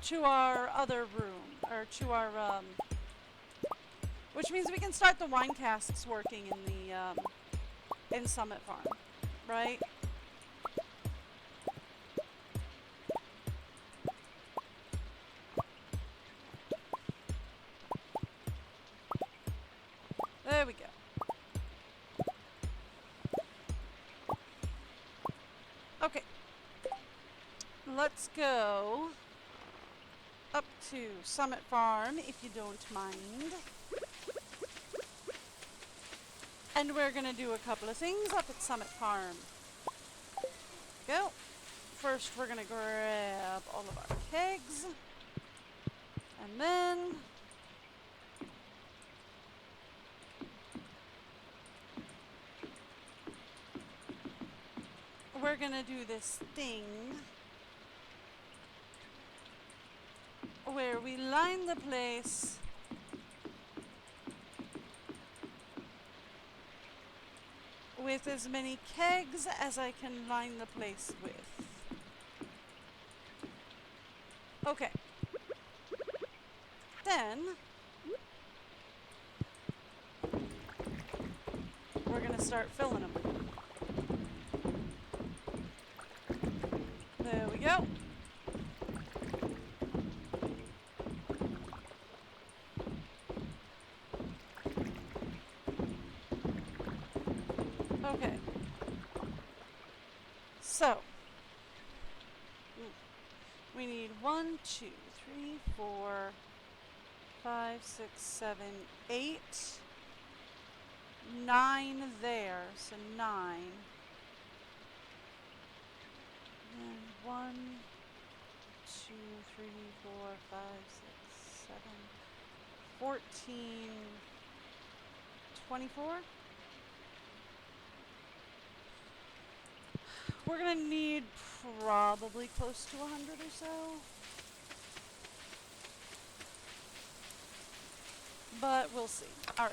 to our other room, or to our, which means we can start the wine casks working in the, in Summit Farm, right? There we go. Okay. Let's go up to Summit Farm, if you don't mind. And we're going to do a couple of things up at Summit Farm. Go. First, we're going to grab all of our kegs. And then we're gonna do this thing where we line the place with as many kegs as I can line the place with. Okay. Then we're gonna start filling them. There we go. Okay. So we need 1, 2, 3, 4, 5, 6, 7, 8, 9 there. So 9. And 1, 2, 3, 4, 5, 6, 7, 14, 24. We're gonna need probably close to 100 or so. But we'll see. Alright.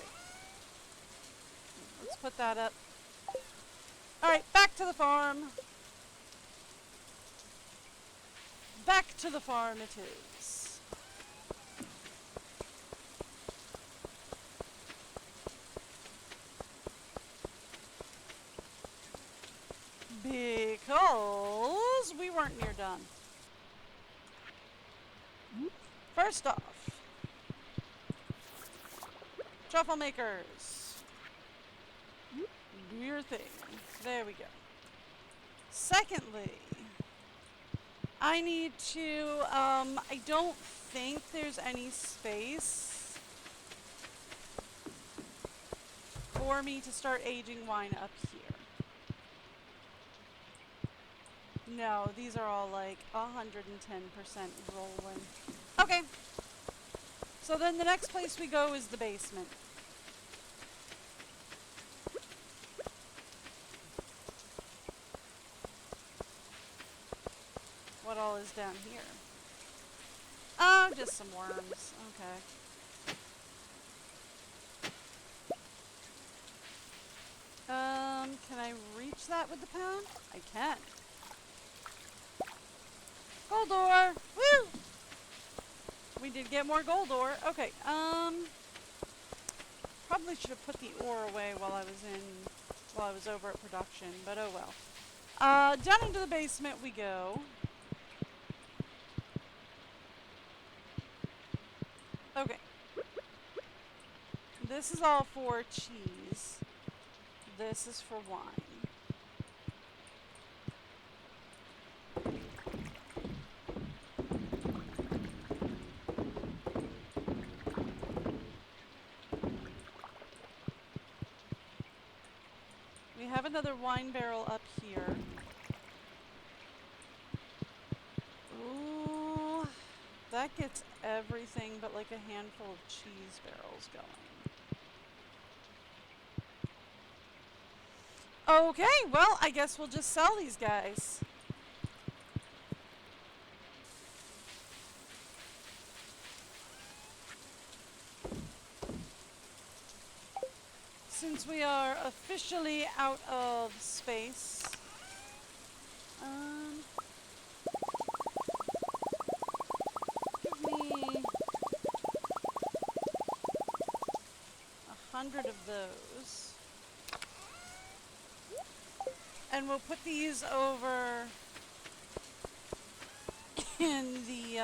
Let's put that up. Alright, back to the farm. Back to the farm it is. Because we weren't near done. First off, truffle makers. Do your thing. There we go. Secondly, I need to, I don't think there's any space for me to start aging wine up here. No, these are all like 110% rolling. Okay. So then the next place we go is the basement. What all is down here? Oh, just some worms. Okay. Can I reach that with the pound? I can. Gold ore! Woo! We did get more gold ore. Okay, probably should have put the ore away while I was over at production, but oh well. Down into the basement we go. Okay. This is all for cheese. This is for wine. We have another wine barrel up here. Ooh, that gets everything but like a handful of cheese barrels going. Okay, well, I guess we'll just sell these guys. Since we are officially out of space, give me 100 of those. And we'll put these over in the,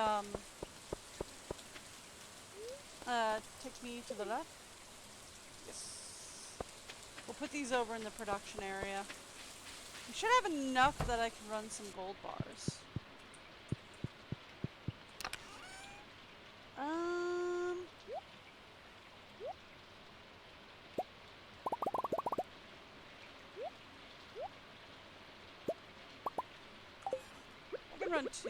take me to the left. Yes. We'll put these over in the production area. We should have enough that I can run some gold bars. I can run 2.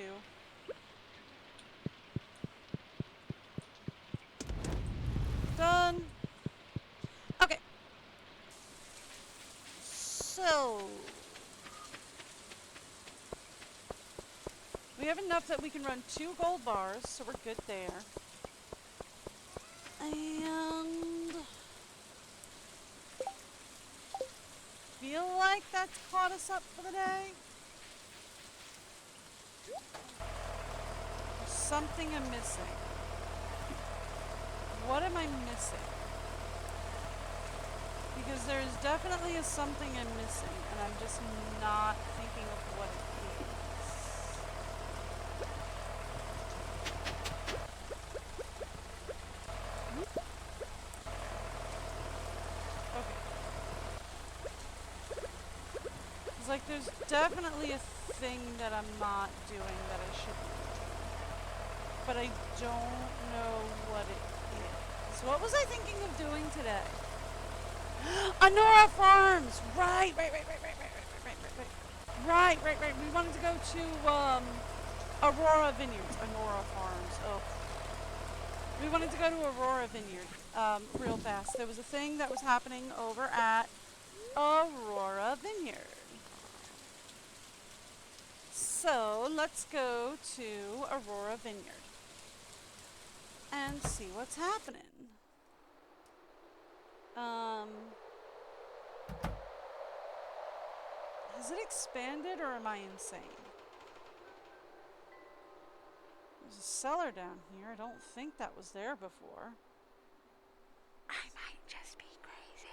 Done. Okay. So We have enough that we can run 2 gold bars, so we're good there. And feel like that's caught us up for the day. There's something I'm missing. What am I missing? Because there is definitely a something I'm missing, and I'm just not thinking of what it is. Okay. It's like there's definitely a thing that I'm not doing that I should be doing. But I don't know what it is. What was I thinking of doing today? Honora Farms! Right. We wanted to go to Aurora Vineyards. Honora Farms. Oh. We wanted to go to Aurora Vineyard real fast. There was a thing that was happening over at Aurora Vineyard. So let's go to Aurora Vineyard and see what's happening. Has it expanded or am I insane? There's a cellar down here. I don't think that was there before. I might just be crazy.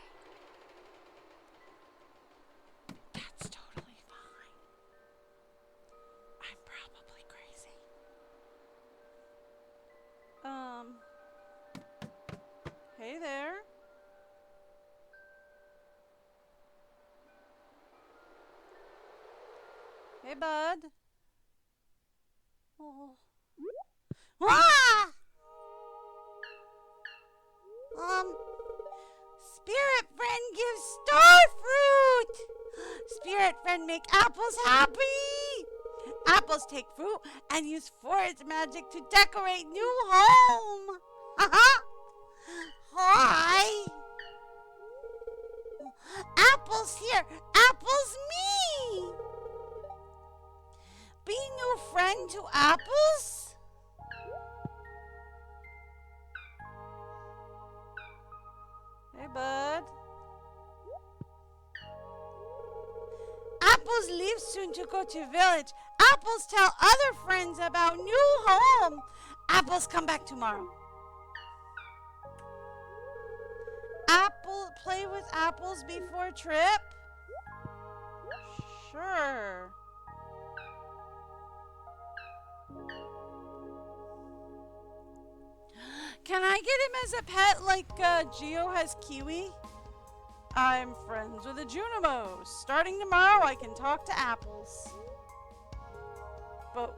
That's totally fine. I'm probably crazy. Hey there. Hey, bud. Oh. Ah! Spirit friend gives star fruit. Spirit friend make apples happy. Apples take fruit and use forest magic to decorate new home. Hi. Apples here. Apples me. Be new friend to apples? Hey, bud. Apples leave soon to go to village. Apples tell other friends about new home. Apples come back tomorrow. Apple play with apples before trip? Sure. Can I get him as a pet like Geo has Kiwi? I'm friends with a Junimo. Starting tomorrow, I can talk to apples. But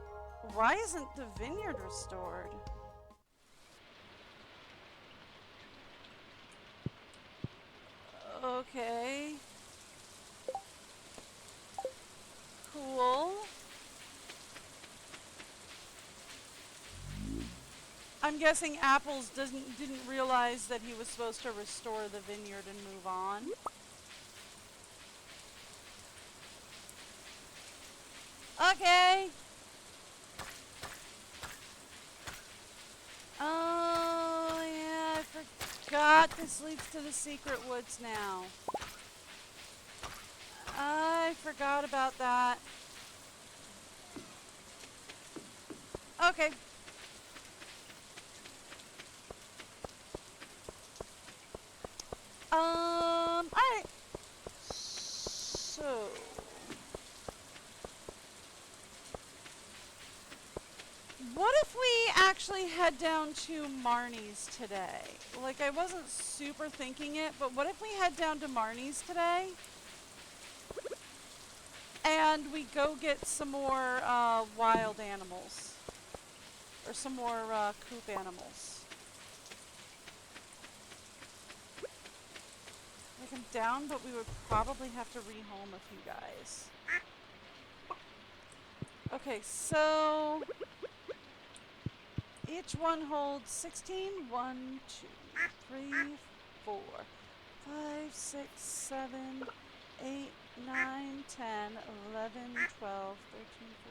why isn't the vineyard restored? Okay. Cool. I'm guessing Apples didn't realize that he was supposed to restore the vineyard and move on. Okay. Oh, yeah, I forgot this leads to the secret woods now. I forgot about that. Okay. Alright. So. What if we actually head down to Marnie's today? Like, I wasn't super thinking it, but what if we head down to Marnie's today? And we go get some more wild animals. Or some more coop animals. Like, I'm down, but we would probably have to rehome a few guys. Okay, so each one holds 16. 1, 2, 3, 4, 5, 6, 7, 8, 9, 10, 11, 12, 13, 14,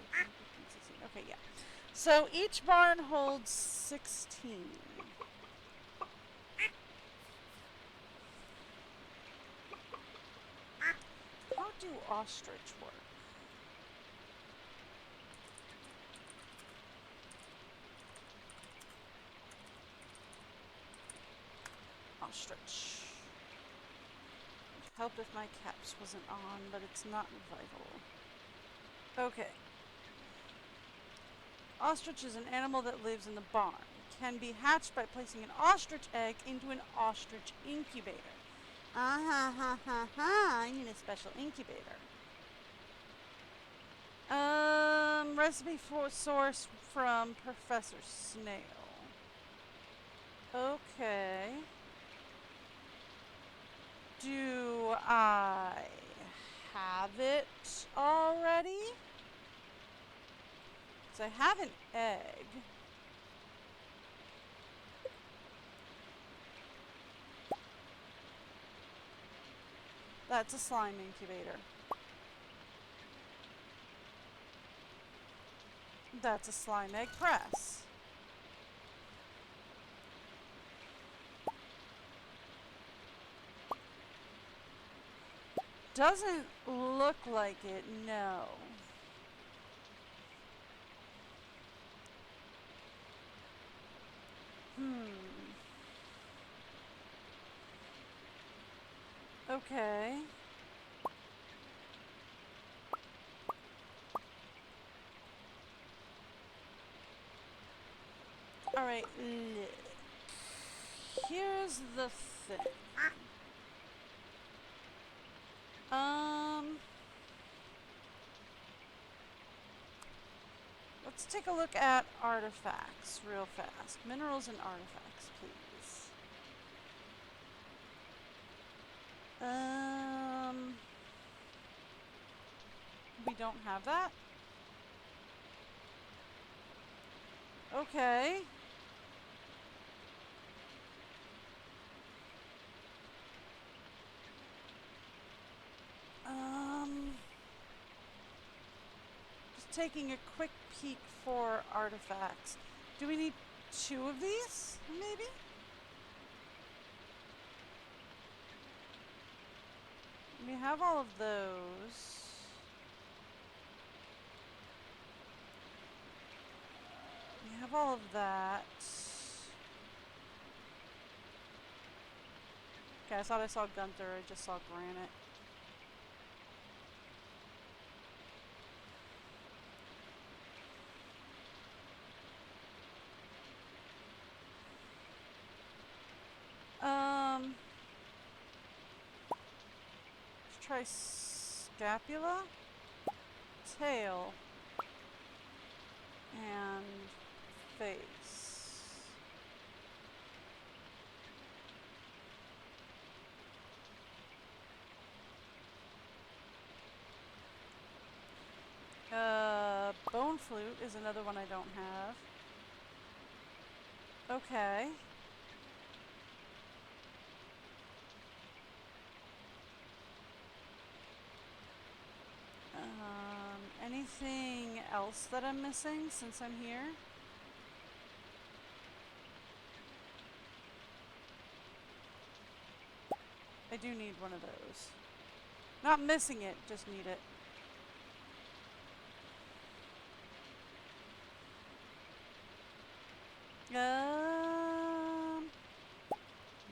15, 16. Okay, yeah. So each barn holds 16. How do ostrich work? Ostrich. Would help if my caps wasn't on, but it's not vital. Okay. Ostrich is an animal that lives in the barn. Can be hatched by placing an ostrich egg into an ostrich incubator. Ah ha ha ha ha! I need a special incubator. Recipe for source from Professor Snail. Okay. Do I have it already? Because I have an egg. That's a slime incubator. That's a slime egg press. Doesn't look like it, no. Okay. Alright, look. Here's the thing. Let's take a look at artifacts real fast. Minerals and artifacts, please. We don't have that. Okay. Just taking a quick peek for artifacts. Do we need 2 of these, maybe? We have all of those. We have all of that. Okay, I thought I saw Gunther. I just saw granite. Let's try scapula, tail, and face. Bone flute is another one I don't have. Okay. Anything else that I'm missing since I'm here? I do need one of those. Not missing it, just need it.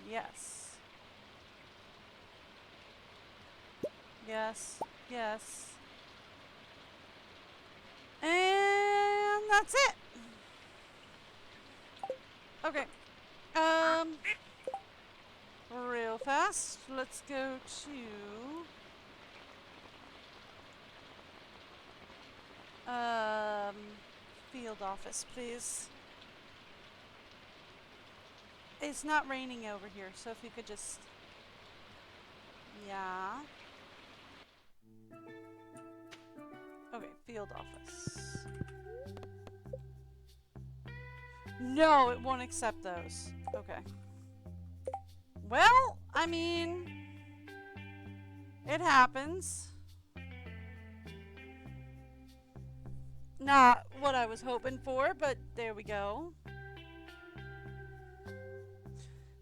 Yes. Yes. Yes. And that's it. Okay. Real fast. Let's go to field office, please. It's not raining over here, so if you could just... Yeah. Okay, field office. No, it won't accept those. Okay. Well, I mean... It happens. Not what I was hoping for, but there we go.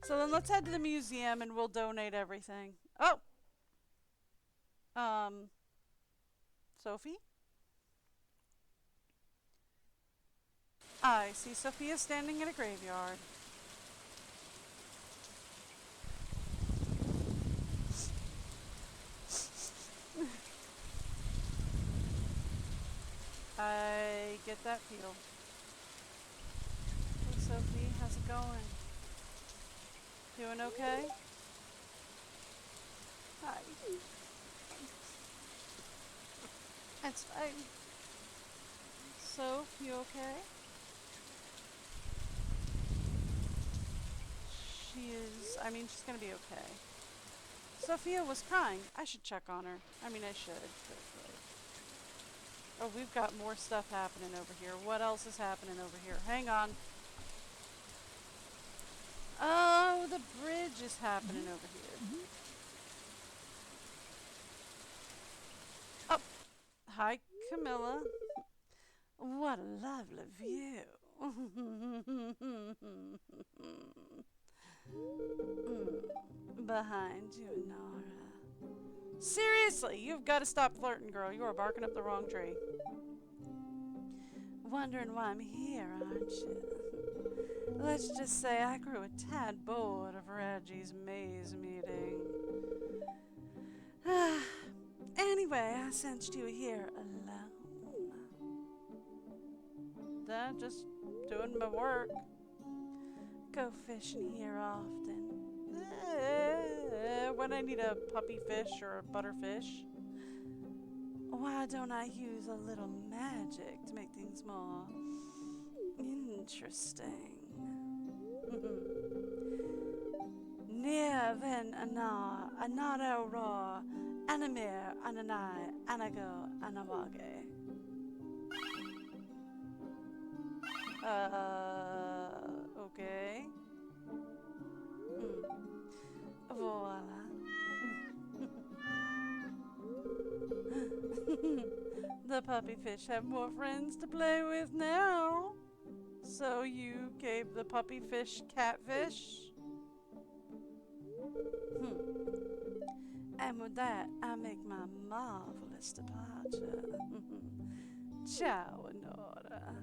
So then let's head to the museum and we'll donate everything. Oh! Um, Sophie? I see Sophia standing in a graveyard. I get that feel. Hey Sophie, how's it going? Doing okay? Hi. It's fine. Soph, you okay? She's gonna be okay. Sophia was crying. I should check on her. I should. But, like, oh, we've got more stuff happening over here. What else is happening over here? Hang on. Oh, the bridge is happening over here. Oh, hi, Camilla. What a lovely view. Behind you, Nora. Seriously, you've got to stop flirting, girl. You are barking up the wrong tree. Wondering why I'm here, aren't you? Let's just say I grew a tad bored of Reggie's maze meeting. Anyway, I sensed you here alone. Just doing my work. Go fishing here often. When I need a puppy fish or a butterfish. Why don't I use a little magic to make things more interesting? Near then anara raw, animir, ananai, anago, anawage. Okay. Voila. The puppy fish have more friends to play with now. So you gave the puppy fish catfish? And with that, I make my marvelous departure. Ciao, Nora.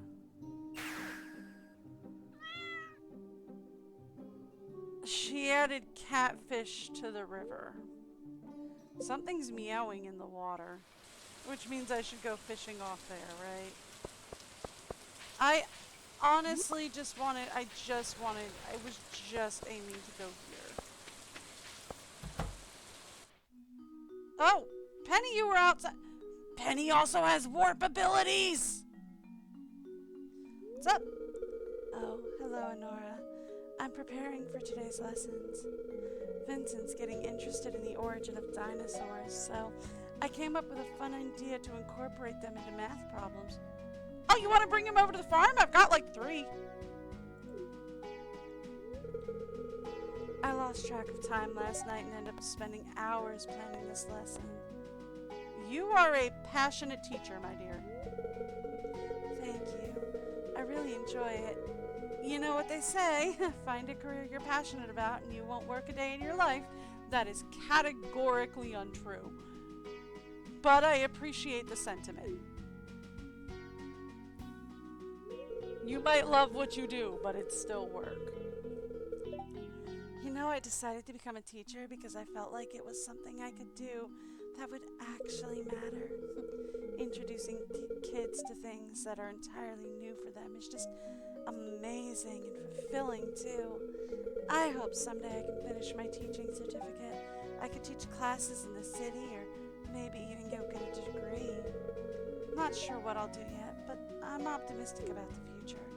She added catfish to the river. Something's meowing in the water, which means I should go fishing off there, right? I honestly I was just aiming to go here. Oh, Penny, you were outside. Penny also has warp abilities! What's up? Oh, hello, Honora. I'm preparing for today's lessons. Vincent's getting interested in the origin of dinosaurs, so I came up with a fun idea to incorporate them into math problems. Oh, you want to bring him over to the farm? I've got like 3. I lost track of time last night and ended up spending hours planning this lesson. You are a passionate teacher, my dear. Thank you. I really enjoy it. You know what they say, find a career you're passionate about and you won't work a day in your life. That is categorically untrue. But I appreciate the sentiment. You might love what you do, but it's still work. You know, I decided to become a teacher because I felt like it was something I could do that would actually matter. Introducing kids to things that are entirely new for them is just amazing and fulfilling too. I hope someday I can finish my teaching certificate. I could teach classes in the city or maybe even go get a degree. Not sure what I'll do yet, but I'm optimistic about the future.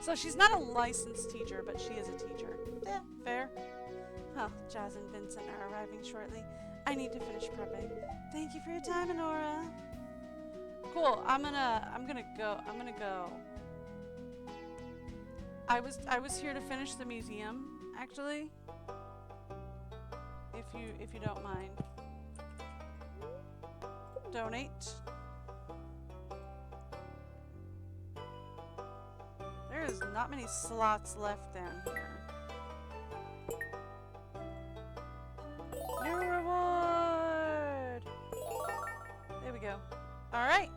So she's not a licensed teacher, but she is a teacher. Yeah, fair. Well, Jazz and Vincent are arriving shortly. I need to finish prepping. Thank you for your time, Honora. Cool. I'm gonna go. I was here to finish the museum, actually. If you don't mind. Donate. not many slots left down here. New reward! There we go. Alright.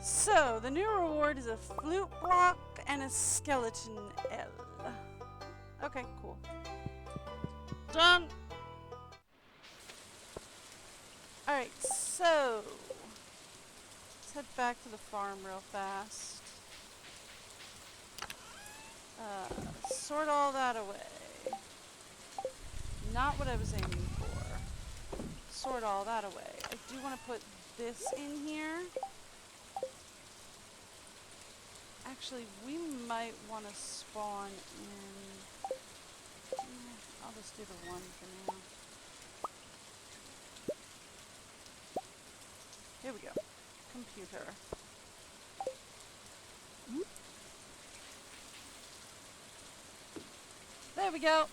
So, the new reward is a flute block and a skeleton L. Okay, cool. Done! Alright, so let's head back to the farm real fast. Sort all that away. Not what I was aiming for. Sort all that away. I do want to put this in here. Actually, we might want to spawn in... I'll just do the one for now. Here we go. Computer. There we go.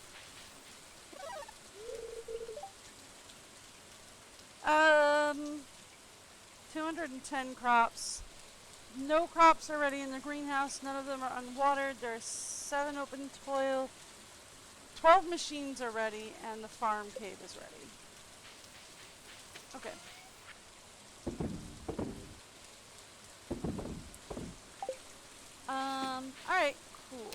210 crops. No crops are ready in the greenhouse. None of them are unwatered. There are 7 open toil. 12 machines are ready, and the farm cave is ready. Okay. Alright, cool.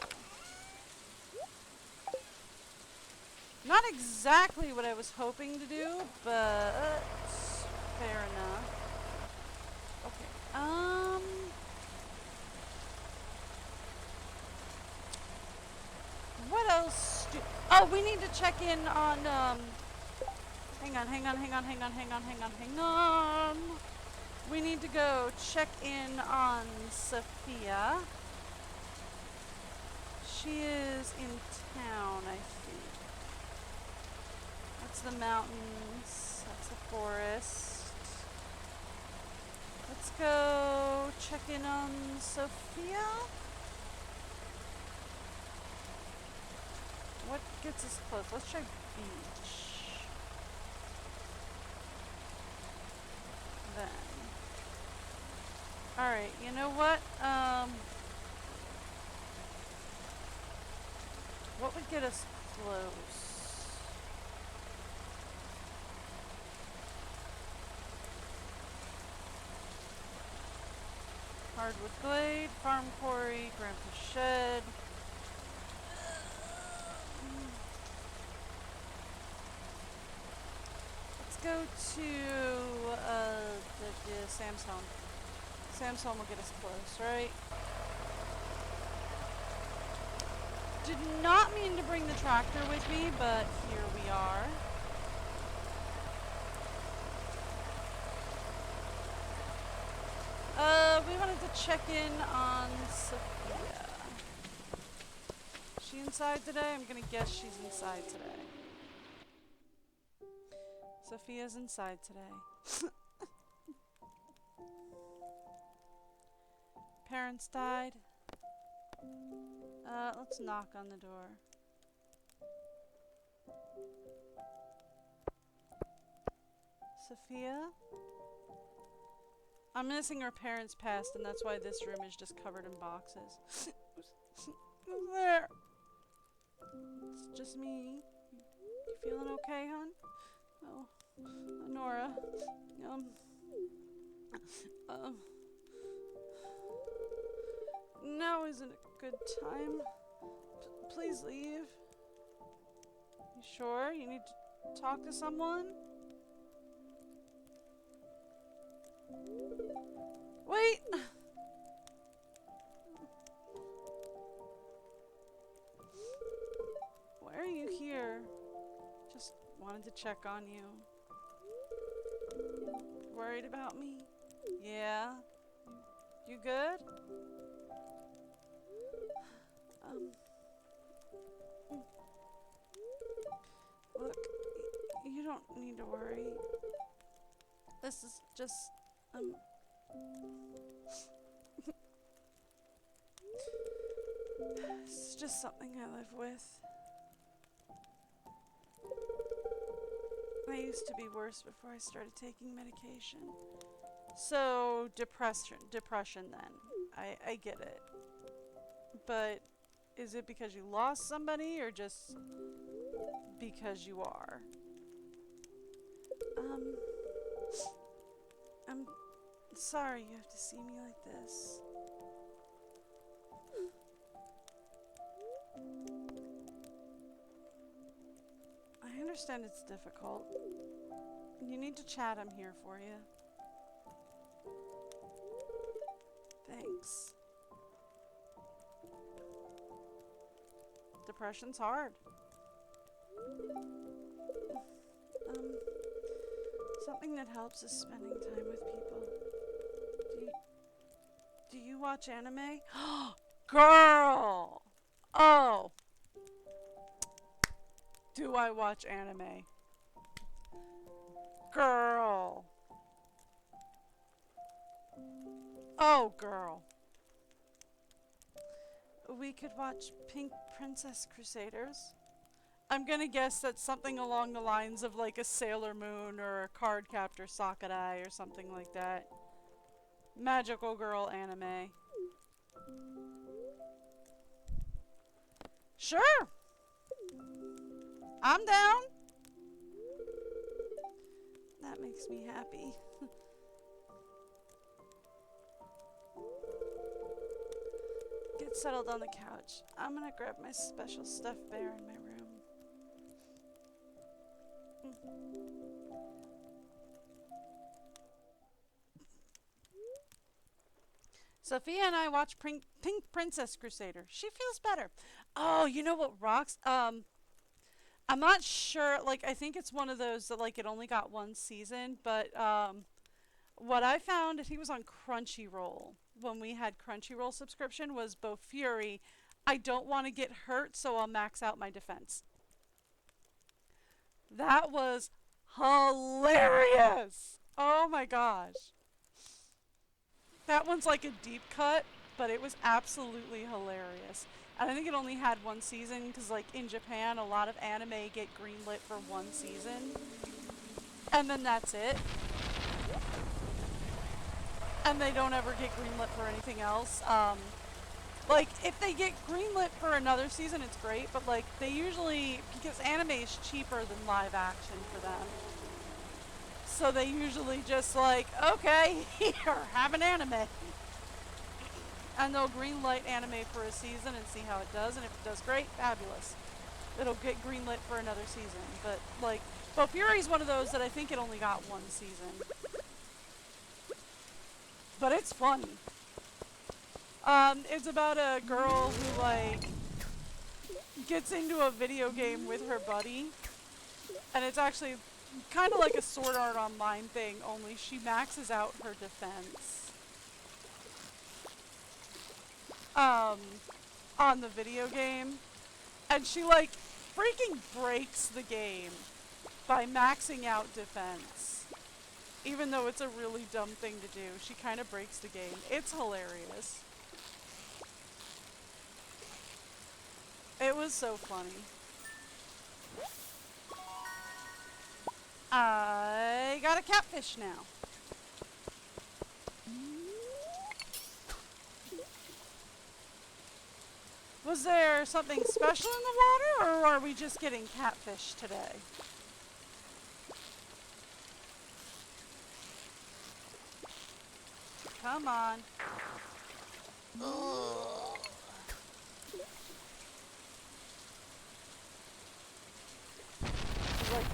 Not exactly what I was hoping to do, but fair enough. Okay, what else do... Oh, we need to check in on, hang on. We need to go check in on Sophia. She is in town, I think. That's the mountains. That's the forest. Let's go check in on Sophia. What gets us close? Let's try beach. Then. Alright, you know what? What would get us close? Hardwood Glade, Farm Quarry, Grandpa's Shed. Let's go to the Sam's home. Sam's home will get us close, right? Did not mean to bring the tractor with me, but here we are. We wanted to check in on Sophia. Is she inside today? I'm gonna guess she's inside today. Sophia's inside today. Parents died. Let's knock on the door. Sophia? I'm missing her parents passed, and that's why this room is just covered in boxes. Who's there? It's just me. You feeling okay, hon? Oh, Nora. Now isn't a good time. Please leave. You sure? You need to talk to someone? Wait! Why are you here? Just wanted to check on you. Worried about me? Yeah? You good? Look, you don't need to worry. This is just, it's just something I live with. I used to be worse before I started taking medication. So, depression then. I get it. But is it because you lost somebody or just because you are? I'm sorry you have to see me like this. I understand it's difficult. You need to chat, I'm here for you. Thanks. Depression's hard. Um, Something that helps is spending time with people. Do you watch anime? Girl! Oh! Do I watch anime? Girl! Oh, girl. We could watch Pink Princess Crusaders. I'm gonna guess that's something along the lines of like a Sailor Moon or a Cardcaptor Sakurai or something like that. Magical girl anime. Sure! I'm down! That makes me happy. Get settled on the couch. I'm gonna grab my special stuffed bear in my room. Sophia and I watch Pink Princess Crusader. She feels better. Oh, you know what rocks? I'm not sure. Like, I think it's one of those that like it only got one season. But what I found, I think it was on Crunchyroll when we had Crunchyroll subscription, was Bo Fury. I don't want to get hurt, so I'll max out my defense. That was hilarious. Oh my gosh. That one's like a deep cut, but it was absolutely hilarious. And I think it only had one season because, like, in Japan, a lot of anime get greenlit for one season. And then that's it. And they don't ever get greenlit for anything else. Like, if they get greenlit for another season, it's great. But, like, they usually, because anime is cheaper than live action for them. So they usually just like, okay, here, have an anime. And they'll greenlight anime for a season and see how it does. And if it does great, fabulous. It'll get greenlit for another season. But, like, Bo Fury's one of those that I think it only got one season. But it's funny. It's about a girl who, like, gets into a video game with her buddy. And it's actually kind of like a Sword Art Online thing, only she maxes out her defense. On the video game. And she, like, freaking breaks the game by maxing out defense. Even though it's a really dumb thing to do, she kind of breaks the game. It's hilarious. It was so funny. I got a catfish now. Was there something special in the water, or are we just getting catfish today? Come on. Ugh. Like,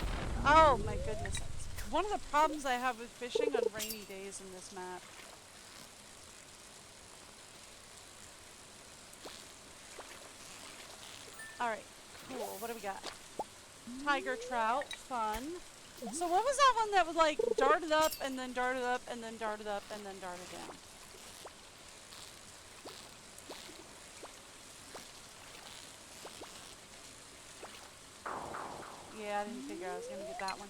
oh my goodness. One of the problems I have with fishing on rainy days in this map. Alright, cool. What do we got? Tiger trout, fun. So what was that one that would like darted up and then darted up and then darted up and then darted down? Yeah, I didn't figure I was gonna get that one.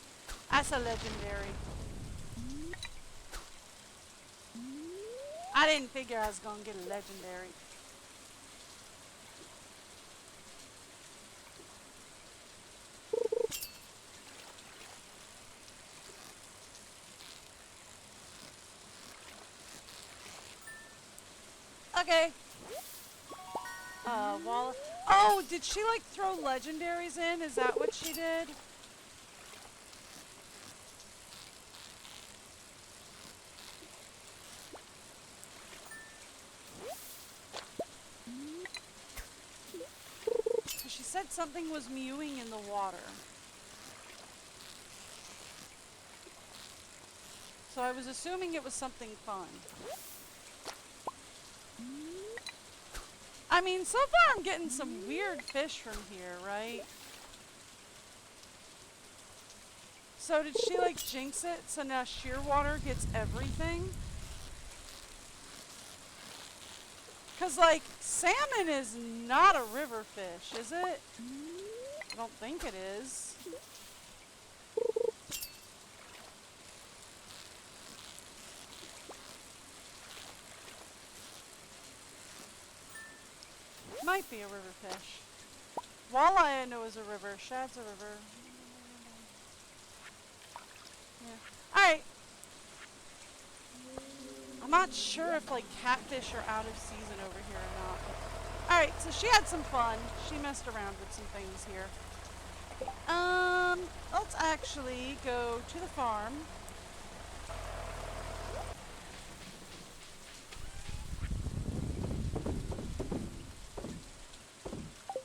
That's a legendary. I didn't figure I was gonna get a legendary. Okay. Walla. Oh, did she like throw legendaries in? Is that what she did? She said something was mewing in the water. So I was assuming it was something fun. I mean, so far I'm getting some weird fish from here, right? So did she like jinx it so now Shearwater gets everything? Cause like salmon is not a river fish, is it? I don't think it is. Might be a river fish. Walleye I know is a river. Shad's a river. Yeah. Alright. I'm not sure if like catfish are out of season over here or not. Alright, so she had some fun. She messed around with some things here. Let's actually go to the farm.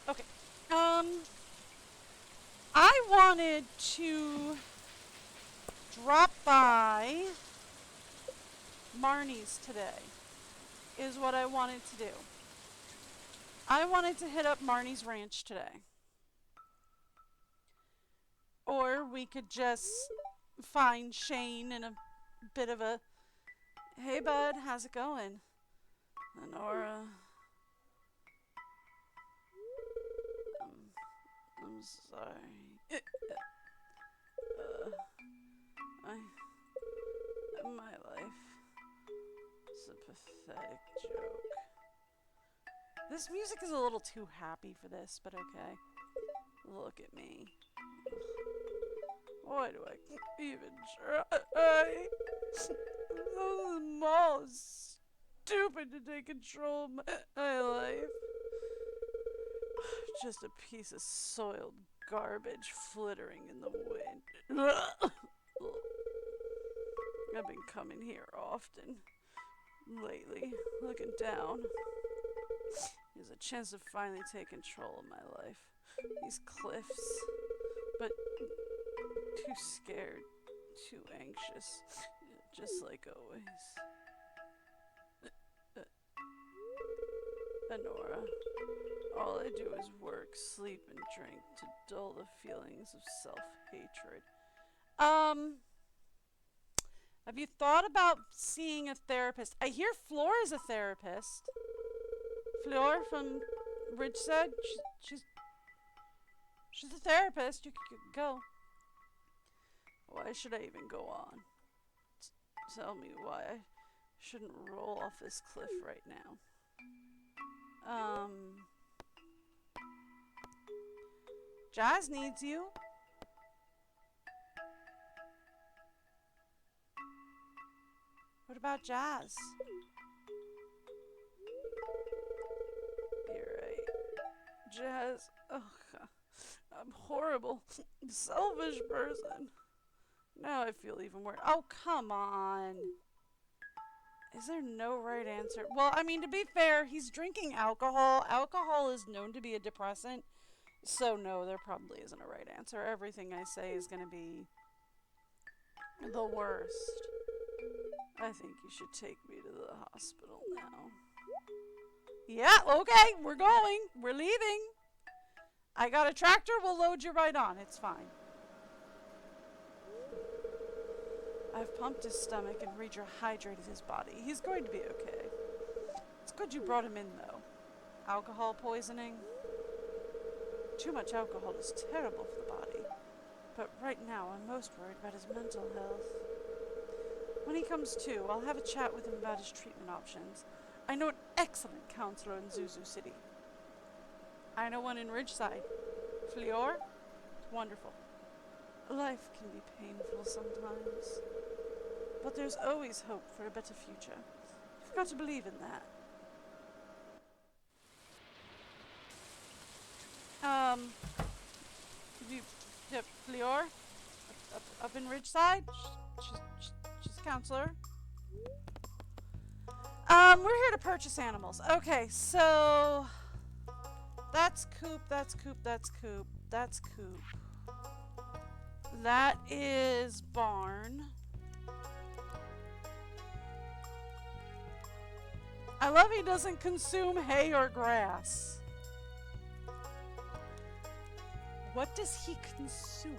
Okay. I wanted to drop by Marnie's today, is what I wanted to do. I wanted to hit up Marnie's ranch today. Or we could just find Shane in a bit of a, hey bud, how's it going? Lenora. I'm sorry. My life. It's a pathetic joke. This music is a little too happy for this, but okay. Look at me. Why do I even try? The mall is stupid to take control of my life. Just a piece of soiled garbage flittering in the wind. I've been coming here often lately, looking down. There's a chance to finally take control of my life. These cliffs, but too scared, too anxious, just like always. Honora, all I do is work, sleep, and drink to dull the feelings of self-hatred. Have you thought about seeing a therapist? I hear Floor is a therapist. Floor from Ridgeside, she's a therapist. You could go. Why should I even go on? Tell me why I shouldn't roll off this cliff right now. Jazz needs you. What about Jazz? You're right. Jazz. Oh, I'm horrible. Selfish person. Now I feel even worse. Oh, come on. Is there no right answer? Well, I mean, to be fair, he's drinking alcohol. Alcohol is known to be a depressant. So, no, there probably isn't a right answer. Everything I say is going to be the worst. I think you should take me to the hospital now. Yeah, okay, we're going. We're leaving. I got a tractor. We'll load you right on. It's fine. I've pumped his stomach and rehydrated his body. He's going to be okay. It's good you brought him in, though. Alcohol poisoning? Too much alcohol is terrible for the body. But right now, I'm most worried about his mental health. When he comes to, I'll have a chat with him about his treatment options. I know an excellent counselor in Zuzu City. I know one in Ridgeside. Flior? Wonderful. Life can be painful sometimes. But there's always hope for a better future. You've got to believe in that. Um, you, yep, Flior, up in Ridgeside. She's a counselor. We're here to purchase animals. Okay, so that's Coop, that's Coop, that's Coop, that's Coop. That is Barn. I love he doesn't consume hay or grass. What does he consume?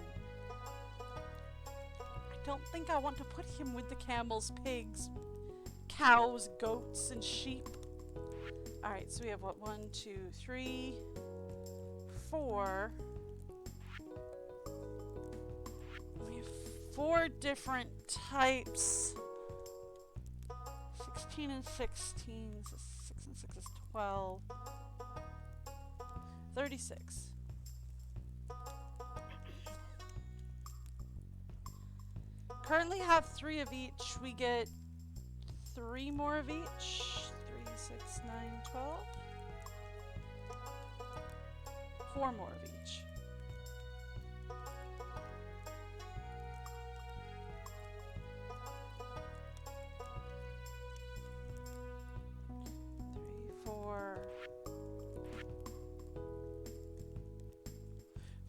I don't think I want to put him with the camels, pigs, cows, goats, and sheep. Alright, so we have what? 1, 2, 3, 4. We have 4 different types. 16 and 16. So 6 and 6 is 12. 36. Currently have 3 of each. We get 3 more of each. 3, 6, 9, 12. 4 more of each.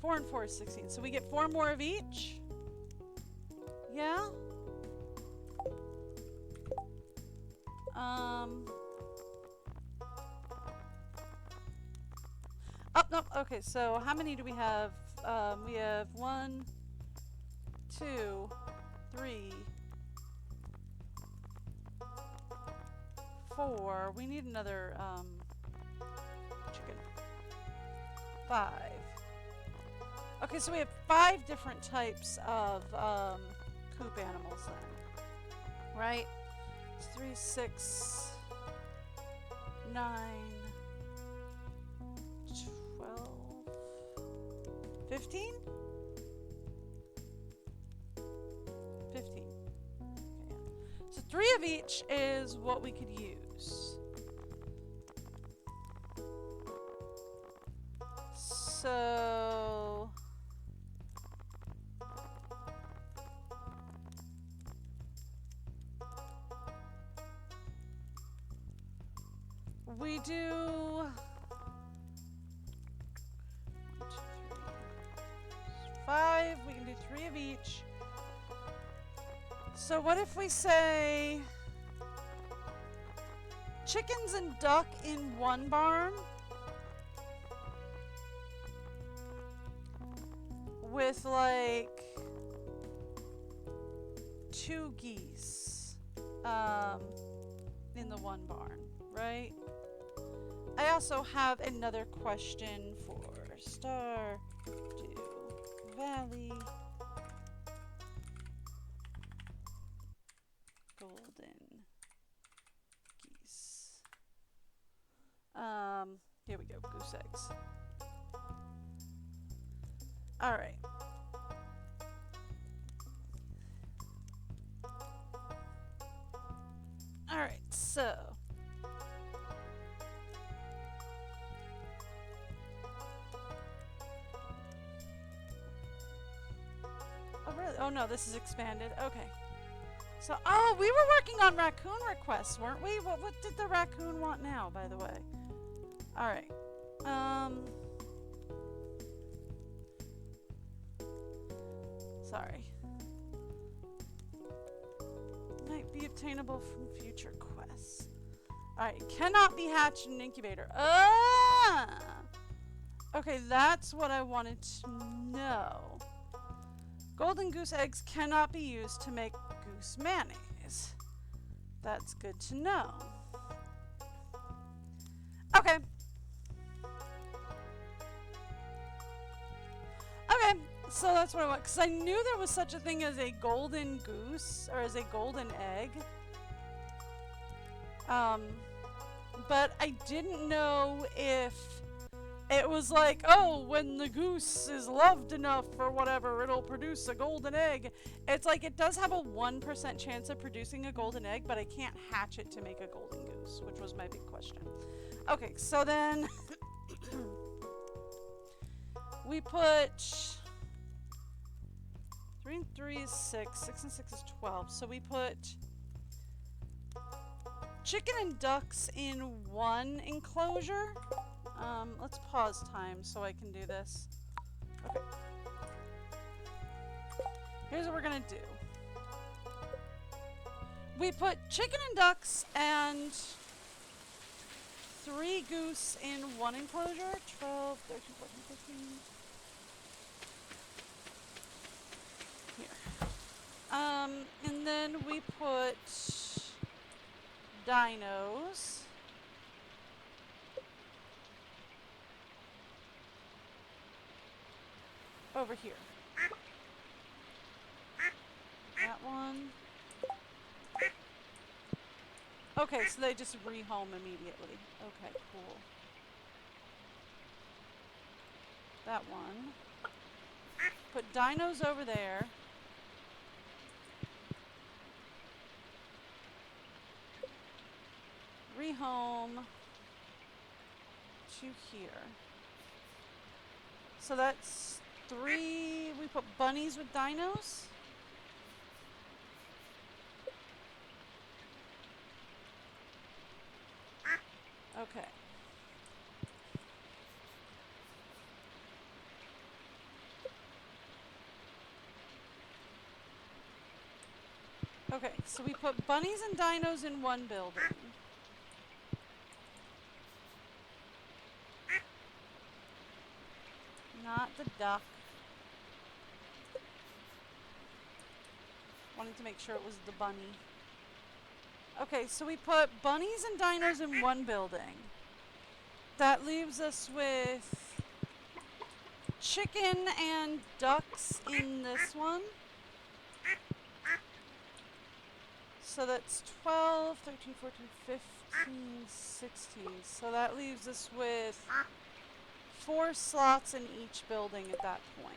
Four and 4 is 16. So we get 4 more of each. Yeah? Oh, no. Okay, so how many do we have? We have 1, 2, 3, 4. We need another chicken. 5. Okay, so we have 5 different types of coop animals then. Right? It's 3, 6, 9, 12, 15? 15. Okay, yeah. So 3 of each is what we could use. So we do 1, 2, 3, 5. We can do 3 of each. So what if we say chickens and duck in 1 barn with like 2 geese in the 1 barn, right? I also have another question for Stardew Valley. Golden geese. Here we go, goose eggs. Alright. Alright, so oh really? Oh no, this is expanded. Okay. So, oh, we were working on raccoon requests, weren't we? What did the raccoon want now, by the way? Alright. Sorry. Might be obtainable from future quests. Alright, cannot be hatched in an incubator. Okay, that's what I wanted to know. Golden goose eggs cannot be used to make goose mayonnaise. That's good to know. Okay. Okay, so that's what I want. Because I knew there was such a thing as a golden goose, or as a golden egg. But I didn't know if it was like, oh, when the goose is loved enough or whatever, it'll produce a golden egg. It's like it does have a 1% chance of producing a golden egg, but I can't hatch it to make a golden goose, which was my big question. Okay, so then We put 3 and 3 is 6. 6 and 6 is 12. So we put chicken and ducks in one enclosure. Let's pause time so I can do this. Okay. Here's what we're gonna do. We put chicken and ducks and 3 goose in one enclosure. 12, 13, 14, 15. Here. And then we put dinos. Over here. That one. Okay, so they just rehome immediately. Okay, cool. That one. Put dinos over there. Rehome to here. So that's 3. We put bunnies with dinos. Okay. Okay, so we put bunnies and dinos in one building. Not the duck. Wanted to make sure it was the bunny. Okay, so we put bunnies and dinos in one building. That leaves us with chicken and ducks in this one. So that's 12, 13, 14, 15, 16. So that leaves us with 4 slots in each building at that point.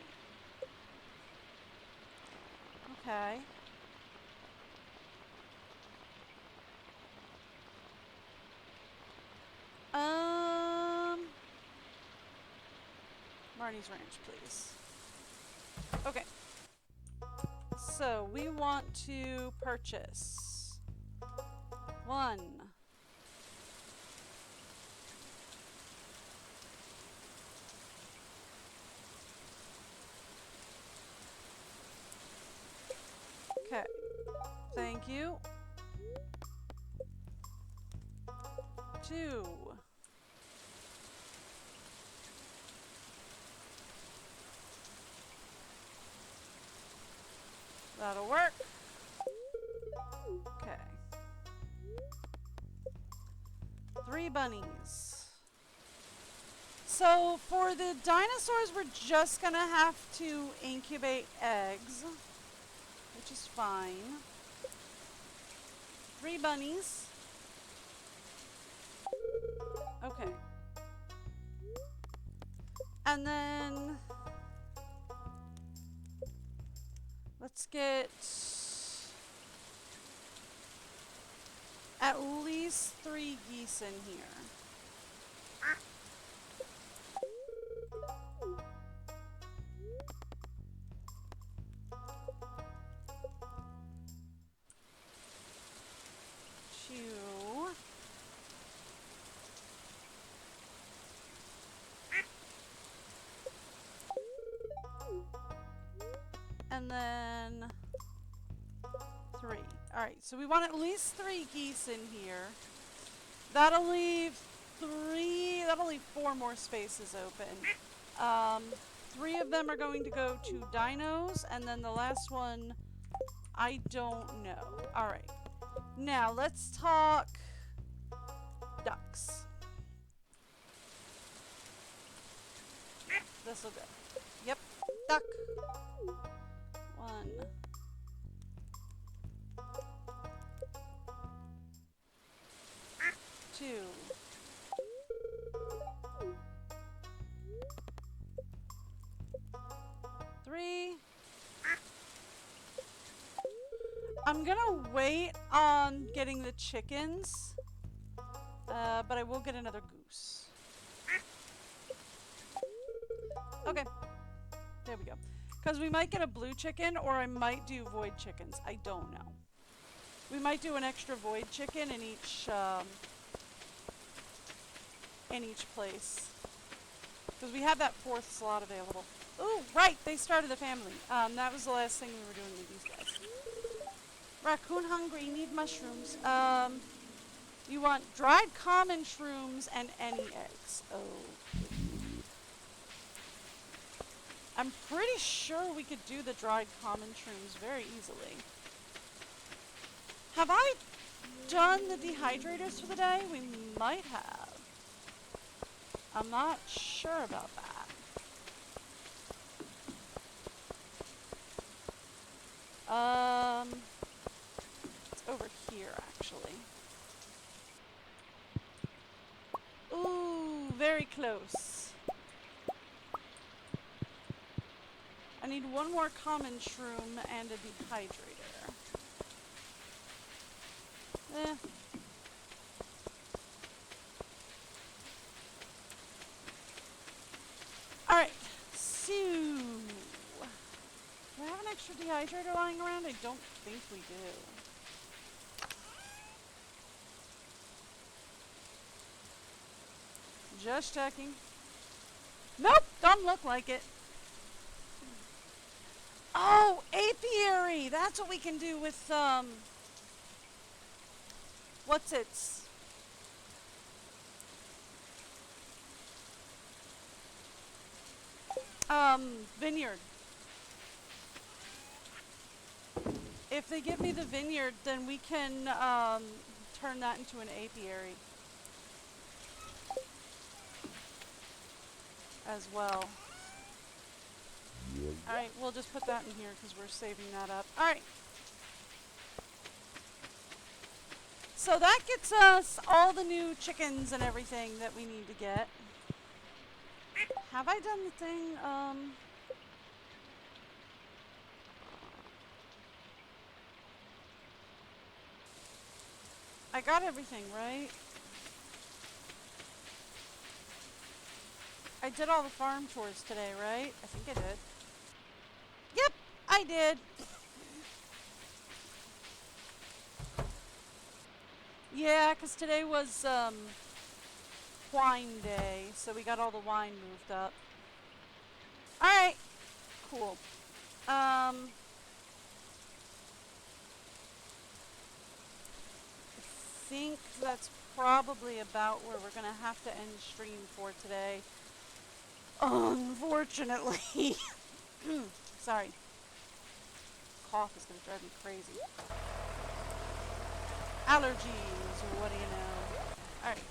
Okay. Marnie's Ranch, please. Okay. So we want to purchase 1. Okay. Thank you. 2. That'll work. Okay. 3 bunnies. So for the dinosaurs, we're just gonna have to incubate eggs, which is fine. 3 bunnies. Okay. And then let's get at least 3 geese in here. And then 3. Alright, so we want at least 3 geese in here. That'll leave 4 more spaces open. 3 of them are going to go to dinos, and then the last one, I don't know. Alright, now let's talk ducks. This'll go. Yep, duck. 1. 2. 3. I'm gonna wait on getting the chickens, but I will get another goose. Okay. There we go. Because we might get a blue chicken, or I might do void chickens. I don't know. We might do an extra void chicken in each place. Because we have that 4th slot available. Ooh, right! They started a family. That was the last thing we were doing with these guys. Raccoon hungry, need mushrooms. You want dried common shrooms and any eggs. Oh. I'm pretty sure we could do the dried common shrooms very easily. Have I done the dehydrators for the day? We might have. I'm not sure about that. It's over here actually. Ooh, very close. I need one more common shroom and a dehydrator. Eh. Alright, so... Do I have an extra dehydrator lying around? I don't think we do. Just checking. Nope, don't look like it. Oh, apiary! That's what we can do with, what's it? Vineyard. If they give me the vineyard, then we can, turn that into an apiary. As well. Alright, we'll just put that in here because we're saving that up. Alright. So that gets us all the new chickens and everything that we need to get. Have I done the thing? I got everything, right? I did all the farm chores today, right? I think I did. Yep, I did. Yeah, because today was wine day, so we got all the wine moved up. Alright, cool. I think that's probably about where we're going to have to end stream for today. Unfortunately. Sorry. Cough is going to drive me crazy. Allergies, what do you know? Alright,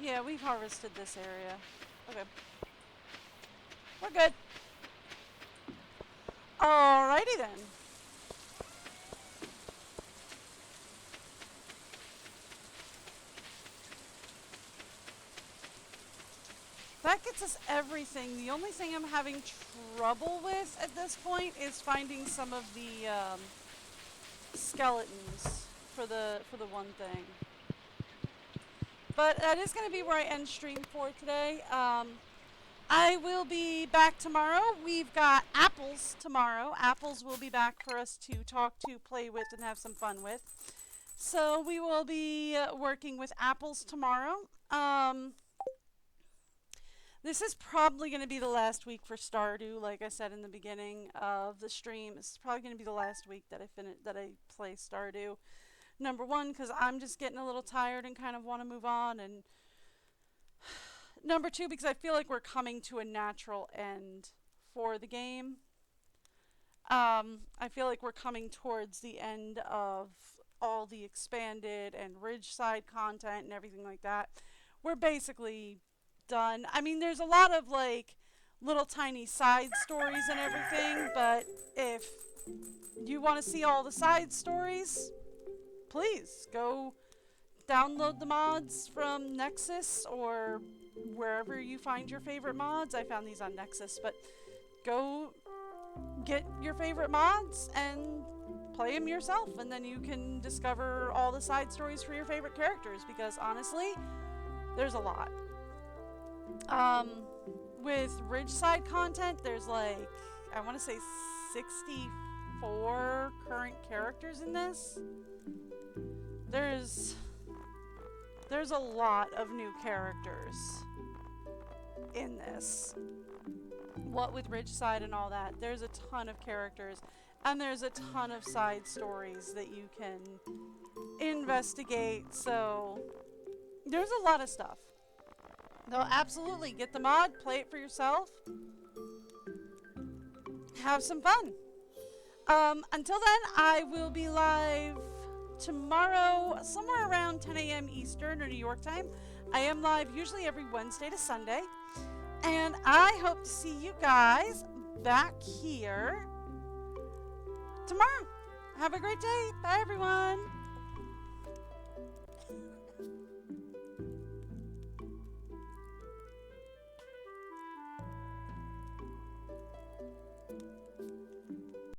yeah, we've harvested this area. Okay. We're good. Alrighty then. That gets us everything. The only thing I'm having trouble with at this point is finding some of the skeletons for the one thing. But that is going to be where I end stream for today. I will be back tomorrow. We've got Apples tomorrow. Apples will be back for us to talk to, play with, and have some fun with. So we will be working with Apples tomorrow. This is probably going to be the last week for Stardew, like I said in the beginning of the stream. It's probably going to be the last week that I play Stardew. Number one, because I'm just getting a little tired and kind of want to move on, and number two, because I feel like we're coming to a natural end for the game. I feel like we're coming towards the end of all the expanded and Ridgeside content and everything like that. We're basically done. I mean, there's a lot of like little tiny side stories and everything, but if you want to see all the side stories, please go download the mods from Nexus or wherever you find your favorite mods. I found these on Nexus, but go get your favorite mods and play them yourself, and then you can discover all the side stories for your favorite characters, because honestly, there's a lot. with Ridgeside content, there's like, I want to say 64 current characters in this. There's a lot of new characters in this. What with Ridgeside and all that, there's a ton of characters, and there's a ton of side stories that you can investigate, so there's a lot of stuff. So absolutely, get the mod, play it for yourself, have some fun. Until then, I will be live tomorrow, somewhere around 10 a.m. Eastern or New York time. I am live usually every Wednesday to Sunday. And I hope to see you guys back here tomorrow. Have a great day. Bye, everyone.